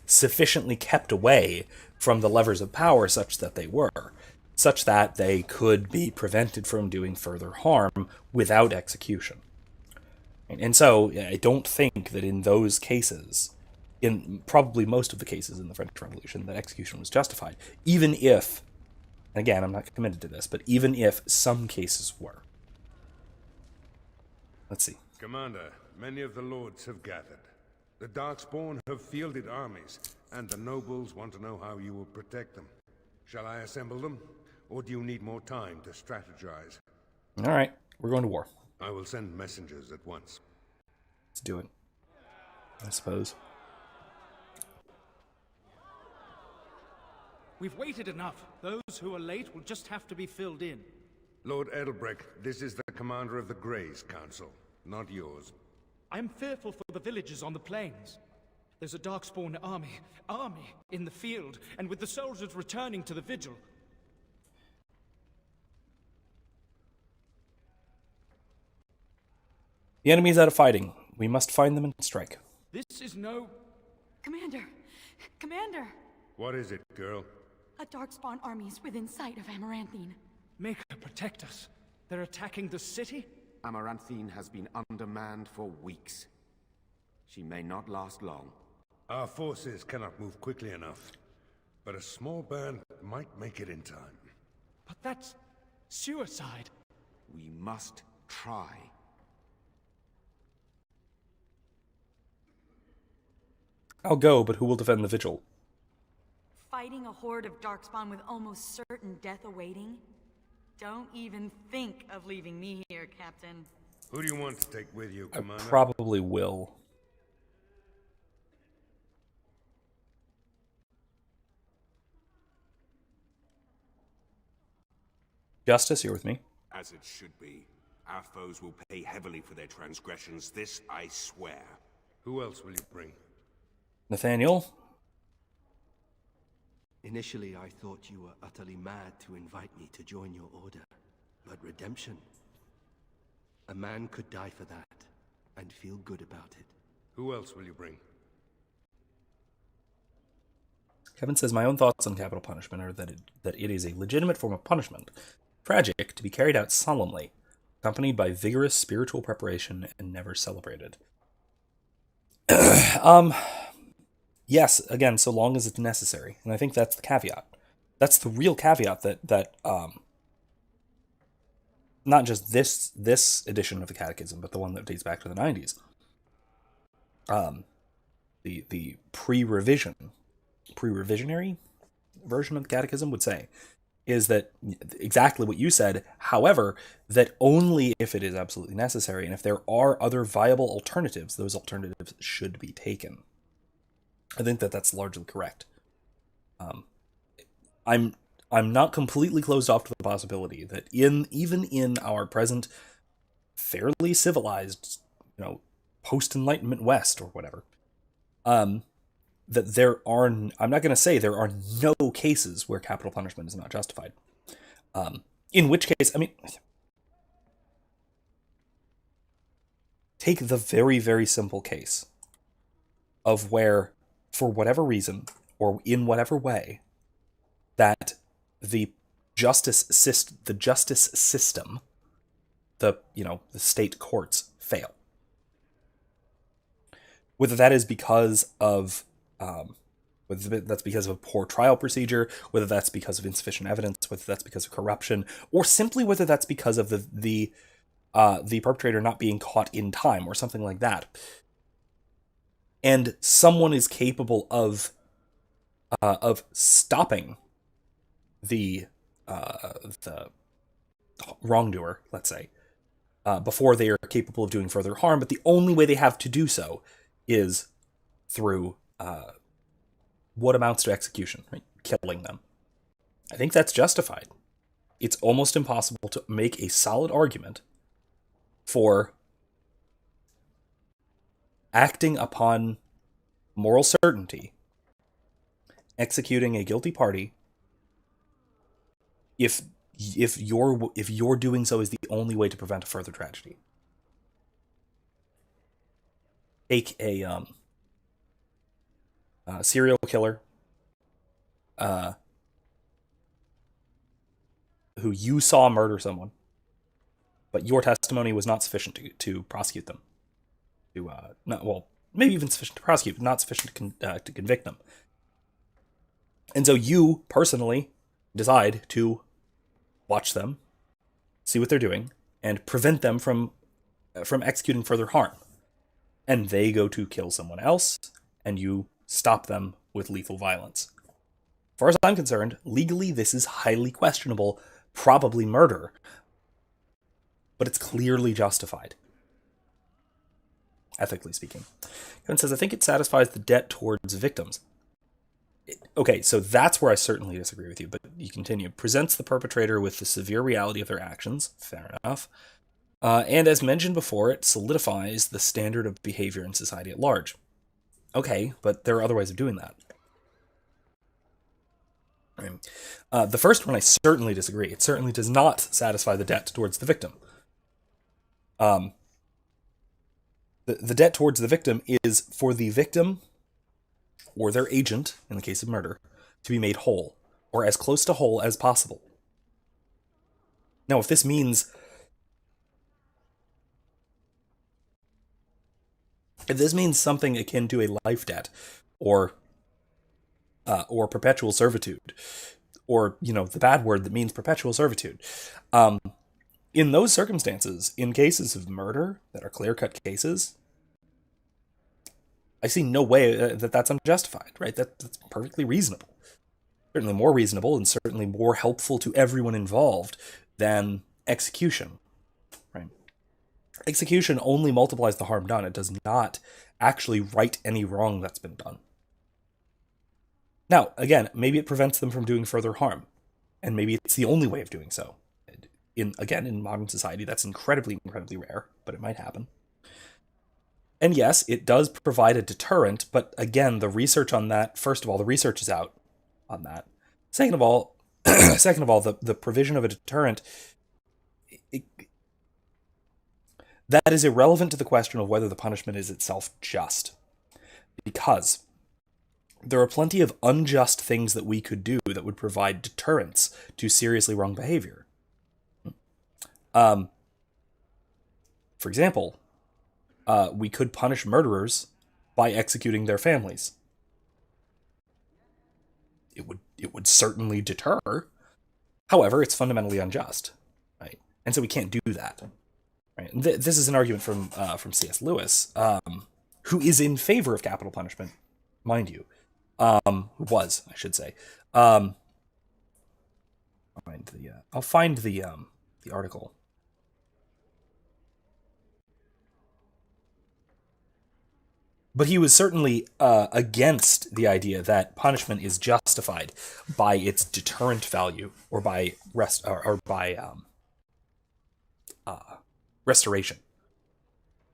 sufficiently kept away from the levers of power such that they could be prevented from doing further harm without execution. And so I don't think that in those cases, in probably most of the cases in the French Revolution, that execution was justified, even if, again, I'm not committed to this, but even if some cases were. Let's see. Commander, many of the lords have gathered. The Darkspawn have fielded armies, and the nobles want to know how you will protect them. Shall I assemble them, or do you need more time to strategize? All right, we're going to war. I will send messengers at once. Let's do it, I suppose. We've waited enough. Those who are late will just have to be filled in. Lord Edelbrecht, this is the commander of the Greys Council, not yours. I am fearful for the villagers on the plains. There's a Darkspawn army in the field, and with the soldiers returning to the vigil. The enemy is out of fighting. We must find them and strike. This is no... Commander! Commander! What is it, girl? A Darkspawn army is within sight of Amaranthine. Maker, protect us. They're attacking the city? Amaranthine has been undermanned for weeks. She may not last long. Our forces cannot move quickly enough, but a small band might make it in time. But that's suicide. We must try. I'll go, but who will defend the vigil? Fighting a horde of Darkspawn with almost certain death awaiting? Don't even think of leaving me here, Captain. Who do you want to take with you, Commander? I probably will. Justice, you're with me. As it should be. Our foes will pay heavily for their transgressions, this I swear. Who else will you bring? Nathaniel? Initially, I thought you were utterly mad to invite me to join your order. But redemption? A man could die for that, and feel good about it. Who else will you bring? Kevin says, my own thoughts on capital punishment are that it is a legitimate form of punishment, tragic, to be carried out solemnly, accompanied by vigorous spiritual preparation and never celebrated. Yes, again, so long as it's necessary. And I think that's the caveat. That's the real caveat that not just this edition of the Catechism, but the one that dates back to the 90s. The pre-revisionary version of the Catechism would say is that exactly what you said, however, that only if it is absolutely necessary, and if there are other viable alternatives, those alternatives should be taken. I think that's largely correct. I'm not completely closed off to the possibility that even in our present fairly civilized, post-Enlightenment West or whatever, that there are, I'm not going to say there are no cases where capital punishment is not justified. In which case, take the very, very simple case of where, for whatever reason, or in whatever way, that the justice system, the state courts fail. Whether that is because of whether that's because of a poor trial procedure, whether that's because of insufficient evidence, whether that's because of corruption, or simply whether that's because of the perpetrator not being caught in time or something like that, and someone is capable of stopping the wrongdoer, let's say, before they are capable of doing further harm, but the only way they have to do so is through what amounts to execution, right? Killing them. I think that's justified. It's almost impossible to make a solid argument for acting upon moral certainty, executing a guilty party, if you're doing so is the only way to prevent a further tragedy. Take a serial killer who you saw murder someone, but your testimony was not sufficient to prosecute them. Maybe even sufficient to prosecute, but not sufficient to convict them. And so you personally decide to watch them, see what they're doing, and prevent them from executing further harm. And they go to kill someone else, and you stop them with lethal violence. As far as I'm concerned, legally this is highly questionable, probably murder, but it's clearly justified, ethically speaking. Kevin says, I think it satisfies the debt towards victims. Okay, so that's where I certainly disagree with you, but you continue. Presents the perpetrator with the severe reality of their actions, fair enough. And as mentioned before, it solidifies the standard of behavior in society at large. Okay, but there are other ways of doing that. The first one I certainly disagree. It certainly does not satisfy the debt towards the victim. The debt towards the victim is for the victim or their agent, in the case of murder, to be made whole, or as close to whole as possible. Now, if this means something akin to a life debt, or perpetual servitude, or the bad word that means perpetual servitude, in those circumstances, in cases of murder that are clear-cut cases, I see no way that that's unjustified, right? That's perfectly reasonable. Certainly more reasonable and certainly more helpful to everyone involved than execution, right? Execution only multiplies the harm done. It does not actually right any wrong that's been done. Now, again, maybe it prevents them from doing further harm, and maybe it's the only way of doing so. in modern society, that's incredibly rare, but it might happen. And yes, it does provide a deterrent, but again, the research on that, first of all, the research is out on that. Second of all, the provision of a deterrent, that is irrelevant to the question of whether the punishment is itself just. Because there are plenty of unjust things that we could do that would provide deterrence to seriously wrong behavior. For example, we could punish murderers by executing their families. It would certainly deter. However, it's fundamentally unjust, right? And so we can't do that. Right? This is an argument from C.S. Lewis, who is in favor of capital punishment, mind you. Was, I should say. I'll find the article. But he was certainly against the idea that punishment is justified by its deterrent value or by restoration,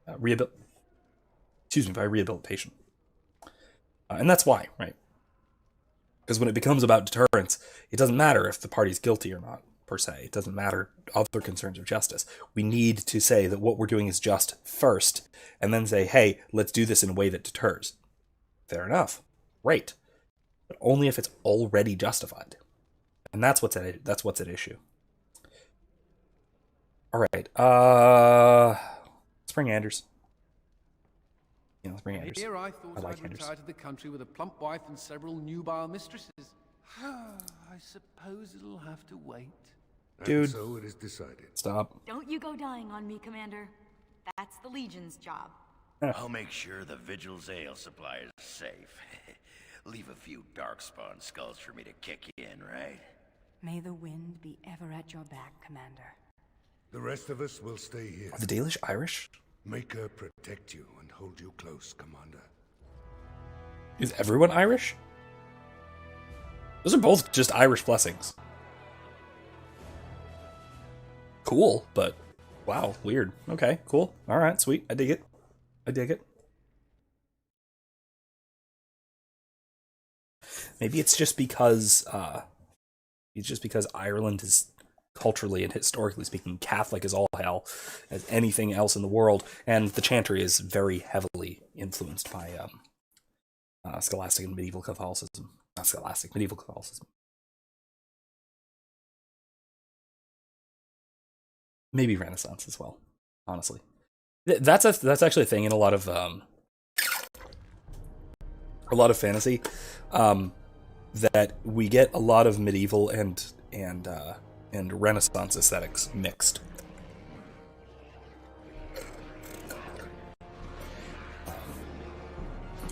by rehabilitation. And that's why, right? Because when it becomes about deterrence, it doesn't matter if the party's guilty or not, per se. It doesn't matter other concerns of justice. We need to say that what we're doing is just first, and then say, hey, let's do this in a way that deters. Fair enough. Great. But only if it's already justified. And that's what's at issue. All right. Let's bring Anders. Yeah, let's bring Anders. Here I thought I'd retire to the country with a plump wife and several nubile mistresses. I suppose it'll have to wait. Dude. And so it is decided. Stop. Don't you go dying on me, Commander. That's the Legion's job. I'll make sure the Vigil's ale supply is safe. Leave a few Darkspawn skulls for me to kick in, right? May the wind be ever at your back, Commander. The rest of us will stay here. Are the Dalish Irish? Make her protect you and hold you close, Commander. Is everyone Irish? Those are both just Irish blessings. Cool, but wow, weird. Okay, cool. All right, sweet. I dig it. Maybe it's just because Ireland is culturally and historically speaking Catholic as all hell as anything else in the world, and the Chantry is very heavily influenced by scholastic and medieval Catholicism. Not scholastic, medieval Catholicism. Maybe Renaissance as well, honestly. That's actually a thing in a lot of fantasy, that we get a lot of medieval and Renaissance aesthetics mixed.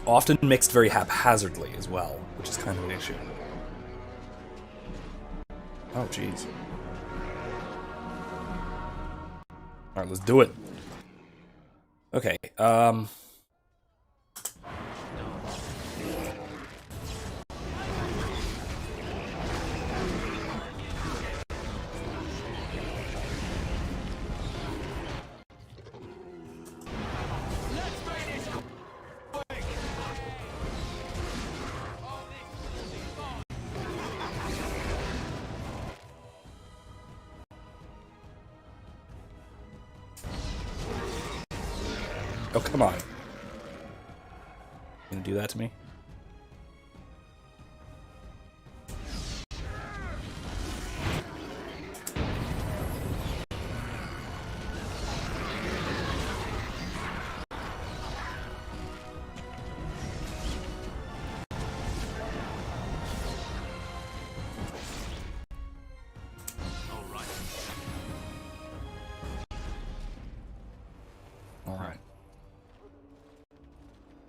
Often mixed very haphazardly as well, which is kind of an issue. Oh, jeez. Alright, let's do it. Okay, oh, come on. You gonna do that to me?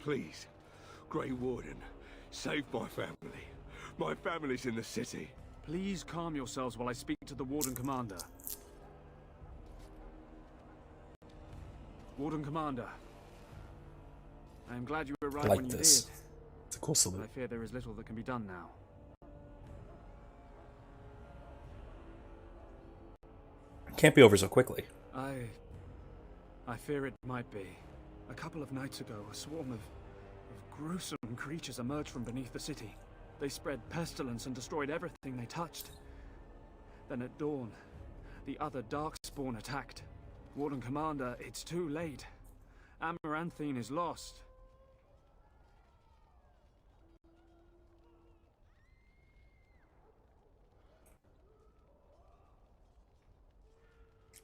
Please, Grey Warden, save my family. My family's in the city. Please calm yourselves while I speak to the Warden Commander. Warden Commander, I am glad you arrived I like when you this. did. It's a cool salute. But I fear there is little that can be done now. Can't be over so quickly. I fear it might be. A couple of nights ago, a swarm of gruesome creatures emerged from beneath the city. They spread pestilence and destroyed everything they touched. Then at dawn, the other Darkspawn attacked. Warden Commander, it's too late. Amaranthine is lost.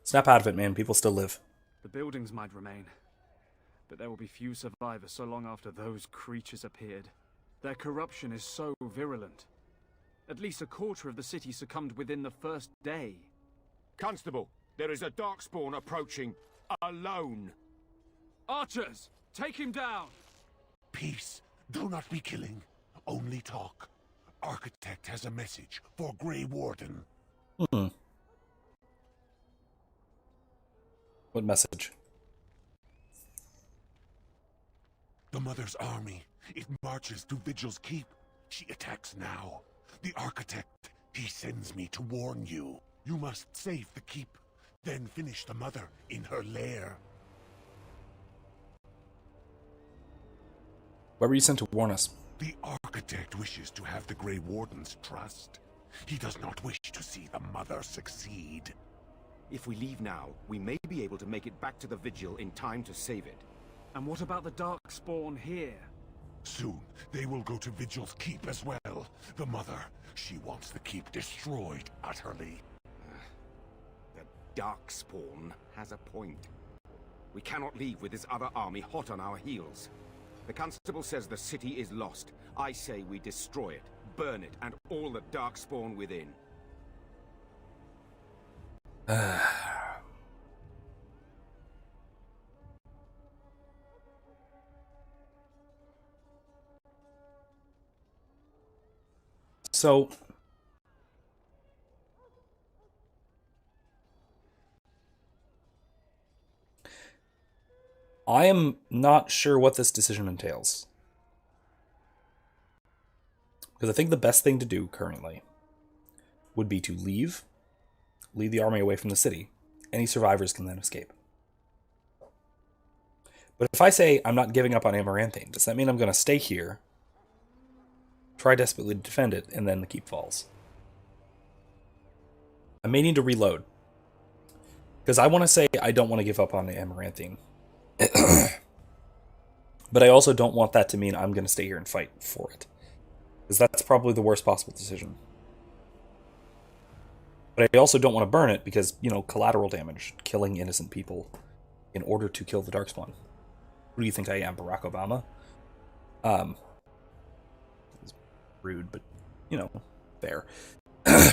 Snap out of it, man. People still live. The buildings might remain, but there will be few survivors so long after those creatures appeared. Their corruption is so virulent. At least a quarter of the city succumbed within the first day. Constable, there is a Darkspawn approaching, alone. Archers, take him down! Peace. Do not be killing. Only talk. Architect has a message for Grey Warden. What message? The Mother's army. It marches to Vigil's Keep. She attacks now. The Architect, he sends me to warn you. You must save the Keep, then finish the Mother in her lair. Why were you sent to warn us? The Architect wishes to have the Grey Warden's trust. He does not wish to see the Mother succeed. If we leave now, we may be able to make it back to the Vigil in time to save it. And what about the Darkspawn here? Soon, they will go to Vigil's Keep as well. The Mother, she wants the Keep destroyed utterly. The Darkspawn has a point. We cannot leave with this other army hot on our heels. The Constable says the city is lost. I say we destroy it, burn it, and all the Darkspawn within. So, I am not sure what this decision entails. Because I think the best thing to do currently would be to lead the army away from the city. Any survivors can then escape. But if I say I'm not giving up on Amaranthine, does that mean I'm going to stay here, try desperately to defend it, and then the keep falls? I may need to reload. Because I want to say I don't want to give up on the Amaranthine. But I also don't want that to mean I'm going to stay here and fight for it. Because that's probably the worst possible decision. But I also don't want to burn it because, you know, collateral damage, killing innocent people in order to kill the Darkspawn. Who do you think I am, Barack Obama? It's rude, but, you know, fair.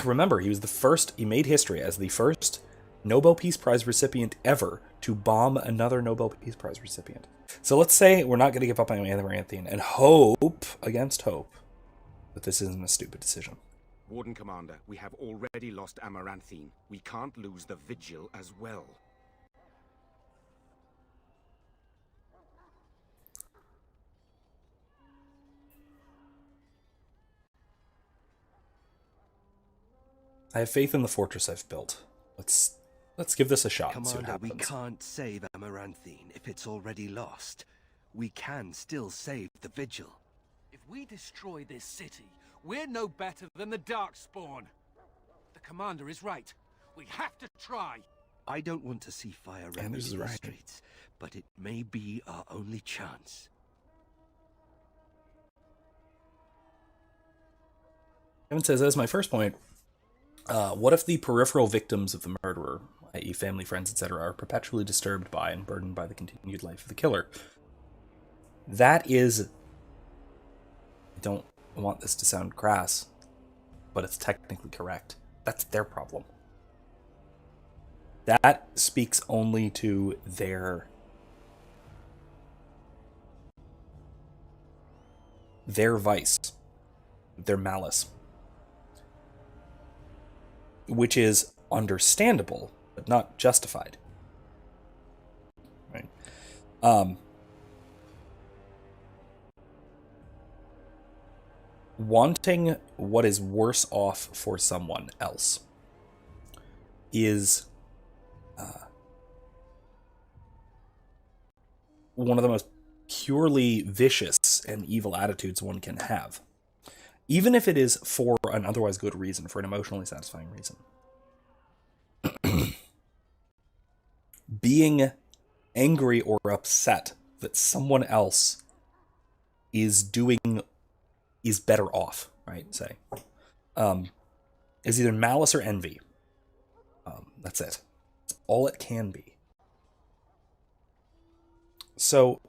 Remember, he made history as the first Nobel Peace Prize recipient ever to bomb another Nobel Peace Prize recipient. So let's say we're not going to give up on Amaranthine and hope, against hope, that this isn't a stupid decision. Warden Commander, we have already lost Amaranthine. We can't lose the Vigil as well. I have faith in the fortress I've built. Let's give this a shot and see what Commander, happens. we can't save Amaranthine if it's already lost. We can still save the Vigil. If we destroy this city, we're no better than the Darkspawn. The Commander is right. We have to try. I don't want to see fire ravage the streets, but it may be our only chance. Kevin says, as my first point, what if the peripheral victims of the murderer, i.e. family, friends, etc., are perpetually disturbed by and burdened by the continued life of the killer? That is... I don't want this to sound crass, but it's technically correct. That's their problem. That speaks only to their vice, their malice, which is understandable, but not justified. Right? Wanting what is worse off for someone else is one of the most purely vicious and evil attitudes one can have. Even if it is for an otherwise good reason, for an emotionally satisfying reason. Being angry or upset that someone else is better off, right? Say, is either malice or envy. That's it. That's all it can be. So,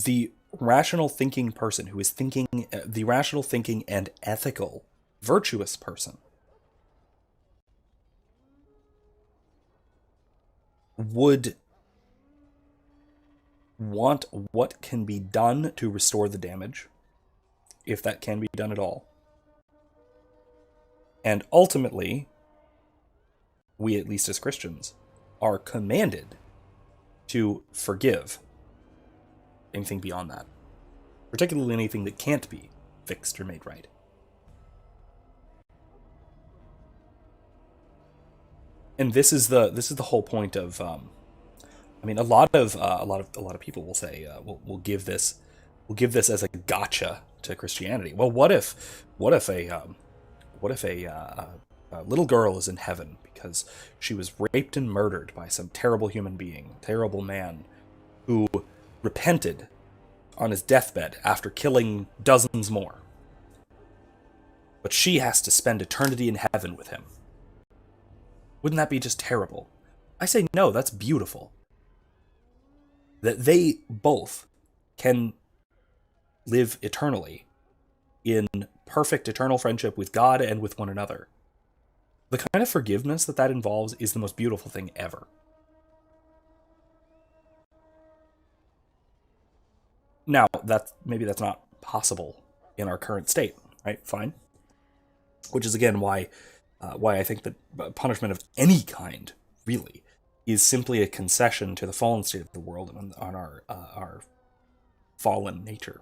the rational thinking person who is thinking, the rational thinking and ethical, virtuous person, would want what can be done to restore the damage, if that can be done at all. And ultimately, we, at least as Christians, are commanded to forgive anything beyond that, particularly anything that can't be fixed or made right. And this is the whole point of, I mean, a lot of people will say, we'll give this as a gotcha to Christianity. Well, what if a little girl is in heaven because she was raped and murdered by some terrible human being, terrible man, who repented on his deathbed after killing dozens more. But she has to spend eternity in heaven with him. Wouldn't that be just terrible? I say no, that's beautiful. That they both can live eternally in perfect eternal friendship with God and with one another. The kind of forgiveness that involves is the most beautiful thing ever. Now, maybe that's not possible in our current state, right? Fine. Which is again why I think that punishment of any kind, really, is simply a concession to the fallen state of the world and on our fallen nature.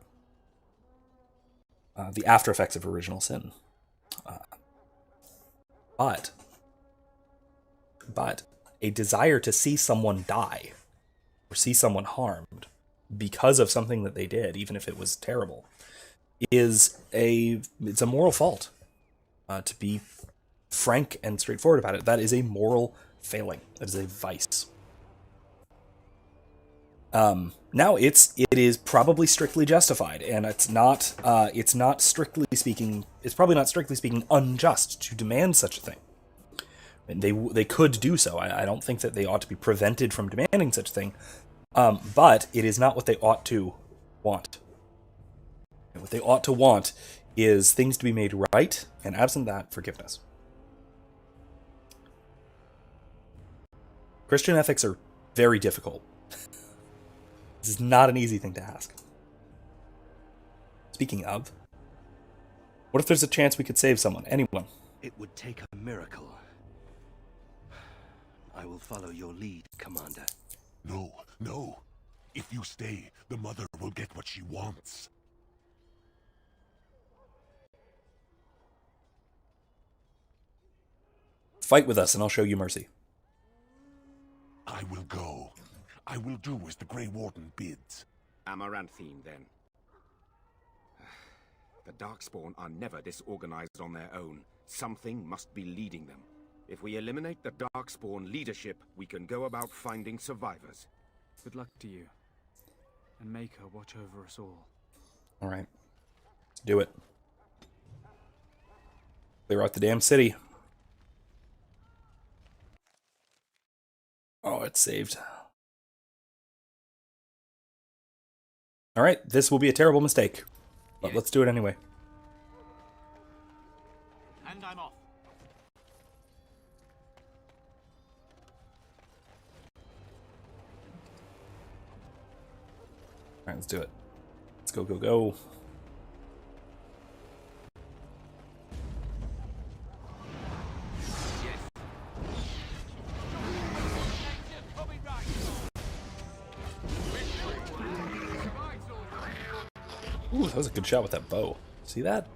The after effects of original sin. But a desire to see someone die or see someone harmed because of something that they did, even if it was terrible, it's a moral fault. To be frank and straightforward about it, that is a moral failing. That is a vice. Now it is probably strictly justified, and it's probably not strictly speaking unjust to demand such a thing. And they could do so. I don't think that they ought to be prevented from demanding such a thing. But it is not what they ought to want. And what they ought to want is things to be made right, and absent that, forgiveness. Christian ethics are very difficult. This is not an easy thing to ask. Speaking of, what if there's a chance we could save someone? Anyone? It would take a miracle. I will follow your lead, Commander. No. If you stay, the mother will get what she wants. Fight with us and I'll show you mercy. I will go. I will do as the Grey Warden bids. Amaranthine, then. The Darkspawn are never disorganized on their own. Something must be leading them. If we eliminate the Darkspawn leadership, we can go about finding survivors. Good luck to you. And make her watch over us all. Alright. Let's do it. Clear out the damn city. Oh, it's saved. Alright, this will be a terrible mistake. But let's do it anyway. And I'm off. Alright, let's do it. Let's go, go, go. Ooh, that was a good shot with that bow. See that?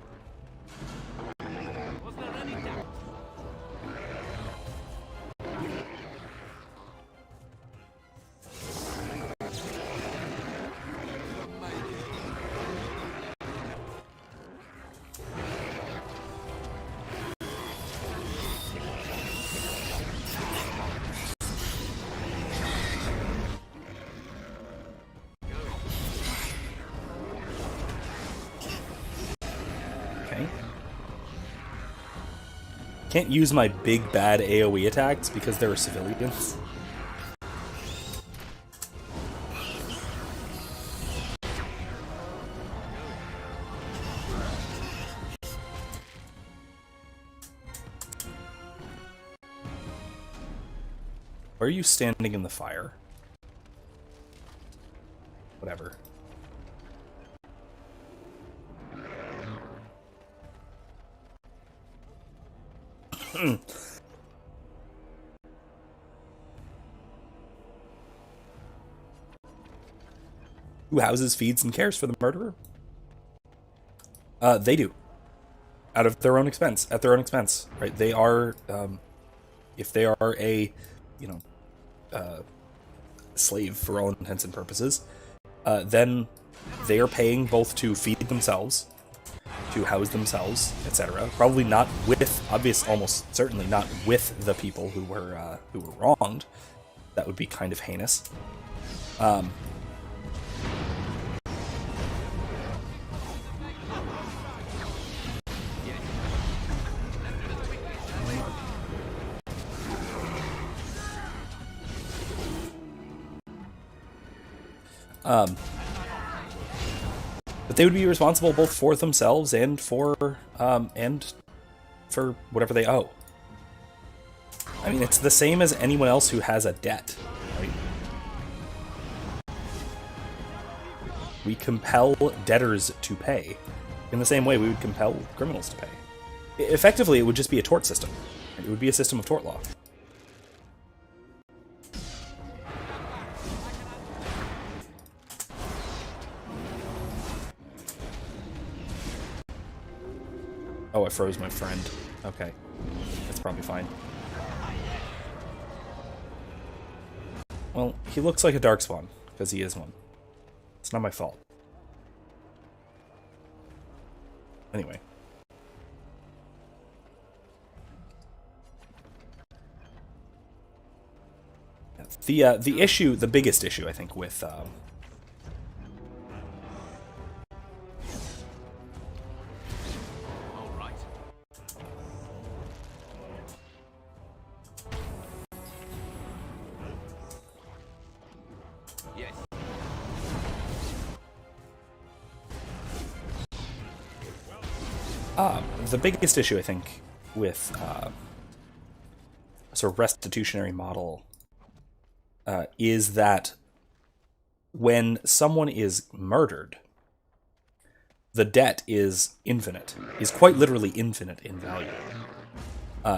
Can't use my big bad AoE attacks because there are civilians. Why are you standing in the fire? Whatever. Who houses, feeds, and cares for the murderer? They do. Out of their own expense, at their own expense, right? They are, if they are a, slave for all intents and purposes, then they are paying both to feed themselves, to house themselves, etc. Probably not with, almost certainly not with the people who were wronged. That would be kind of heinous. But they would be responsible both for themselves and for whatever they owe. I mean, it's the same as anyone else who has a debt, right? We compel debtors to pay in the same way we would compel criminals to pay. Effectively, it would just be a tort system. It would be a system of tort law. Oh, I froze my friend. Okay. That's probably fine. Well, he looks like a Darkspawn, because he is one. It's not my fault. Anyway. The issue, the biggest issue, I think, with the biggest issue, I think, with a sort of restitutionary model is that when someone is murdered, the debt is infinite, is quite literally infinite in value.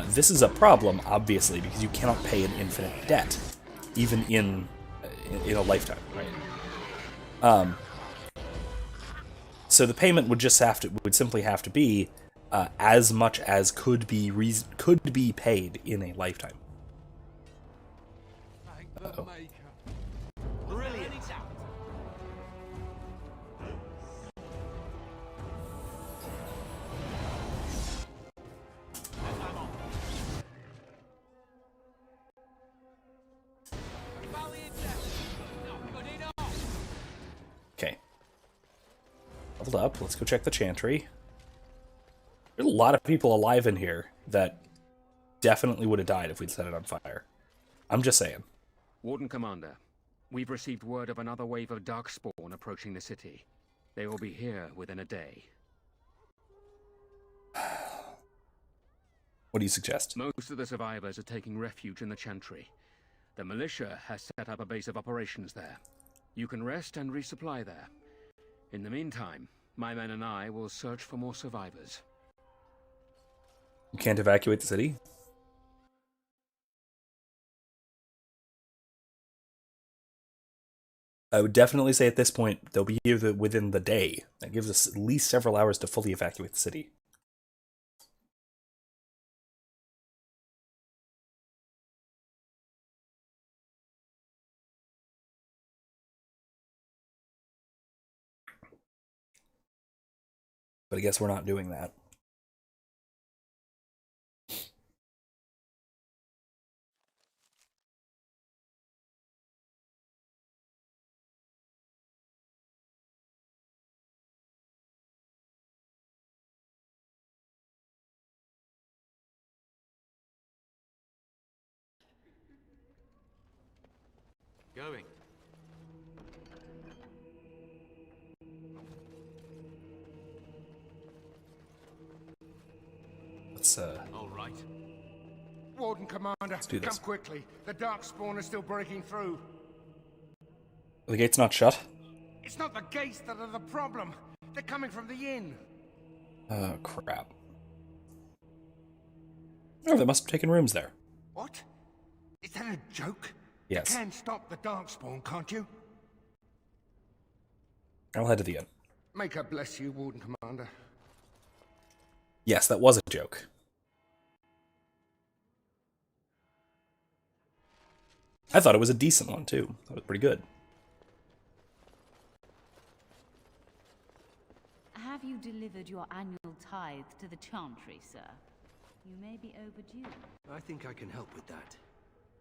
This is a problem, obviously, because you cannot pay an infinite debt, even in a lifetime, right? So the payment would simply have to be as much as could be paid in a lifetime. Uh-oh. Okay. Hold up, let's go check the chantry. There's a lot of people alive in here that definitely would have died if we'd set it on fire. I'm just saying. Warden Commander, we've received word of another wave of Darkspawn approaching the city. They will be here within a day. What do you suggest? Most of the survivors are taking refuge in the Chantry. The militia has set up a base of operations there. You can rest and resupply there. In the meantime, my men and I will search for more survivors. You can't evacuate the city? I would definitely say at this point, they'll be here within the day. That gives us at least several hours to fully evacuate the city. But I guess we're not doing that. Going. Let's All right. Warden Commander, do this. come quickly. The Darkspawn is still breaking through. The gate's not shut. It's not the gates that are the problem. They're coming from the inn. Oh, crap. Oh, they must have taken rooms there. What? Is that a joke? Yes. You can stop the Darkspawn, can't you? I'll head to the inn. May God bless you, Warden Commander. Yes, that was a joke. I thought it was a decent one, too. That was pretty good. Have you delivered your annual tithe to the Chantry, sir? You may be overdue. I think I can help with that.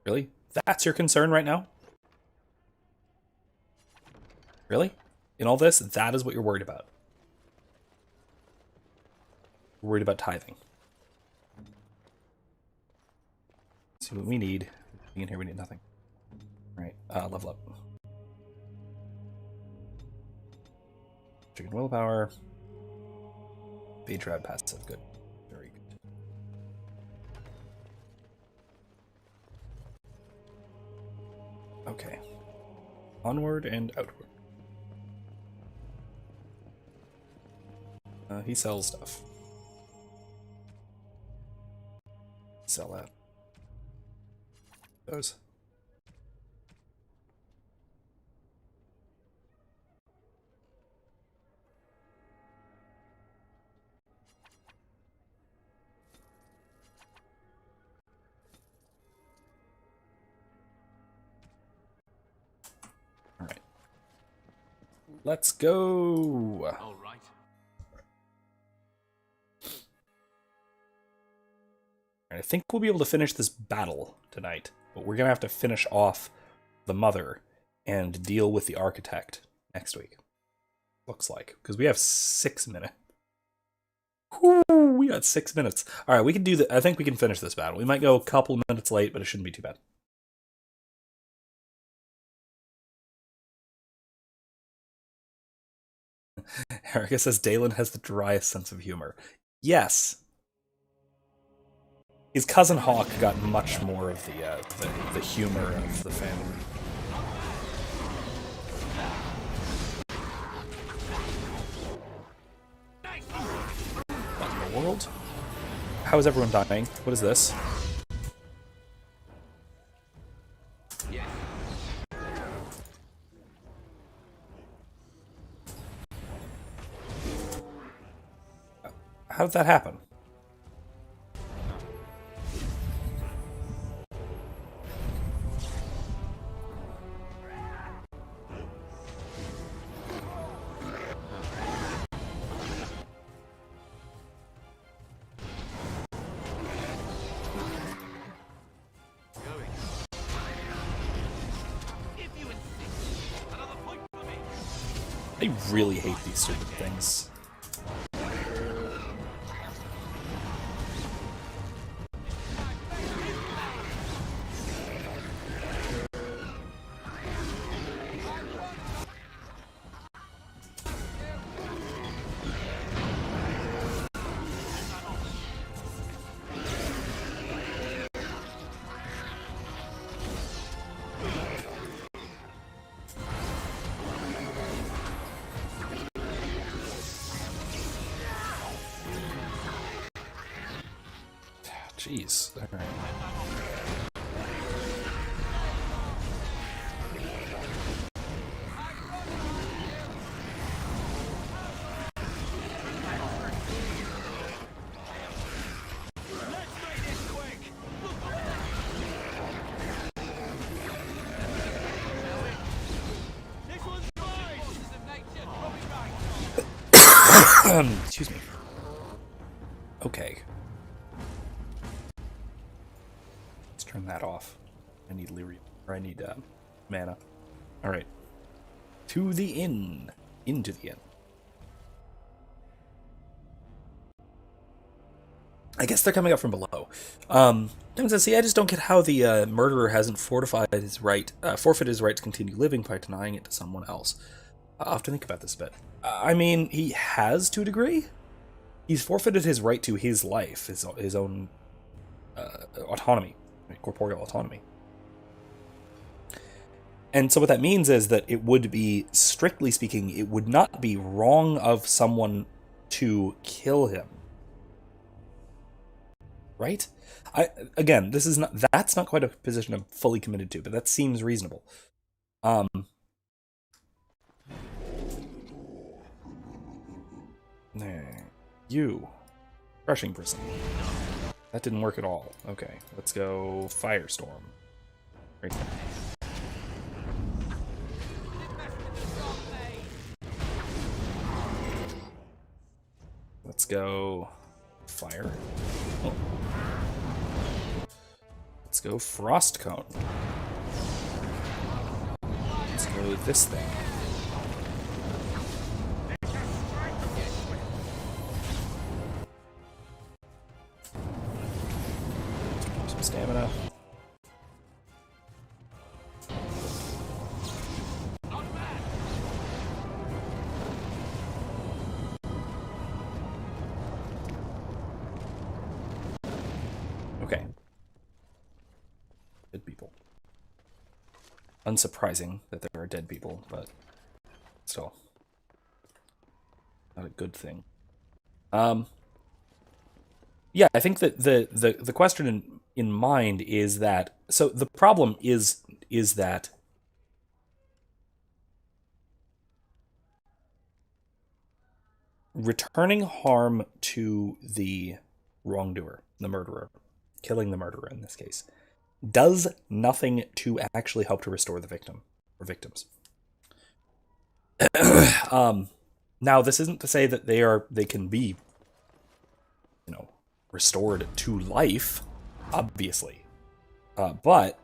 Really? That's your concern right now? Really? In all this, that is what you're worried about? You're worried about tithing. Let's see what we need. In here we need nothing. Right, level up. Chicken willpower. Phage rad passive, good. Very good. Okay. Onward and outward. He sells stuff. Sell that. Those. All right. Let's go. All right. I think we'll be able to finish this battle tonight, but we're going to have to finish off the Mother and deal with the Architect next week. Looks like, because we have 6 minutes. Whew, we got 6 minutes. All right, we can do that. I think we can finish this battle. We might go a couple minutes late, but it shouldn't be too bad. Erica says Dalen has the driest sense of humor. Yes. His cousin Hawk got much more of the humor of the family. What in the world? How is everyone dying? What is this? How did that happen? I really hate these stupid things. Jeez. All right. Excuse me. Okay. Let's turn that off. I need lyrium, or I need mana. All right. To the inn. Into the inn. I guess they're coming up from below. Kevin says, see, I just don't get how the murderer hasn't fortified his right, forfeited his right to continue living by denying it to someone else. I'll have to think about this a bit. I mean, he has to a degree. He's forfeited his right to his life, his own autonomy, corporeal autonomy. And so what that means is that it would be, strictly speaking, it would not be wrong of someone to kill him. Right? Again, that's not quite a position I'm fully committed to, but that seems reasonable. You. Crushing Prison. That didn't work at all. Okay, let's go Firestorm. Right there. Let's go Fire. Oh. Let's go Frost Cone. Let's go this thing. Some stamina. Okay. Dead people. Unsurprising that there are dead people, but still not a good thing. Yeah, I think that the question in mind is that, so the problem is that returning harm to the wrongdoer, the murderer, killing the murderer in this case, does nothing to actually help to restore the victim or victims. Now, this isn't to say that they can be, restored to life, obviously, but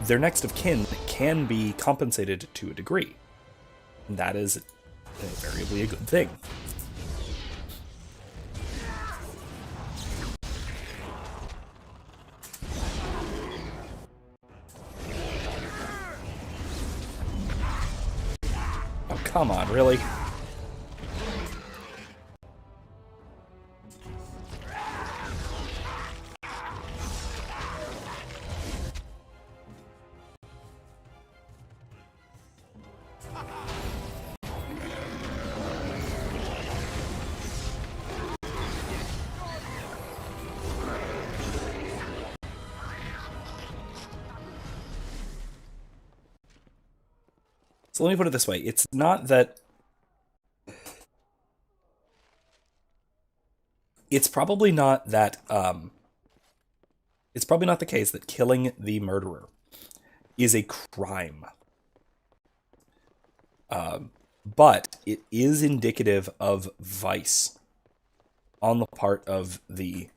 their next of kin can be compensated to a degree, and that is invariably a good thing. Oh, come on, really? So let me put it this way. It's not that... It's probably not that... It's probably not the case that killing the murderer is a crime. But it is indicative of vice on the part of the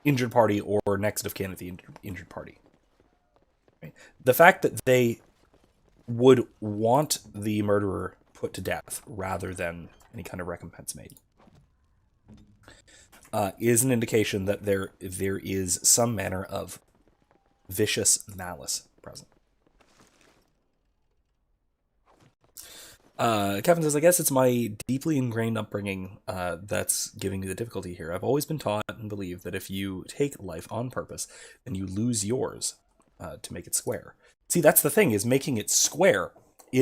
injured party or next of kin at the injured party. The fact that they would want the murderer put to death rather than any kind of recompense made is an indication that there is some manner of vicious malice present. Kevin says, I guess it's my deeply ingrained upbringing that's giving me the difficulty here. I've always been taught and believed that if you take life on purpose, then you lose yours to make it square. See, that's the thing, is making it square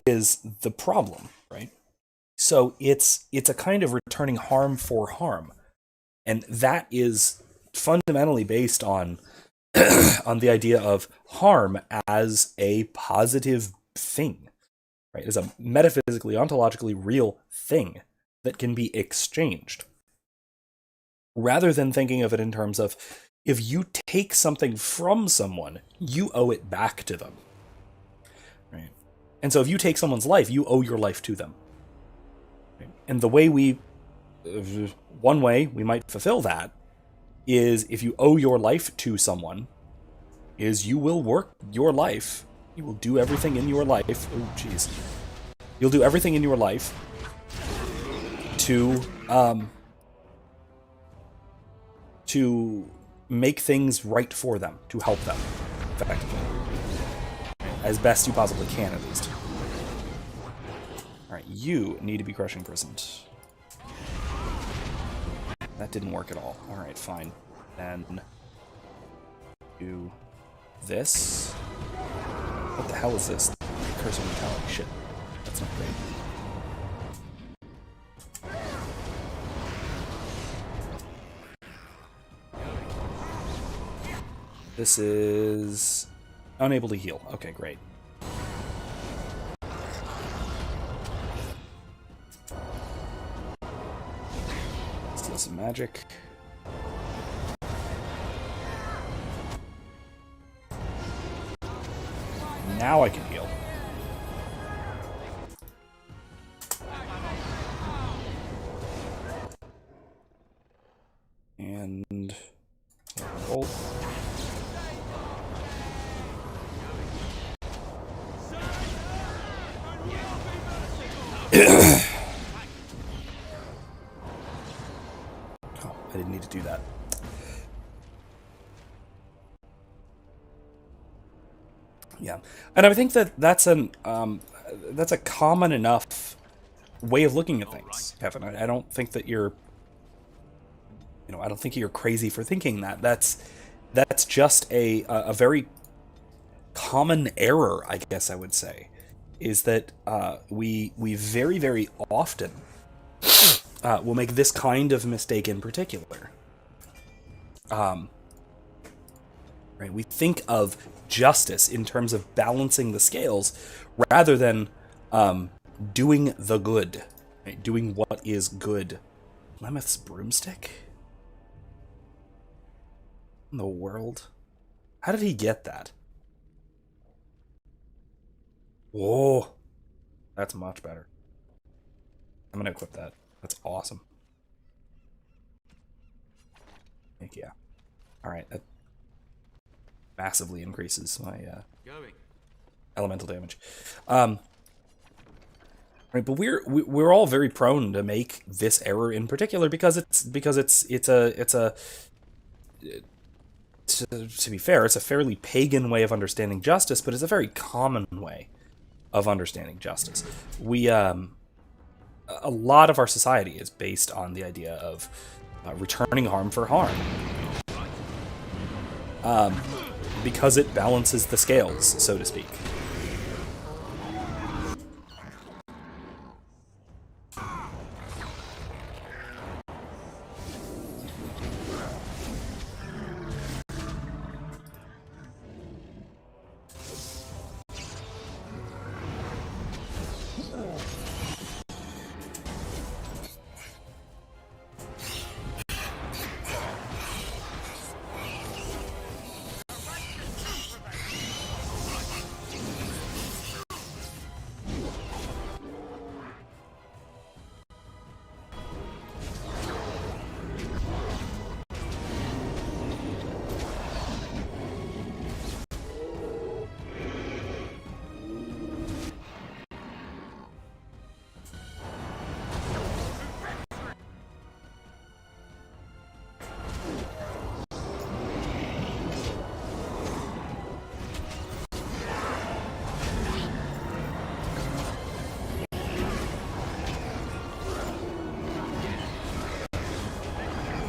is the problem, right? So it's a kind of returning harm for harm. And that is fundamentally based on on the idea of harm as a positive thing, right? As a metaphysically, ontologically real thing that can be exchanged. Rather than thinking of it in terms of, if you take something from someone, you owe it back to them. Right? And so if you take someone's life, you owe your life to them. Right? And the way one way we might fulfill that is, if you owe your life to someone, is you will work your life, you will do everything in your life, you'll do everything in your life to to make things right for them, to help them, effectively. As best you possibly can, at least. Alright, you need to be crush imprisoned. That didn't work at all. Alright, fine. Then do this. What the hell is this? Curse of Mentality. Shit. That's not great. This is unable to heal. Okay, great. Steal some magic. Now I can heal. And roll. Oh, I didn't need to do that. Yeah, and I think that that's a common enough way of looking at things, Kevin. I don't think that you're, I don't think you're crazy for thinking that. That's just a very common error, I guess I would say, is that we very, very often will make this kind of mistake in particular. Right? We think of justice in terms of balancing the scales rather than doing the good, right? Doing what is good. Lemeth's broomstick? In the world? How did he get that? Whoa. That's much better. I'm going to equip that. That's awesome. Heck yeah. Alright, that massively increases my elemental damage. Right, but we're all very prone to make this error in particular because to be fair, it's a fairly pagan way of understanding justice, but it's a very common way of understanding justice. A lot of our society is based on the idea of returning harm for harm. Because it balances the scales, so to speak.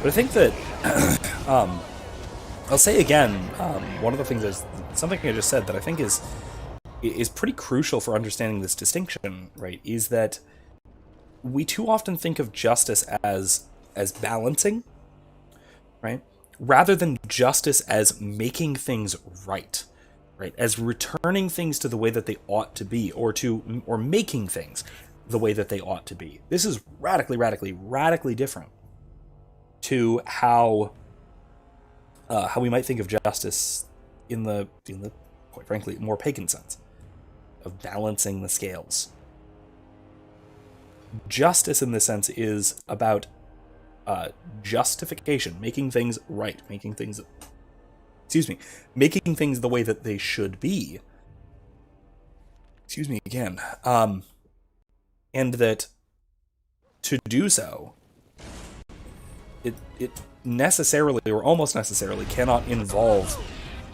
But I think that, I'll say again, one of the things is something I just said that I think is pretty crucial for understanding this distinction, right? Is that we too often think of justice as balancing, right? Rather than justice as making things right, as returning things to the way that they ought to be, or making things the way that they ought to be. This is radically different to how we might think of justice in the quite frankly more pagan sense of balancing the scales. Justice in this sense is about justification, making things right, making things the way that they should be. Excuse me again. And that to do so it necessarily, or almost necessarily, cannot involve,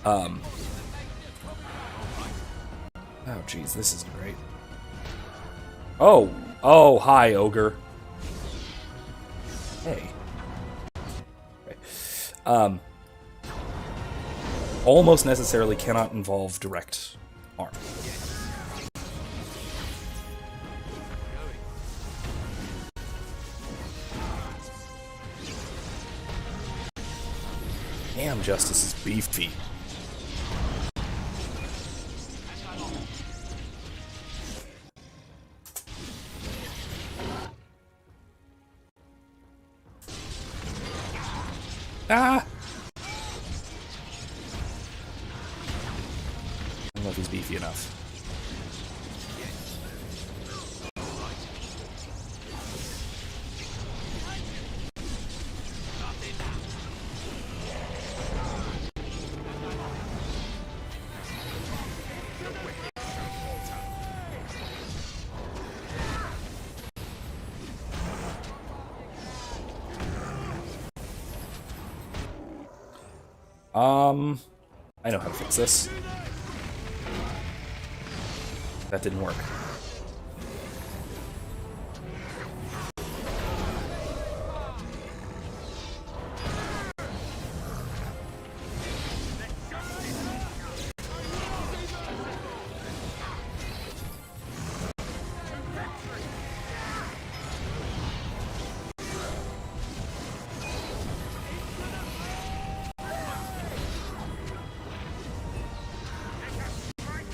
oh jeez, this isn't great. Oh, hi, ogre. Hey. Okay. Almost necessarily cannot involve direct harm. Damn, Justice is beefy. Ah! I don't know if he's beefy enough. I know how to fix this. That didn't work.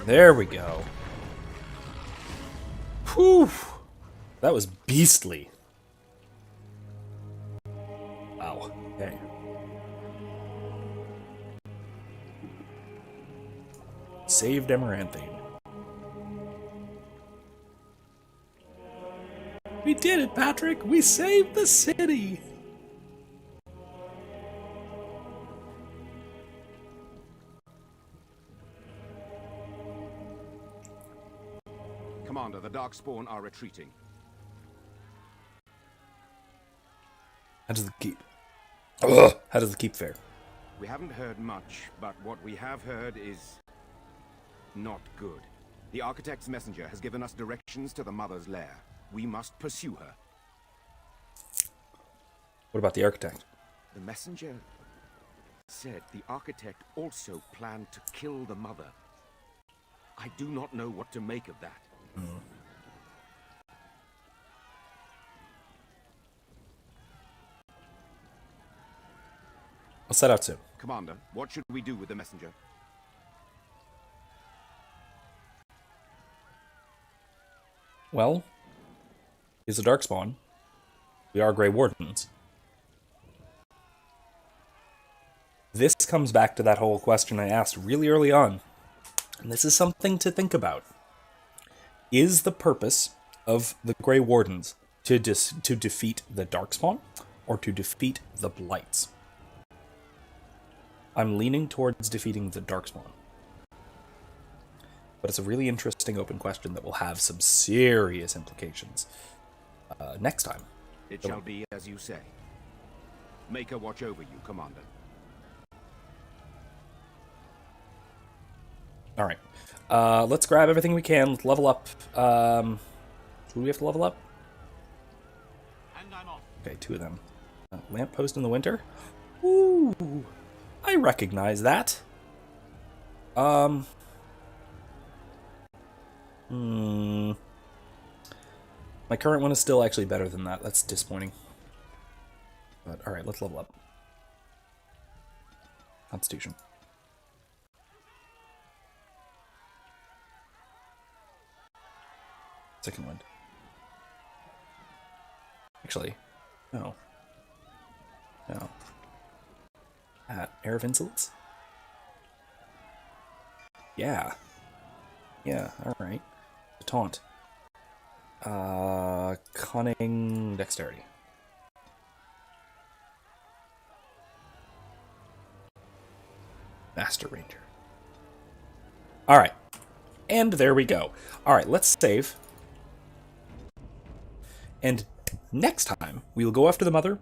There we go. Whew! That was beastly. Wow. Okay. Saved Amaranthine. We did it, Patrick! We saved the city! Commander, the Darkspawn are retreating. How does the keep? Ugh, how does the keep fare? We haven't heard much, but what we have heard is not good. The Architect's messenger has given us directions to the Mother's lair. We must pursue her. What about the Architect? The messenger said the Architect also planned to kill the Mother. I do not know what to make of that. I'll set out soon. Commander, what should we do with the messenger? Well, he's a Darkspawn. We are Grey Wardens. This comes back to that whole question I asked really early on. And this is something to think about. Is the purpose of the Grey Wardens to defeat the Darkspawn or to defeat the Blights? I'm leaning towards defeating the Darkspawn. But it's a really interesting open question that will have some serious implications next time. It shall be as you say. Make her watch over you, Commander. Alright. Let's grab everything we can. Let's level up. Who do we have to level up? Okay, 2 of them. Lamppost in the winter? Ooh, I recognize that. My current one is still actually better than that. That's disappointing. But alright, let's level up. Constitution. Second wind. Actually, no. No. Air of insolence? Yeah. Yeah, alright. Taunt. Cunning, dexterity. Master Ranger. Alright. And there we go. Alright, let's save. And next time, we will go after the Mother.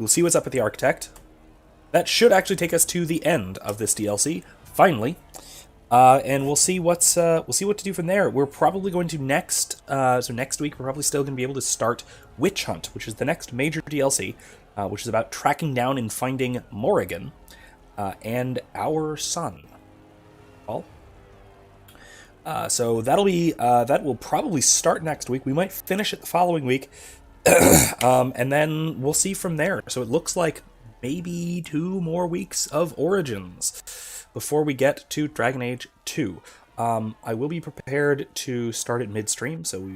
We'll see what's up with the Architect. That should actually take us to the end of this DLC, finally. And we'll see what to do from there. We're probably going to next week we're probably still going to be able to start Witch Hunt, which is the next major DLC, which is about tracking down and finding Morrigan and our son. Paul. So that will probably start next week. We might finish it the following week, and then we'll see from there. So it looks like maybe 2 more weeks of Origins before we get to Dragon Age 2. I will be prepared to start it midstream, so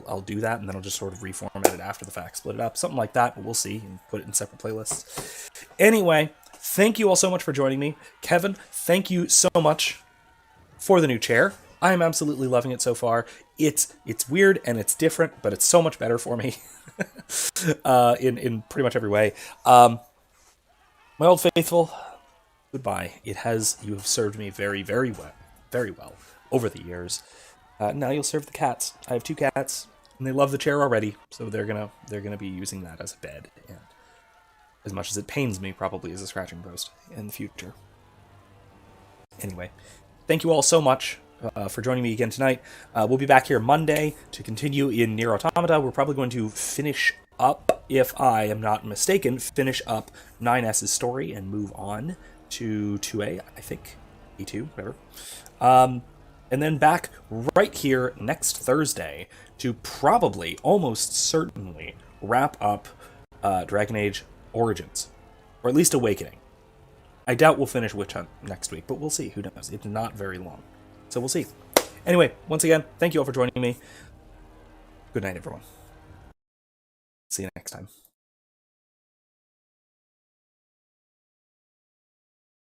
I'll do that, and then I'll just sort of reformat it after the fact, split it up, something like that, but we'll see, and put it in separate playlists. Anyway, thank you all so much for joining me. Kevin, thank you so much for the new chair. I am absolutely loving it so far. It's weird and it's different, but it's so much better for me in pretty much every way. My old faithful, goodbye. You have served me very, very well over the years. Now you'll serve the cats. I have 2 cats, and they love the chair already, so they're gonna be using that as a bed, and as much as it pains me, probably as a scratching post in the future. Anyway, thank you all so much for joining me again tonight. We'll be back here Monday to continue in Nier Automata. We're probably going to finish up, if I am not mistaken, finish up 9S's story and move on to 2A, I think. E2, whatever. And then back right here next Thursday to probably, almost certainly, wrap up Dragon Age Origins. Or at least Awakening. I doubt we'll finish Witch Hunt next week, but we'll see. Who knows? It's not very long. So we'll see. Anyway, once again, thank you all for joining me. Good night, everyone. See you next time.